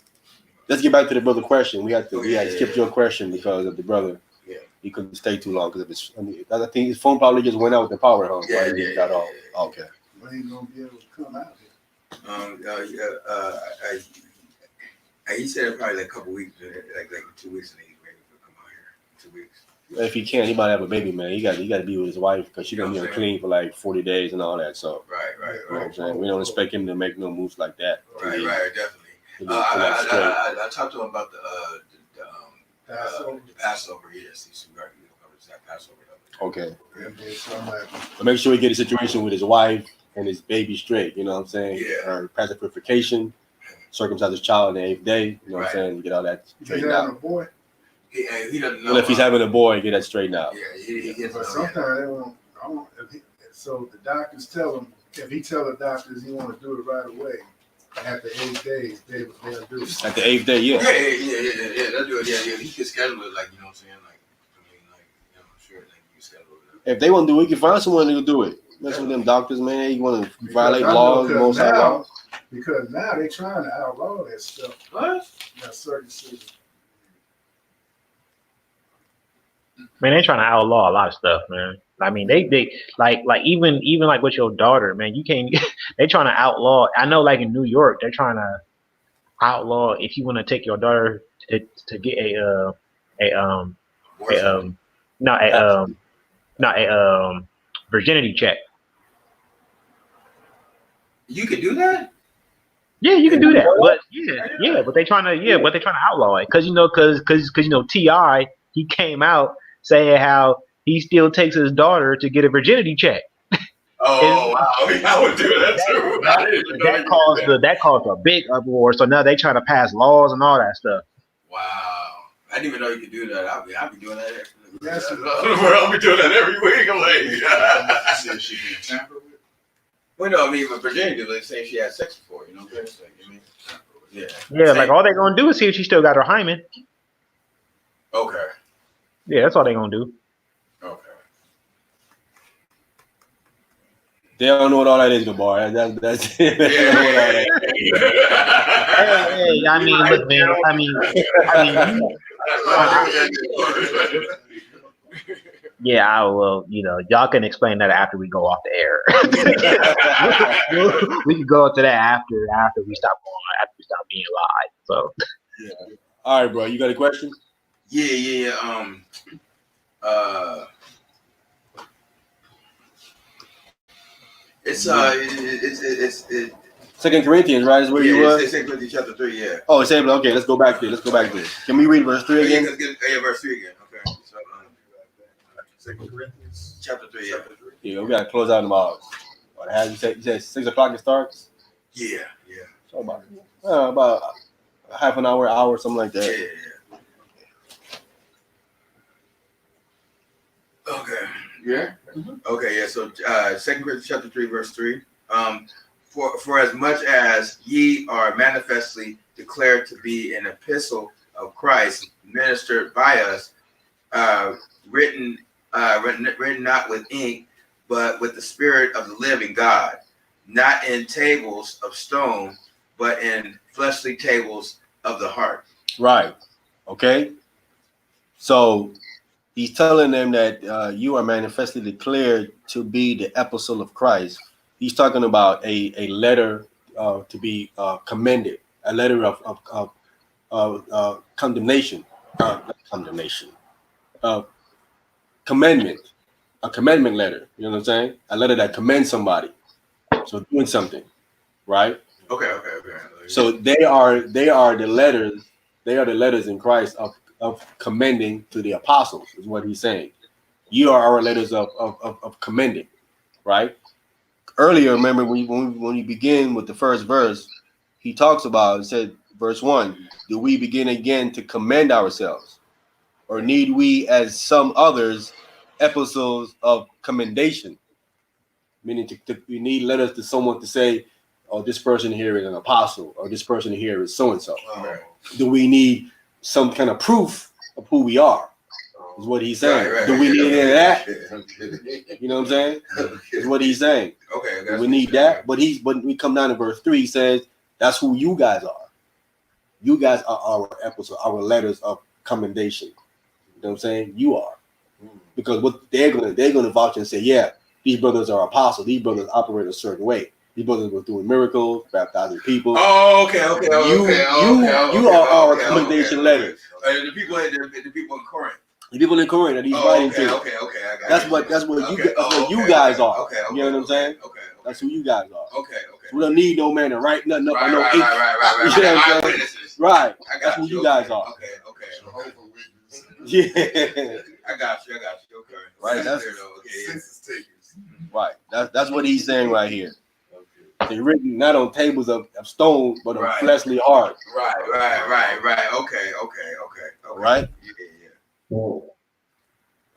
Let's get back to the brother question. We had to skip your question because of the brother. Yeah. He couldn't stay too long because of his. I think his phone probably just went out with the power home. Yeah, right? yeah, Got off. Okay. When he gonna be able to come out here? He said probably like a couple weeks, like 2 weeks, and he's ready to come out here. 2 weeks. If he can, he might have a baby, man. He got to be with his wife because she's gonna be unclean for like 40 days and all that. So. Right. You know what I'm saying? We don't expect him to make no moves like that. Right, definitely. I talked to him about the Passover. Yes, he's going to that Passover. Okay. Yeah, So make sure he get a situation with his wife and his baby straight. You know what I'm saying? Yeah. Or passive purification, circumcise his child on the 8th day. You know what I'm saying? Get all that straightened out. a boy. He doesn't know. Well, if he's having a boy, get that straightened out. Yeah, he gets But sometimes they won't. So the doctors tell him, if he tell the doctors he want to do it right away, after 8 days, they'll do it. At the 8th day, yeah. Yeah. They'll do it. Yeah. He can schedule it, like, you know what I'm saying? Like, sure, like, you can schedule it. If they want to do it, you can find someone who will do it. Mess with them doctors, man. You want to violate laws, most laws. Because now they're trying to outlaw that stuff. What? Now, circumcision. Man, they trying to outlaw a lot of stuff, man. I mean, they like even like with your daughter, man. You can't they trying to outlaw. I know, like in New York, they're trying to outlaw if you want to take your daughter to get a not a virginity check. You could do that? Yeah, you can do that, but but they trying to outlaw it because Ti he came out saying how he still takes his daughter to get a virginity check. Oh, wow. I would do that too. I didn't even know That caused a big uproar. So now they trying to pass laws and all that stuff. Wow. I didn't even know you could do that. I'll be doing that. That's I'll be doing that every week. I'm like, Said she being tampered with. well, no, I mean, but Virginia, they say she had sex before, you know what I'm saying? I mean, yeah. Yeah, like all they gonna do is see if she still got her hymen. Okay. Yeah, that's all they gonna do. Okay. They don't know what all that is, Gabar. That's they don't know what all that is. Hey, I mean, look, man. Yeah, I will. Y'all can explain that after we go off the air. we can go into that after we stop being live. So. Yeah. All right, bro. You got a question? Yeah. It's 2 Corinthians, right? Is where you were? It's 2 Corinthians chapter 3, yeah. Oh, it's able. Okay, let's go back there. Can we read verse 3 again? Yeah, verse 3 again. Okay. So, 2 Corinthians chapter 3, yeah. Yeah, we gotta close out in about. You said 6 o'clock it starts. Yeah. So about half an hour, something like that. Yeah. Okay. Yeah. Okay, yeah. So 2 Corinthians chapter 3, verse 3. For as much as ye are manifestly declared to be an epistle of Christ, ministered by us, written not with ink, but with the Spirit of the living God, not in tables of stone, but in fleshly tables of the heart. Right. Okay. So he's telling them that you are manifestly declared to be the epistle of Christ. He's talking about a letter to be commended, a letter of condemnation, commendment, a commendment letter. You know what I'm saying? A letter that commends somebody. So doing something, right? Okay. So they are the letters. They are the letters in Christ of commending to the apostles. Is what he's saying. You are our letters of commending, right? Earlier, remember when you begin with the first verse, he talks about, it said, verse 1, do we begin again to commend ourselves? Or need we, as some others, epistles of commendation? Meaning we need letters to someone to say, oh, this person here is an apostle, or this person here is so-and-so. Oh. Do we need some kind of proof of who we are? Is what he's saying. Right. Do we need any of that? You know what I'm saying? Is what he's saying. Okay. We need that. But we come down to verse 3, he says, that's who you guys are. You guys are our epistle, our letters of commendation. You know what I'm saying? You are. Because what they're gonna vouch and say, yeah, these brothers are apostles, these brothers operate a certain way. These brothers were doing miracles, baptizing people. Oh, okay. You are our commendation letters. The people in Corinth. The people in Corinth that he's writing to. Okay. I got That's you. what you guys are. Okay. You know what I'm saying? Okay. That's who you guys are. Okay. We don't need no man to write nothing up. Right. You know what I'm saying? Eyewitnesses. Right. I got That's who you guys are. Okay. Yeah. I got you. Okay. Right. That's Okay. right. That's what he's saying right here. They're written not on tables of stone, but on fleshly heart. Right. Okay. Right? Yeah.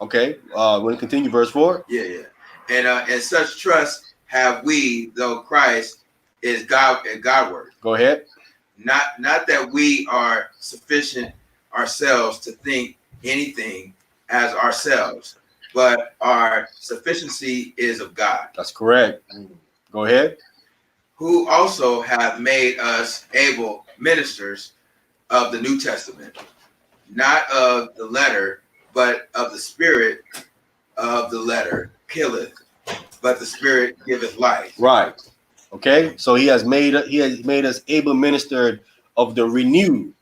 Okay. We're gonna continue verse 4. Yeah. And such trust have we, though Christ is God and Godward. Go ahead. Not that we are sufficient ourselves to think anything as ourselves, but our sufficiency is of God. That's correct. Go ahead. Who also have made us able ministers of the New Testament, not of the letter, but of the spirit. Of the letter killeth, but the spirit giveth life. Right. Okay, so he has made us able ministered of the renewed.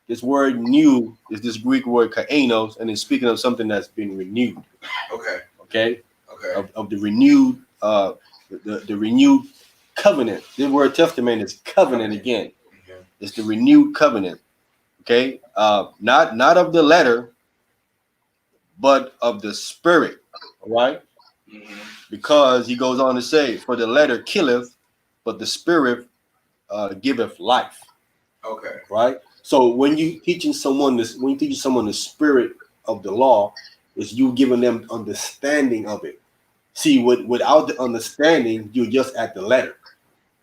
This word "new" is this Greek word "kainos," and it's speaking of something that's been renewed. Okay. Okay, Okay. of the renewed, the renewed covenant. This word testament is covenant again. Okay. It's the renewed covenant. Okay, not of the letter, but of the spirit. All right, because he goes on to say, "For the letter killeth, but the spirit giveth life." Okay. Right. So when you teaching someone this, when you teach someone the spirit of the law, is you giving them understanding of it. See, without the understanding, you're just at the letter.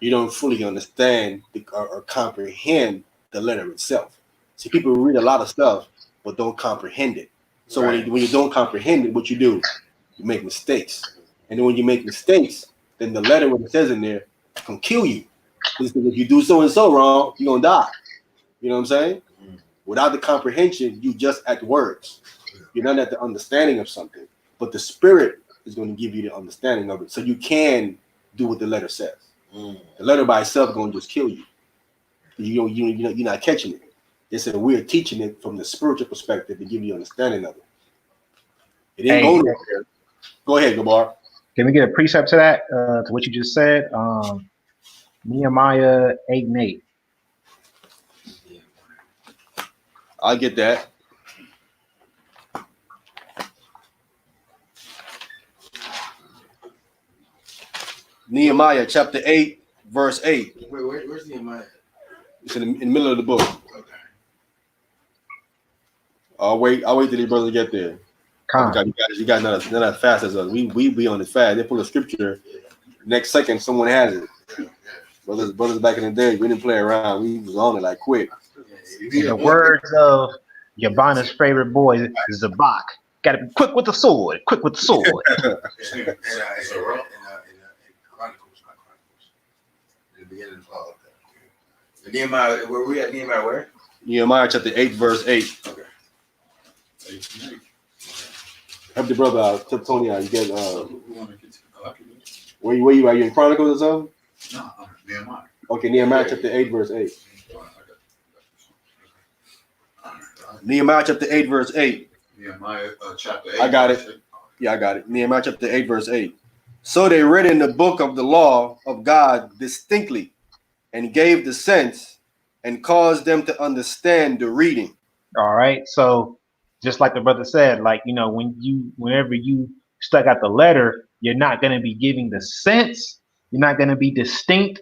You don't fully understand or comprehend the letter itself. See, people read a lot of stuff but don't comprehend it. So Right. when you don't comprehend it, what you do, you make mistakes. And then when you make mistakes, then the letter, what it says in there, can kill you. Because if you do so and so wrong, you're gonna die. You know what I'm saying? Without the comprehension, you just at words. You're not at the understanding of something. But the spirit is going to give you the understanding of it, so you can do what the letter says. The letter by itself is going to just kill you. You're not catching it. They said we're teaching it from the spiritual perspective to give you understanding of it. It ain't Hey, going nowhere. Go ahead, Gabar. can we get a precept to that? To what you just said? Nehemiah 8:8. I'll get that. Nehemiah chapter 8, verse 8. Where's Nehemiah? It's in the middle of the book. Okay. I'll wait till these brothers get there. Because you guys not as fast as us. We be on the fast. They pull a scripture. Next second, someone has it. Brothers back in the day, we didn't play around. We was on it like quick. In the words of Yabana's favorite boy, Zabak, gotta be quick with the sword. Quick with the sword. In Chronicles, not Chronicles. In the beginning of all of that. The Nehemiah, where we at? Nehemiah where? Nehemiah chapter 8, verse 8. Okay. Help the brother out. Tell Tony out. You guys, where you are? You in Chronicles or something? No, Nehemiah. Okay, Nehemiah chapter 8, verse 8. Nehemiah chapter 8, verse 8. Nehemiah chapter 8. I got it. Yeah, I got it. Nehemiah chapter 8, verse 8. So they read in the book of the law of God distinctly and gave the sense and caused them to understand the reading. All right. So just like the brother said, like, whenever you stuck out the letter, you're not going to be giving the sense. You're not going to be distinct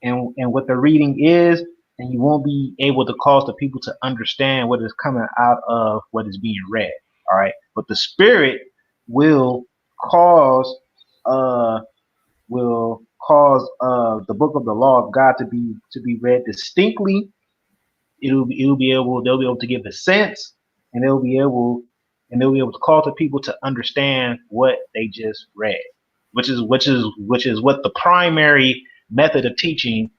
in what the reading is, and you won't be able to cause the people to understand what is coming out of what is being read. All right. But the spirit will cause the book of the law of God to be read distinctly. They'll be able to give the sense, and they'll be able to call the people to understand what they just read, which is what the primary method of teaching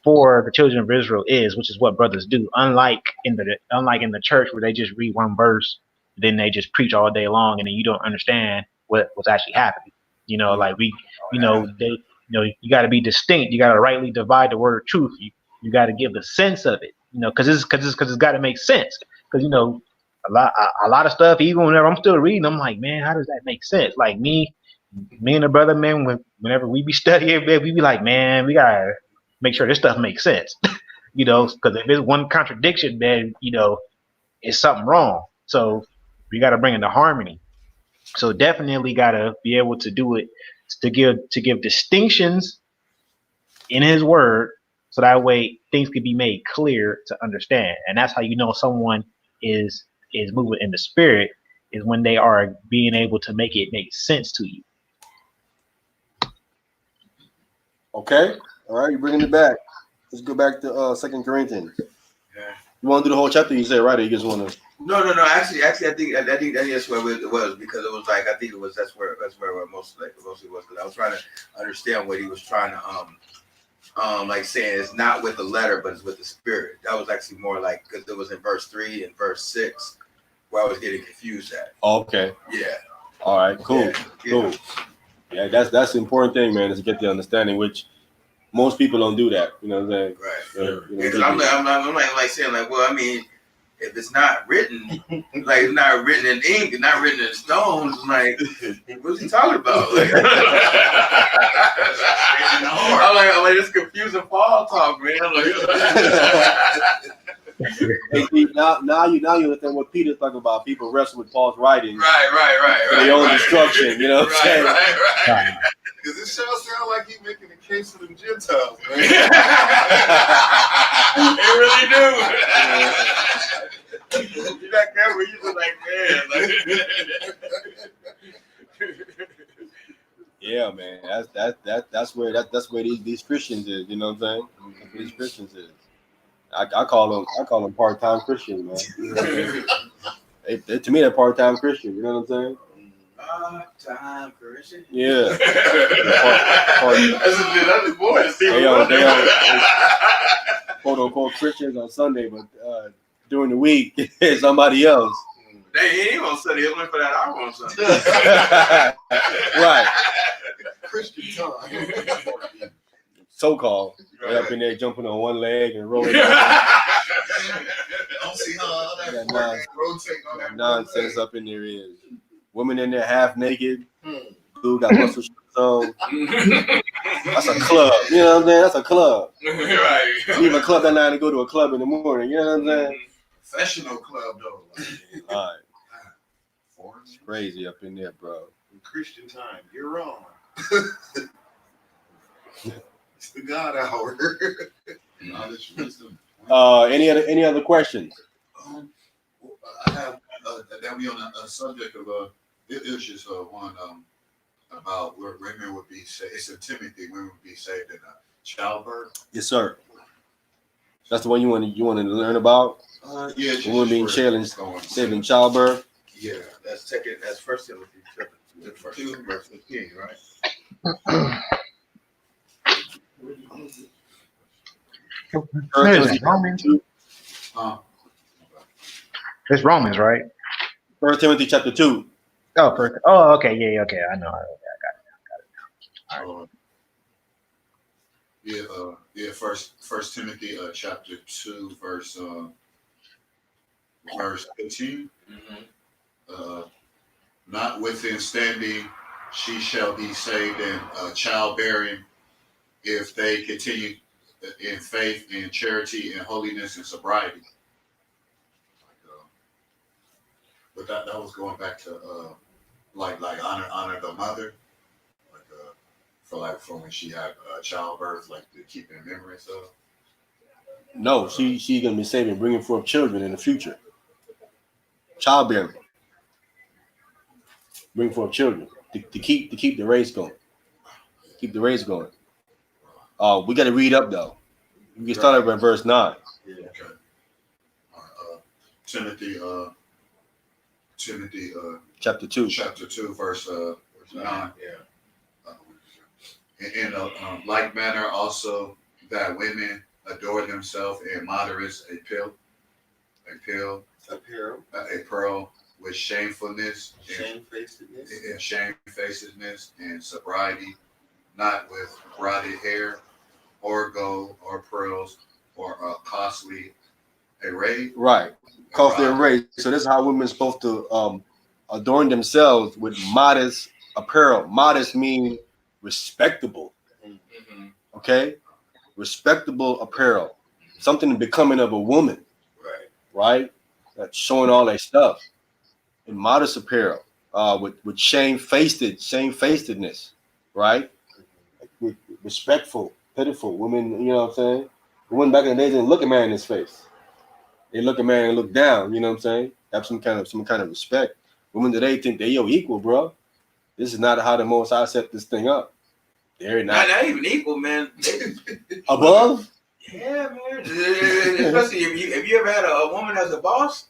for the children of Israel is, which is what brothers do. Unlike in the church where they just read one verse, then they just preach all day long, and then you don't understand what's actually happening. You got to be distinct. You got to rightly divide the word of truth. You got to give the sense of it. Because it's got to make sense. Because a lot of stuff, even whenever I'm still reading, I'm like, man, how does that make sense? Like me and the brother, man, whenever we be studying, man, we be like, man, we gotta make sure this stuff makes sense. Because if there's one contradiction, then it's something wrong. So we got to bring it to harmony. So definitely got to be able to do it to give distinctions in His Word, so that way things can be made clear to understand. And that's how you know someone is moving in the Spirit, is when they are being able to make it make sense to you. Okay. All right. You're bringing it back. Let's go back to 2 Corinthians. Yeah. You want to do the whole chapter? You said right, or you just want to? No. Actually, I think that's where it was, because it was like that's where it mostly was. Because I was trying to understand what he was trying to like saying it's not with the letter, but it's with the spirit. That was actually more like, because it was in verse 3 and verse 6 where I was getting confused at. Oh, okay. Yeah. All right. Cool. Yeah. Cool. Yeah, that's the important thing, man, is to get the understanding. Which Most people don't do that. You know what I'm saying? Right. You know, Because I'm like saying like, well, I mean, if it's not written, like it's not written in ink, it's not written in stones, like what's he talking about? Like, I'm like this confusing Paul talk, man. Hey, see, now you understand what Peter's talking about. People wrestle with Paul's writings Right. for their own destruction. You know what I'm saying? Right. Because it sure sounds like he's making a case for them Gentiles, man. They really do. You're not careful, you just like, man. Yeah, man. That's where these Christians is. You know what I'm saying? That's where these Christians is. I call them part-time Christians, man. You know what I'm saying? They, to me, they're part-time Christians. You know what I'm saying? Part-time Christian. Yeah. That's his voice. They are quote unquote Christians on Sunday, but during the week it's somebody else. They ain't on Sunday. He went for that hour on Sunday. Right. Christian time. So-called. They're up in there jumping on one leg and rolling. See how That rotate on that nonsense up in there is. Women in there half naked. Dude got muscle shirts on. That's a club. You know what I'm saying? That's a club. Right. Leave a club at night and go to a club in the morning. You know what I'm saying? Professional club though. All right. It's crazy up in there, bro. In Christian time, you're wrong. It's the God hour. Knowledge, wisdom. Any other questions? I have that we on a subject of it was just one about where women would be saved. It's in Timothy, women would be saved in childbirth. Yes, sir. That's the one you want to learn about. Yeah, Women being saved in childbirth. Yeah, that's 1 Timothy chapter 2, verse 15, right? Romans. It's Romans, right? 1 Timothy chapter 2. Oh, okay, yeah, okay, I know. First Timothy chapter 2, verse 15. Notwithstanding, she shall be saved in childbearing if they continue in faith, in charity, in holiness, and sobriety. But that was going back to like honor the mother, for when she had childbirth, like to keep in memory and stuff. No, she's gonna be saved and bringing forth children in the future. Childbearing, bring forth children to keep the race going. Keep the race going. We got to read up though. We can start at verse 9. Yeah. Okay. Timothy Chapter 2. Chapter 2, verse 9. Yeah. In like manner also that women adore themselves in moderates a pearl with shamefulness and shamefacedness and sobriety, not with rotted hair or gold or pearls or costly array. Right. Costly array. So this is how women are supposed to adorn themselves with modest apparel. Modest means respectable. Okay? Respectable apparel. Something becoming of a woman. Right? That's showing all that stuff. In modest apparel. With shamefacedness. Right? With respectful, pitiful women, you know what I'm saying? The women back in the day didn't look a man in his face. They look a man and look down, you know what I'm saying? Have some kind of respect. Women today think they're even, bro. This is not how the Most High set this thing up. They're not even equal, man. above. Yeah, man. Especially if you ever had a woman as a boss.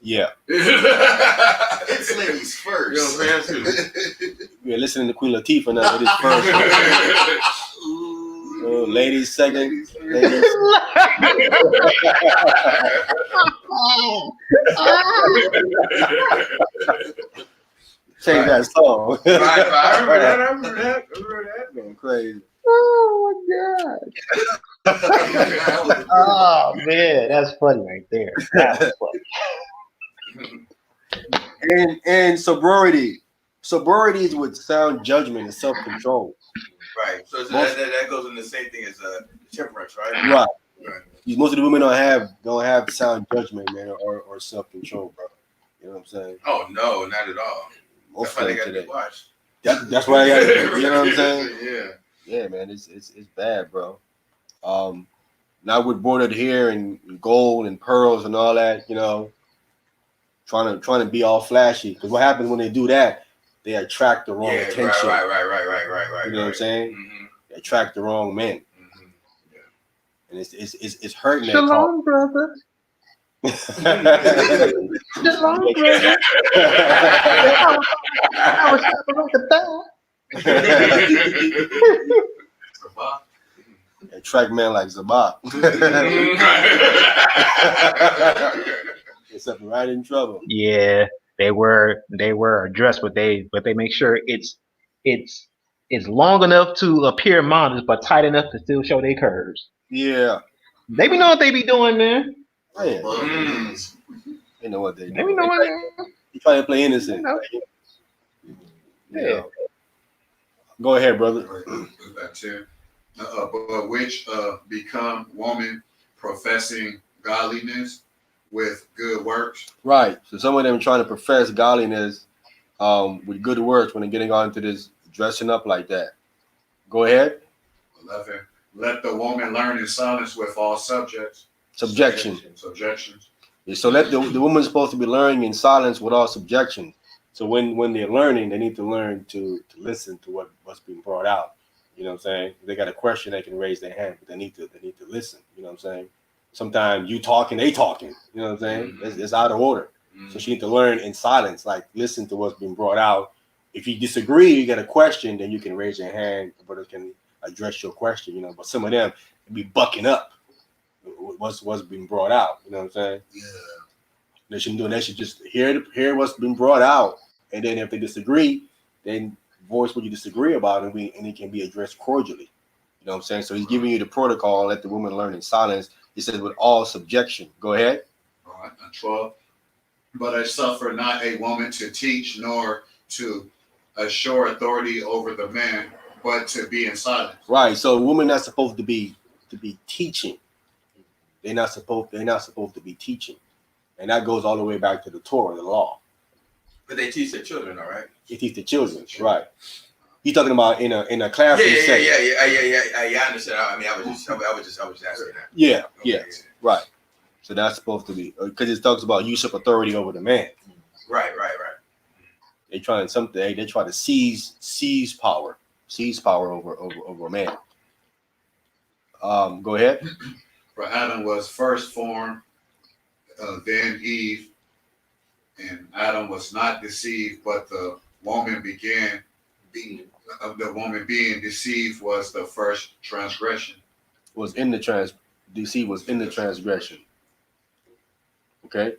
Yeah. It's ladies first. You know what I'm saying? We're listening to Queen Latifah now. It is first. Ladies second. Ladies. Change that song. Right, I remember that. Going crazy. Oh Oh man, that's funny right there. That was funny. And sobriety. Sobriety is with sound judgment and self-control. Right. So that goes in the same thing as temperance, right? Right. Right. Most of the women don't have sound judgment, man, or self-control, bro. You know what I'm saying? Oh no, not at all. Most That's why they of got them to today. be watched. That's why they got. You know what I'm saying? Yeah. Yeah, man, it's bad, bro. Now with bordered hair and gold and pearls and all that, you know, trying to be all flashy. Because what happens when they do that? They attract the wrong attention. Right. You know what I'm saying? Mm-hmm. They attract the wrong men, Mm-hmm. and it's hurting that cause. Shalom, brother. Shalom, brother. I was like Attract men like Zabak. It's up right in trouble. Yeah, they were addressed, but they make sure it's long enough to appear modest, but tight enough to still show their curves. Yeah. They be know what they be doing, man. Man. They know what they They do. be knowing. You try to play innocent. You know. Yeah. Go ahead, brother. But which become woman professing godliness with good works. Right. So some of them trying to profess godliness with good works when they're getting on to this dressing up like that. Go ahead. 11. Let the woman learn in silence with all subjections. Yeah, so let the woman's supposed to be learning in silence with all subjection. So when they're learning, they need to learn to listen to what's being brought out. You know what I'm saying? If they got a question, they can raise their hand, but they need to listen. You know what I'm saying? Sometimes you talking, they talking. You know what I'm saying? It's out of order. So she need to learn in silence, like listen to what's being brought out. If you disagree, you got a question, then you can raise your hand. The brother can address your question. You know, but some of them be bucking up what's being brought out. You know what I'm saying? Yeah. They shouldn't do it. They should just hear what's been brought out, and then if they disagree, then voice what you disagree about, and it can be addressed cordially. You know what I'm saying? So he's giving you the protocol. Let the woman learn in silence. He says with all subjection. Go ahead. All right. 12. But I suffer not a woman to teach, nor to assure authority over the man, but to be in silence. Right. So women not supposed to be teaching. They're not supposed to be teaching. And that goes all the way back to the Torah, the law. But they teach their children, all right? They teach the children, right? You're talking about in a classroom setting. Yeah. I understand. I mean, I was just asking that. Yeah, right. So that's supposed to be because it talks about usurp authority over the man. Right. They try to seize power over a man. Go ahead. For Adam was first formed, then Eve, and Adam was not deceived, but the woman being deceived was the first transgression. Deceit was in the transgression. Okay.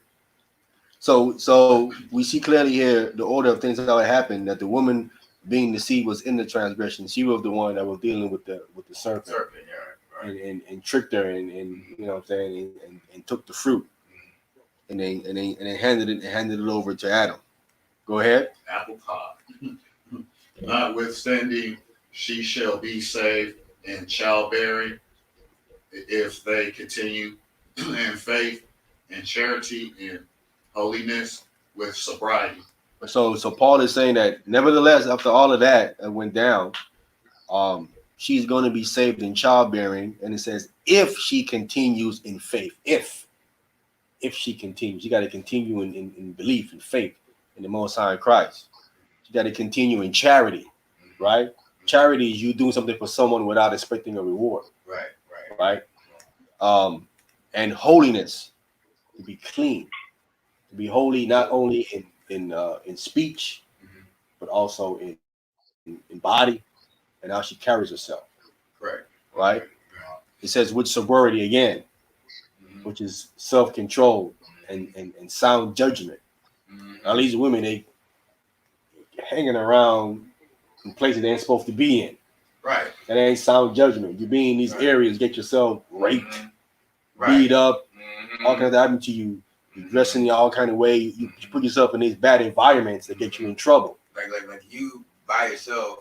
So we see clearly here the order of things that would happen, that the woman being deceived was in the transgression. She was the one that was dealing with the serpent. And tricked her and you know what I'm saying and took the fruit and then handed it over to Adam. Go ahead. Apple pie. Notwithstanding, she shall be saved in childbearing if they continue in faith and charity and holiness with sobriety. So Paul is saying that nevertheless, after all of that went down, she's going to be saved in childbearing, and it says if she continues in faith. If she continues, you got to continue in belief and faith in the Most High Christ. You got to continue in charity, right? Charity is you doing something for someone without expecting a reward. Right. And holiness, to be clean, to be holy not only in speech, but also in body and how she carries herself. Right. It says with sobriety again, which is self-control and sound judgment. Now these women, they hanging around in places they ain't supposed to be in. Right. That ain't sound judgment. You be in these areas, get yourself raped, beat up, Mhm. all kinds of happen to you. You dress in all kind of way. You put yourself in these bad environments that get you in trouble. Like you by yourself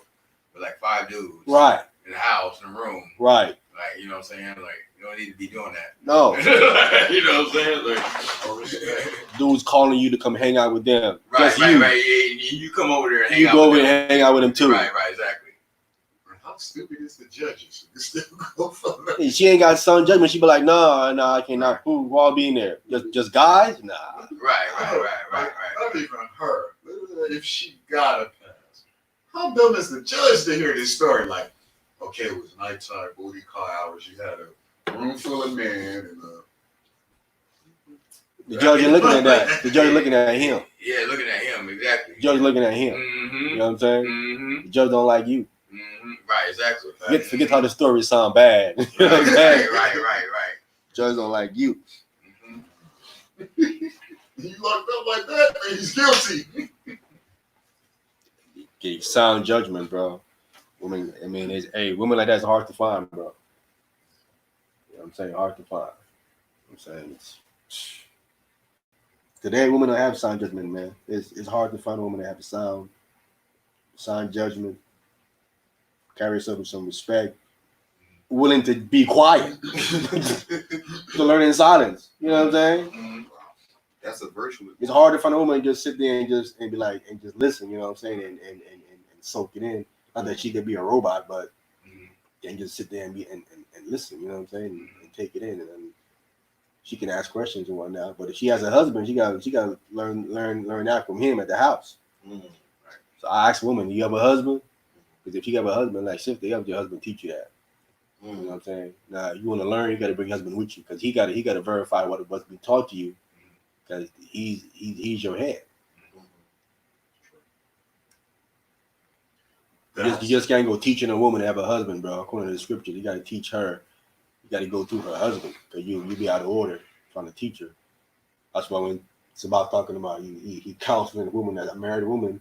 with like 5 dudes. Right. In a house, in a room. Right. Like, you know what I'm saying? Like, you don't need to be doing that. No. You know what I'm saying? Like, dudes calling you to come hang out with them. right, Just right, you. right. Yeah, you come over there and hang You out go with over them. and hang out with them too. Right, exactly. How stupid is the judges? You still go for that. And she ain't got son judgment. She be like, nah, I cannot prove all being there. Just guys? Nah. Right. Not even her. If she got a pass. How dumb is the judge to hear this story? Like, okay, it was nighttime, booty call hours. You had a room full of men and The judge ain't looking at that. The judge is looking at him. Yeah, looking at him, exactly. The judge is looking at him. Mm-hmm. You know what I'm saying? Mm-hmm. The judge don't like you. Mm-hmm. Right, exactly. Forget how the story sound bad. You know what I'm saying? Right. Judge don't like you. Mm-hmm. he locked up like that, man, he's guilty. Get sound judgment, bro. Women, I mean, women like that's hard to find, bro. You know what I'm saying? Hard to find. I'm saying today women don't have sound judgment, man. It's hard to find a woman that have a sound judgment, carry herself with some respect, willing to be quiet, to learn in silence. You know what I'm saying? Mm-hmm. That's a virtue. It's hard to find a woman and just sit there and just be like and just listen. You know what I'm saying? And soak it in. Not that she could be a robot, but and just sit there and be and listen. You know what I'm saying? And take it in, and then she can ask questions and whatnot. But if she has a husband, she got to learn that from him at the house. Mm. So I ask women, do you have a husband? Because if you have a husband, like shift, they have your husband teach you that. You know what I'm saying? Now you want to learn, you got to bring your husband with you because he got to verify what's been taught to you because he's your head. You just can't go teaching a woman to have a husband, bro. According to the scripture, you got to teach her. You got to go through her husband because you be out of order trying to teach her. That's why when it's about talking about he counseling a woman, that a married woman,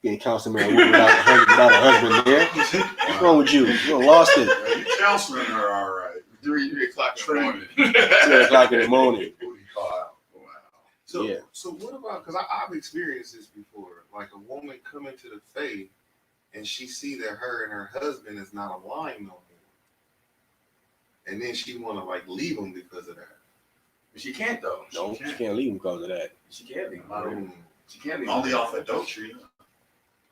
he ain't counseling a woman without a husband there. What's wrong with you? You done lost it. You counseling her, all right. 3 o'clock in the morning. 3 o'clock in the morning. Booty call out. Wow. So, Yeah. so what about? Because I've experienced this before. Like a woman come into the faith, and she see that her and her husband is not aligned no more, and then she want to like leave him because of that. But she can't though. No, she can't leave him because of that. She can't leave. Mm. She can't leave. Only off adultery.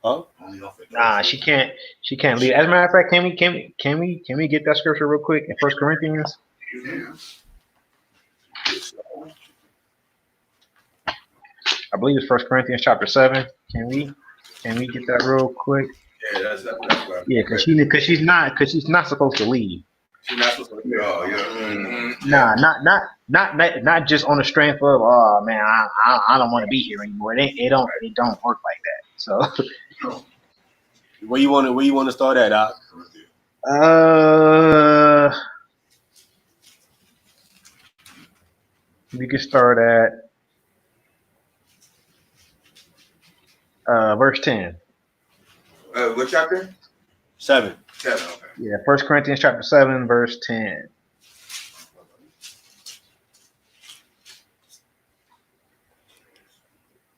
Huh? Only off adultery. Nah, she can't leave. As a matter of fact, can we get that scripture real quick in 1 Corinthians? Yeah. I believe it's 1 Corinthians chapter 7. Can we get that real quick? Yeah, that's what Yeah, because she's not supposed to leave. she's not supposed to leave. Oh, yeah. Mm-hmm. Nah, not just on the strength of oh man, I don't want to be here anymore. It don't work like that. So Where you want to start at, Doc? We can start at verse 10. What chapter? 7. 7. Okay. Yeah, 1 Corinthians chapter 7, verse 10.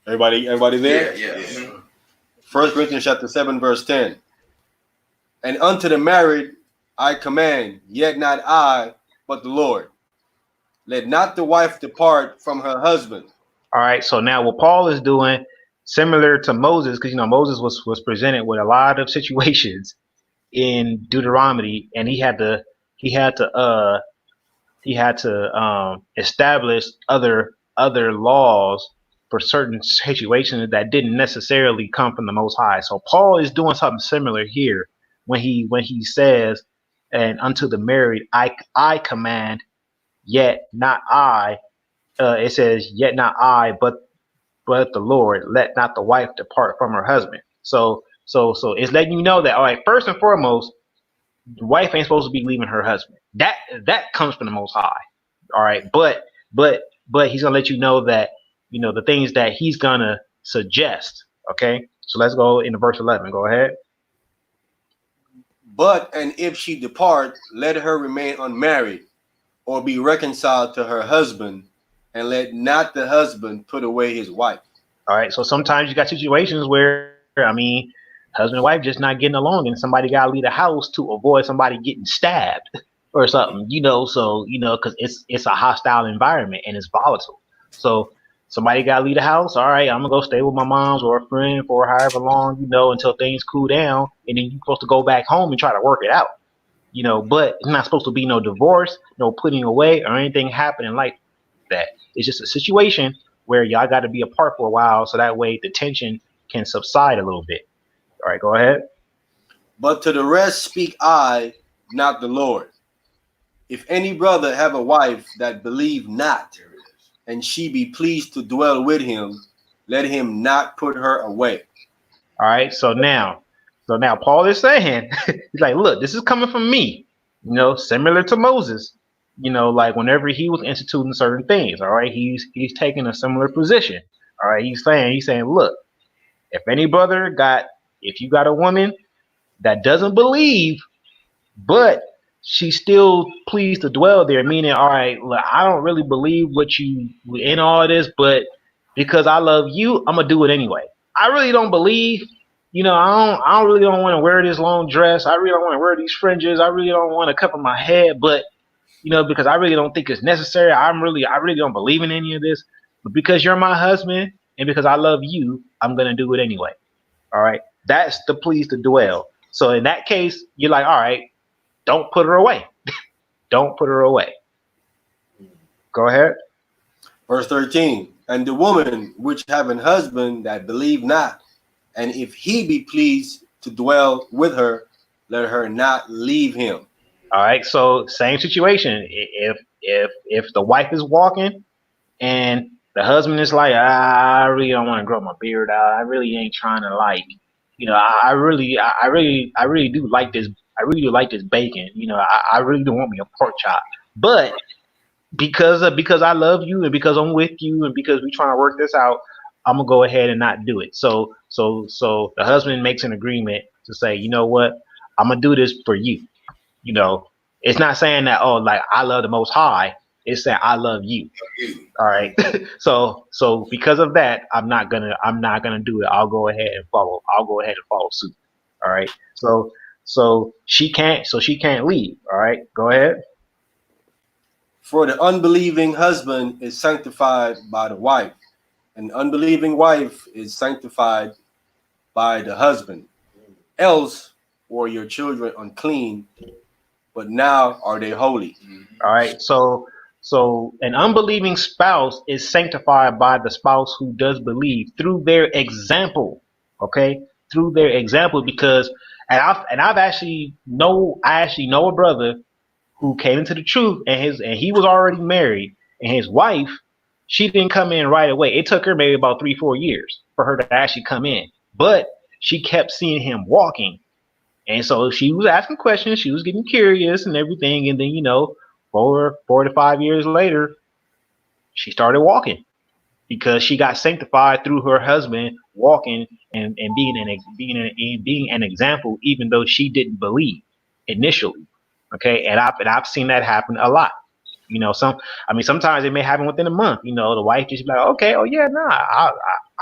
Everybody there? Yeah. Mm-hmm. 1 Corinthians chapter 7, verse 10. And unto the married I command, yet not I, but the Lord. Let not the wife depart from her husband. All right, so now what Paul is doing, similar to Moses, because Moses was presented with a lot of situations in Deuteronomy, and he had to establish other laws for certain situations that didn't necessarily come from the Most High. So Paul is doing something similar here when he says, "And unto the married I command, yet not I." It says, "Yet not I, but the Lord. Let not the wife depart from her husband." So it's letting you know that, all right, first and foremost, the wife ain't supposed to be leaving her husband. That comes from the Most High. All right, but he's gonna let you know that the things that he's gonna suggest. Okay, so let's go into verse 11. Go ahead. But and if she depart, let her remain unmarried or be reconciled to her husband, and let not the husband put away his wife. All right. So sometimes you got situations where, I mean, husband and wife just not getting along, and somebody got to leave the house to avoid somebody getting stabbed or something, you know. So, you know, because it's a hostile environment and it's volatile. So somebody got to leave the house. All right, I'm gonna go stay with my mom's or a friend for however long, you know, until things cool down, and then you're supposed to go back home and try to work it out, you know. But it's not supposed to be no divorce, no putting away, or anything happening like that. It's just a situation where y'all got to be apart for a while, so that way the tension can subside a little bit. All right, go ahead. But to the rest speak I, not the Lord. If any brother have a wife that believe not, and she be pleased to dwell with him, let him not put her away. All right, so now Paul is saying, he's like, look, this is coming from me, you know, similar to Moses, you know, like whenever he was instituting certain things. All right, he's taking a similar position. All right, he's saying, look, if you got a woman that doesn't believe, but she's still pleased to dwell there, meaning, all right, look, I don't really believe what you in all this, but because I love you, I'm gonna do it anyway. I really don't believe, you know, I really don't want to wear this long dress. I really don't want to wear these fringes. I really don't want to cover my head, but you know, because I really don't think it's necessary. I really don't believe in any of this. But because you're my husband and because I love you, I'm gonna do it anyway. All right, that's the pleased to dwell. So in that case, you're like, all right, don't put her away. Don't put her away. Go ahead. Verse 13. And the woman which have an husband that believe not, and if he be pleased to dwell with her, let her not leave him. All right. So same situation. If the wife is walking and the husband is like, I really don't want to grow my beard out. I really ain't trying to like, you know, I really do like this. I really do like this bacon. You know, I really do want me a pork chop. But because I love you and because I'm with you and because we trying to work this out, I'm gonna go ahead and not do it. So the husband makes an agreement to say, you know what, I'm gonna do this for you. You know, it's not saying that, oh, like I love the Most High. It's saying I love you. All right. So because of that, I'm not gonna do it. I'll go ahead and follow suit. All right. So she can't leave. All right. Go ahead. For the unbelieving husband is sanctified by the wife, and the unbelieving wife is sanctified by the husband. Else were your children unclean, but now are they holy. All right. So an unbelieving spouse is sanctified by the spouse who does believe through their example. Okay, through their example, because I actually know a brother who came into the truth, and he was already married, and his wife, she didn't come in right away. It took her maybe about 3-4 years for her to actually come in, but she kept seeing him walking, and so she was asking questions, she was getting curious and everything, and then, you know, 4 to 5 years later, she started walking because she got sanctified through her husband walking and being an example, even though she didn't believe initially. Okay, and I've seen that happen a lot. You know, sometimes it may happen within a month. You know, the wife just be like, okay, oh yeah, nah,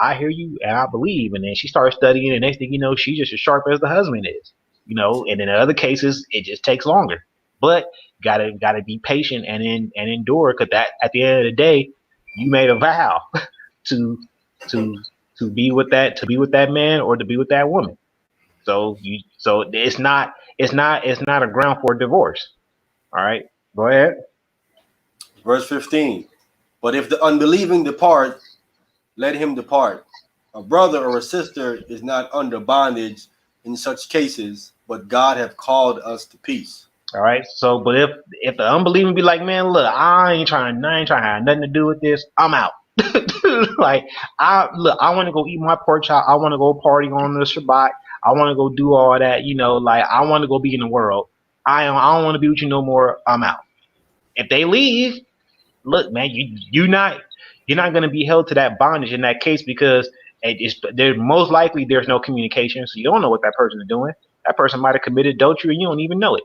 I hear you and I believe, and then she starts studying, and next thing you know, she's just as sharp as the husband is. You know, and in other cases, it just takes longer. But gotta be patient and endure, because that at the end of the day, you made a vow to to to be with that man or to be with that woman. So it's not a ground for divorce. All right, go ahead. Verse 15. But if the unbelieving depart, let him depart. A brother or a sister is not under bondage in such cases, but God have called us to peace. All right. So, but if the unbelieving be like, man, look, I ain't trying to have nothing to do with this. I'm out. Like, I want to go eat my pork chop. I want to go party on the Shabbat. I want to go do all that. You know, like I want to go be in the world. I don't want to be with you no more. I'm out. If they leave, look, man, you're not going to be held to that bondage in that case, because there most likely there's no communication, so you don't know what that person is doing. That person might have committed adultery and you don't even know it.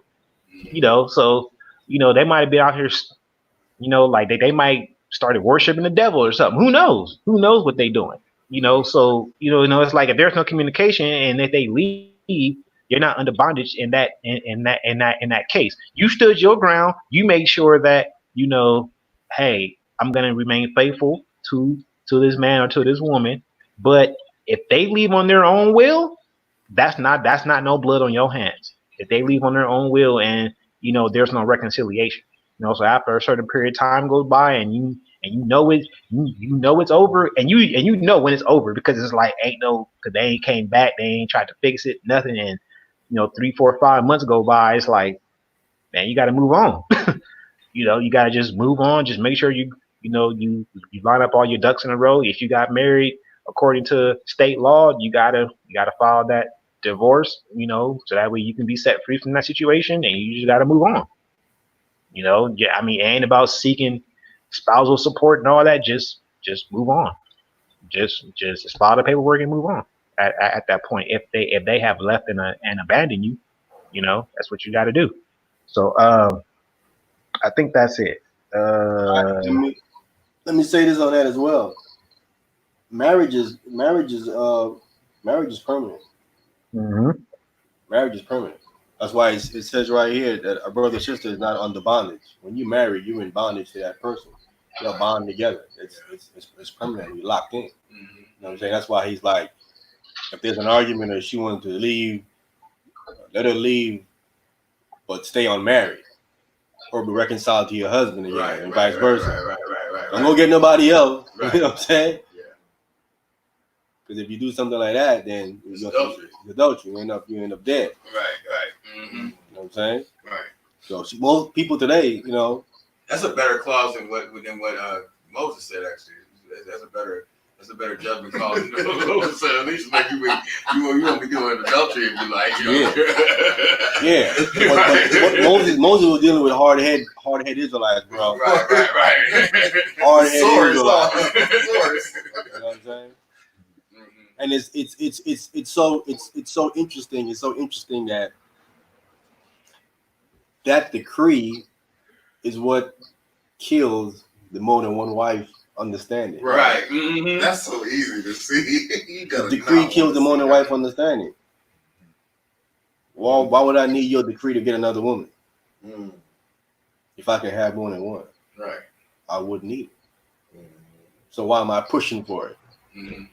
You know, so you know they might have been out here Like they might started worshiping the devil or something. Who knows? Who knows what they doing? So it's like if there's no communication and if they leave, you're not under bondage in that case. You stood your ground. You made sure that hey, I'm gonna remain faithful to this man or to this woman. But if they leave on their own will, that's not no blood on your hands. If they leave on their own will and there's no reconciliation. So after a certain period of time goes by and you know it's over and you know when it's over because it's like ain't no because they ain't came back, they ain't tried to fix it, nothing, and 3, 4, 5 months go by, it's like, man, you gotta move on. You gotta just move on, just make sure you line up all your ducks in a row. If you got married according to state law, you gotta file that divorce, so that way you can be set free from that situation and you just gotta move on. Yeah, I mean, it ain't about seeking spousal support and all that. Just move on. Just file the paperwork and move on. At that point, if they have left and abandoned you, that's what you got to do. So I think that's it. Let me say this on that as well. Marriage is permanent. Mm-hmm. Marriage is permanent. That's why it says right here that a brother or sister is not under bondage. When you marry, you're in bondage to that person. You're bond together. It's permanent. You're locked in. You know what I'm saying? That's why he's like, if there's an argument or she wanted to leave, let her leave, but stay unmarried, or be reconciled to your husband again, and vice versa. Right. Don't go get nobody else. Right. You know what I'm saying? Yeah. Because if you do something like that, then It's adultery. You end up dead. Right. Mm-hmm. You know what I'm saying? Right. So most people today, That's a better clause than what Moses said. Actually, that's a better judgment clause than what Moses said. At least like you won't be doing adultery if you like. Yeah. But Moses was dealing with hard head Israelites, bro. Right. Hard head Swords, Israelites. swords. You know what I'm saying? Mm-hmm. And it's so interesting. It's so interesting that decree is what kills the more than one wife understanding. Right. Mm-hmm. That's so easy to see. The decree kills the more than wife understanding. Well, why would I need your decree to get another woman? Mm. If I can have more than one, Right. I wouldn't need it. So why am I pushing for it? Mm-hmm.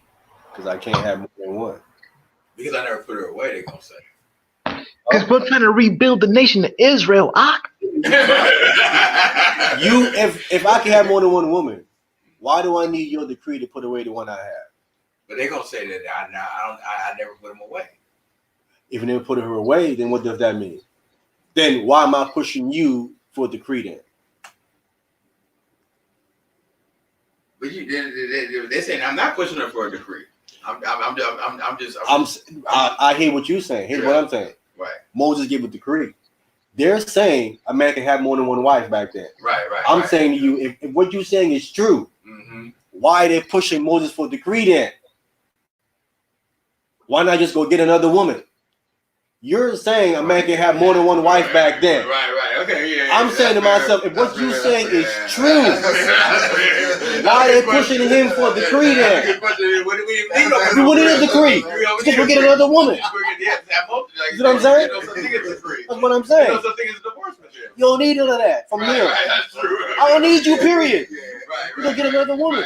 Because I can't have more than one. Because I never put her away, they're gonna say. Because we're trying to rebuild the nation of Israel. If I can have more than one woman, why do I need your decree to put away the one I have? But they're gonna say that I never put them away. If you never put her away, then what does that mean? Then why am I pushing you for a decree then? But they're saying I'm not pushing her for a decree. I hear what you're saying. Here's what I'm saying. Right. Moses gave a decree. They're saying a man can have more than one wife back then. Right. I'm saying to you, if what you're saying is true, mm-hmm. why are they pushing Moses for a decree then? Why not just go get another woman? You're saying a man can have more than one wife back then. Right. Okay, yeah. I'm saying to myself, if what you're saying is true, why are they pushing him for a decree then? We wouldn't need a decree. Just go get another woman. You know what I'm saying? That's what I'm saying. You don't need none of that from him. I don't need you, period. We're going to get another woman.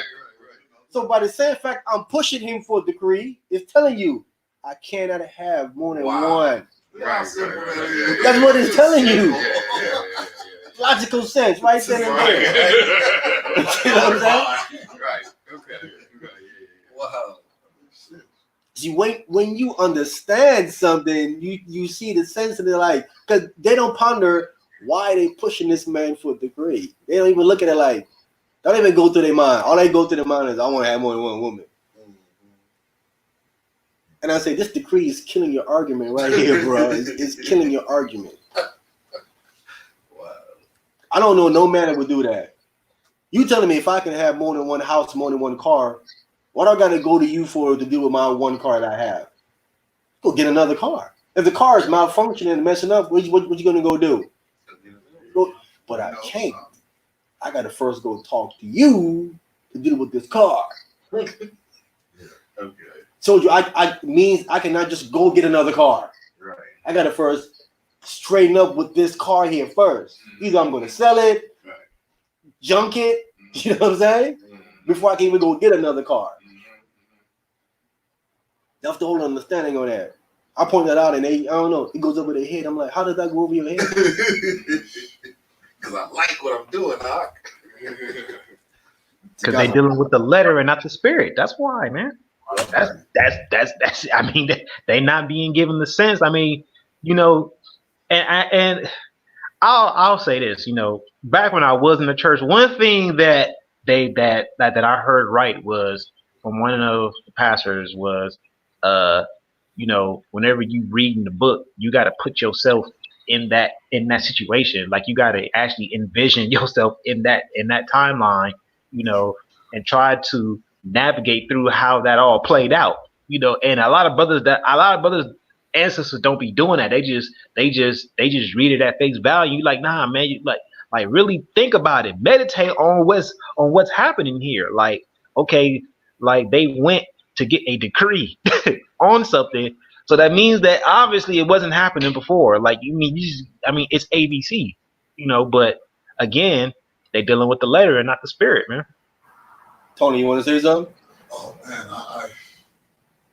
So by the same fact, I'm pushing him for a decree, it's telling you, I cannot have more than one. That's what it's telling you. Logical sense, right then and there. You know what I'm saying? Right. Okay. Wow. See, when you understand something, you see the sense of it, like, because they don't ponder why they pushing this man for a decree. They don't even look at it like, don't even go through their mind. All they go through their mind is, I want to have more than one woman. And I say, this decree is killing your argument right here, bro. It's killing your argument. Wow. I don't know no man that would do that. You telling me if I can have more than one house, more than one car, what I got to go to you for to do with my one car that I have? Go get another car. If the car is malfunctioning and messing up, what you going to go do? But I can't. I got to first go talk to you to deal with this car. Okay. Told you, I means I cannot just go get another car. Right. I got to first straighten up with this car here first. Either I'm going to sell it, Right. junk it, you know what I'm saying? Before I can even go get another car. That's the whole understanding of that. I point that out and I don't know, it goes over their head. I'm like, how does that go over your head? Because I like what I'm doing, Doc. Because they're dealing with the letter and not the spirit. That's why, man. That's. I mean, they not being given the sense. I mean, you know, and I'll say this. You know, back when I was in the church, one thing that I heard right was from one of the pastors was, you know, whenever you reading the book, you got to put yourself in that situation. Like you got to actually envision yourself in that timeline, you know, and try to navigate through how that all played out, you know. And a lot of brothers ancestors don't be doing that. They just read it at face value. You like, nah, man, you like really think about it. Meditate on what's happening here. Like, okay, like they went to get a decree on something. So that means that obviously it wasn't happening before. Like I mean, it's ABC, you know. But again, they dealing with the letter and not the spirit, man. Tony, you want to say something? Oh man,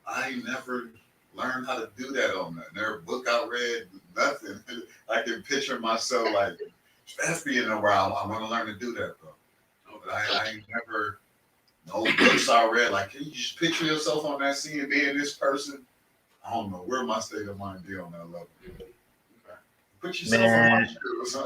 I ain't never learned how to do that on that. Never book I read, nothing. I can picture myself like that's being around. I want to learn to do that though. But I ain't never no books I read. Like, can you just picture yourself on that scene being this person? I don't know where my state of mind be on that level. Okay. Put yourself in my shoes.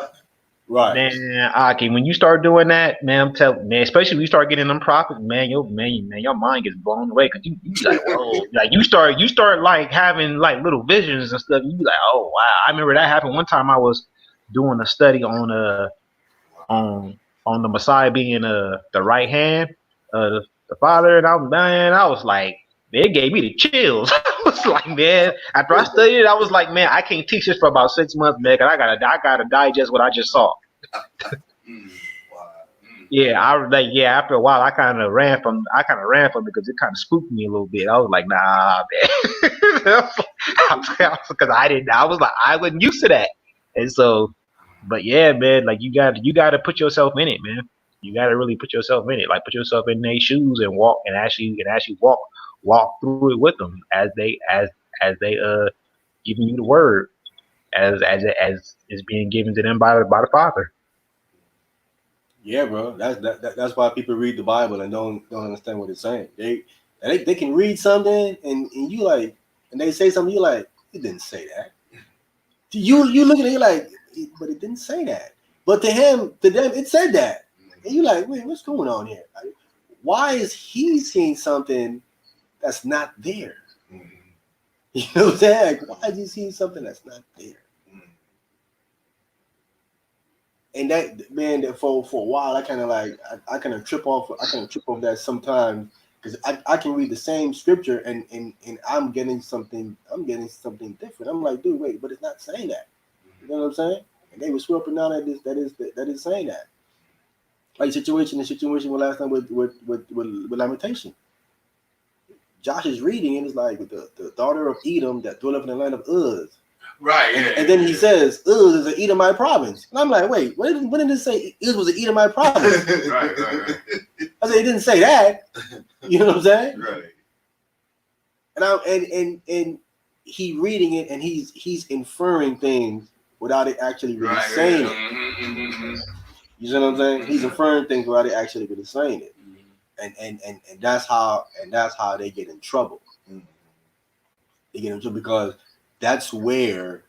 Right. Man, Aki, when you start doing that, man, I'm telling man, especially when you start getting them profits, man, your mind gets blown away because you like, whoa, like you start like having like little visions and stuff. You be like, oh wow, I remember that happened one time. I was doing a study on the Messiah being the right hand, the Father, and I was like, man, it gave me the chills. I was like, man, after I studied it, I was like, man, I can't teach this for about 6 months, man, because I gotta digest what I just saw. Yeah, after a while, I kind of ran from it because it kind of spooked me a little bit. I was like, nah, man, because I wasn't used to that, and so. But yeah, man, like you got to put yourself in it, man. You got to really put yourself in it. Like put yourself in their shoes and walk and actually walk through it with them as they giving you the word as is being given to them by the Father. Yeah, bro. That's why people read the Bible and don't understand what it's saying. They can read something and you like, and they say something, you like, it didn't say that. You look at it, you're like, but it didn't say that. But to them, it said that. And you're like, wait, what's going on here? Like, why is he seeing something that's not there? You know what I'm saying? Like, why is he seeing something that's not there? And that, man, that for a while, I kind of trip off that sometimes because I can read the same scripture and I'm getting something different. I'm like, dude, wait, but it's not saying that. You know what I'm saying? And they were swapping down that is saying that. Like the situation with last time with Lamentation. Josh is reading and it's like with the daughter of Edom that dwelleth in the land of Uz. Right. And then he says Uz is an Edomite province. And I'm like, wait, when did it say Uz was an Edomite province? Right. I said it didn't say that. You know what I'm saying? Right. And he reading it and he's inferring things without it actually really saying it. You know what I'm saying? He's inferring things without it actually really saying it. And that's how they get in trouble. They get in trouble because that's where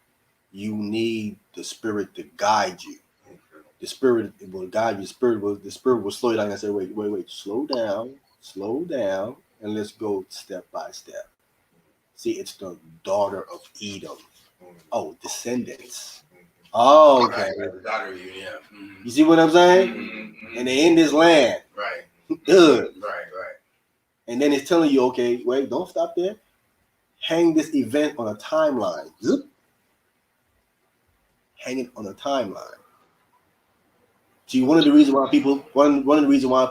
you need the Spirit to guide you. The Spirit will guide you. The Spirit will slow you down and say, wait, slow down, and let's go step by step. See, it's the daughter of Edom. Oh, descendants. Oh, okay. Right. The daughter of Edom, yeah. You see what I'm saying? And they're in this land. Right. Good. Right. And then it's telling you, okay, wait, don't stop there. Hang this event on a timeline. Zip. Hang it on a timeline. See, one of the reasons why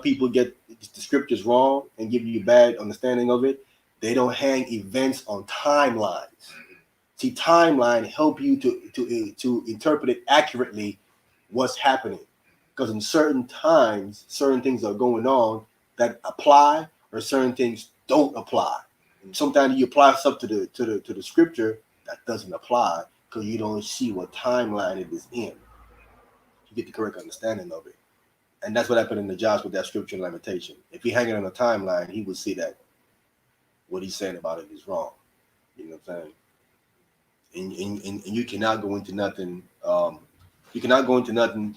people get the scriptures wrong and give you a bad understanding of it, they don't hang events on timelines. See, timeline help you to interpret it accurately what's happening, because in certain times, certain things are going on that apply, or certain things don't apply. And sometimes you apply stuff to the scripture that doesn't apply because you don't see what timeline it is in. You get the correct understanding of it. And that's what happened in the Josh with that scripture limitation. If he hanging on a timeline, he would see that what he's saying about it is wrong. You know what I'm saying? And you cannot go into nothing. You cannot go into nothing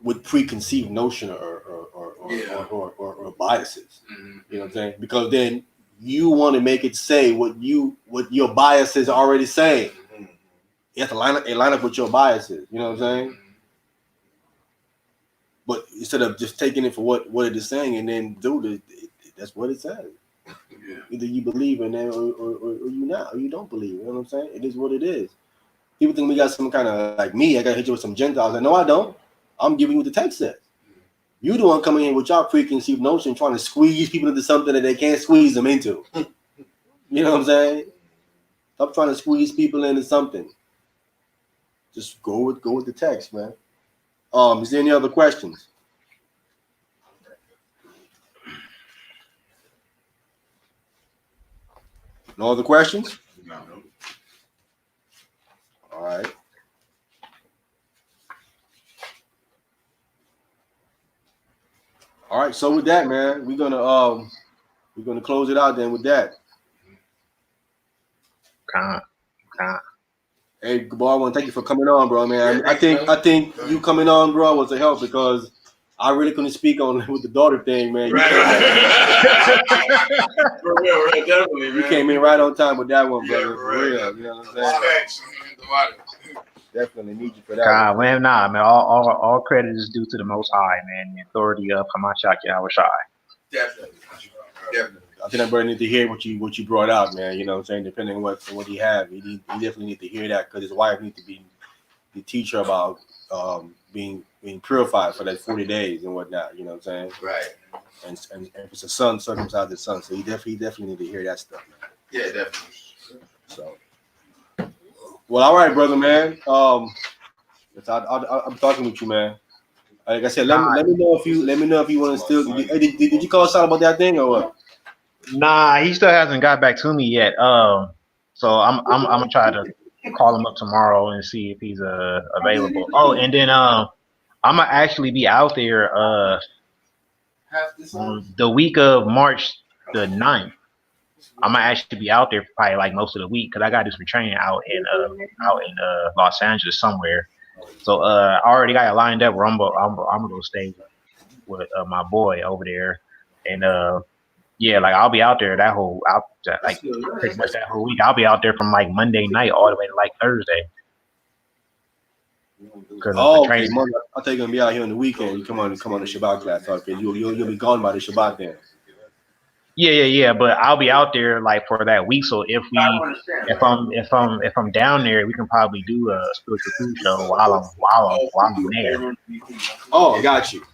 with preconceived notion or biases. Mhm. You know what I'm saying? Because then you want to make it say what your biases are already saying. You have to line up with your biases. You know what I'm saying? But instead of just taking it for what it is saying and then that's what it says. Yeah. Either you believe in it or you not, or you don't believe. You know what I'm saying? It is what it is. People think we got some kind of, like me, I got to hit you with some Gentiles. No, I don't. I'm giving you what the text says. You the one coming in with your preconceived notion trying to squeeze people into something that they can't squeeze them into. You know what I'm saying? Stop trying to squeeze people into something. Just go with the text, man. Is there any other questions? No other questions? No. All right. All right. So with that, man, we're gonna close it out then with that. Con. Hey, Gabar, I want to thank you for coming on, bro, man. Yeah, I think you coming on, bro, was a help because I really couldn't speak on with the daughter thing, man. Right. For real, definitely, man. You came in right on time with that one, Yeah, brother. for For real. real. You know what I'm saying? Respects. Definitely need you for that. God, man, nah, man. All credit is due to the Most High, man. The authority of Hamashak Yahushai. Definitely. I think that brother need to hear what you brought out, man. You know what I'm saying? Depending on what he have, he definitely need to hear that because his wife needs to be the teacher about being purified for that 40 days and whatnot. You know what I'm saying? Right. And if it's a son, circumcise his son. So he definitely need to hear that stuff, man. Yeah, definitely. So, well, all right, brother, man. I'm talking with you, man. Like I said, let me know if you want to still. Did you call us out about that thing or what? Nah, he still hasn't got back to me yet. So I'm gonna try to call him up tomorrow and see if he's available. Oh, and then I'm gonna actually be out there the week of March the 9th. I'm gonna actually be out there for probably like most of the week because I got to do some training out in Los Angeles somewhere. So I already got it lined up where I'm gonna go stay with my boy over there, and yeah, like I'll be out there pretty much that whole week. I'll be out there from like Monday night all the way to like Thursday. Oh, okay. I thought you're gonna be out here on the weekend. You come on the Shabbat class, okay? You'll be gone by the Shabbat then. Yeah. But I'll be out there like for that week. So if I'm down there, we can probably do a spiritual food show while I'm there. Oh, I got you.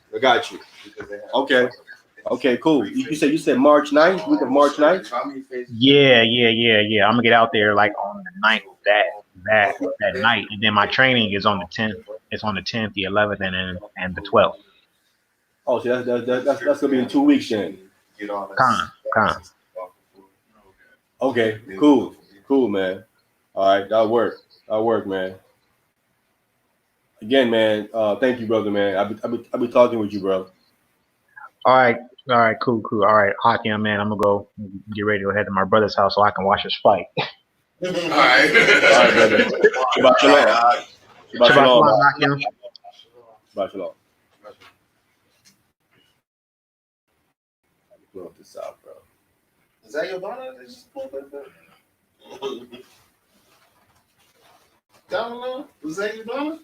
Okay, cool. You said March 9th, week of March 9th? Yeah. I'm gonna get out there like on the 9th that night, and then my training is on the 10th. It's on the 10th, the 11th, and the 12th. Oh, so that's gonna be in 2 weeks then. Con. Okay, cool, man. All right, that'll work, man. Again, man, thank you, brother, man. I'll be talking with you, bro. All right, cool. All right, Hakim, man, I'm gonna go get ready to head to my brother's house so I can watch his fight. All right, brother. Shabbat shalom. Shabbat shalom, Hakim. Shabbat shalom. Blow this out, bro. Is that your bonnet? That just pulled like that? Down below? Was that your bonnet?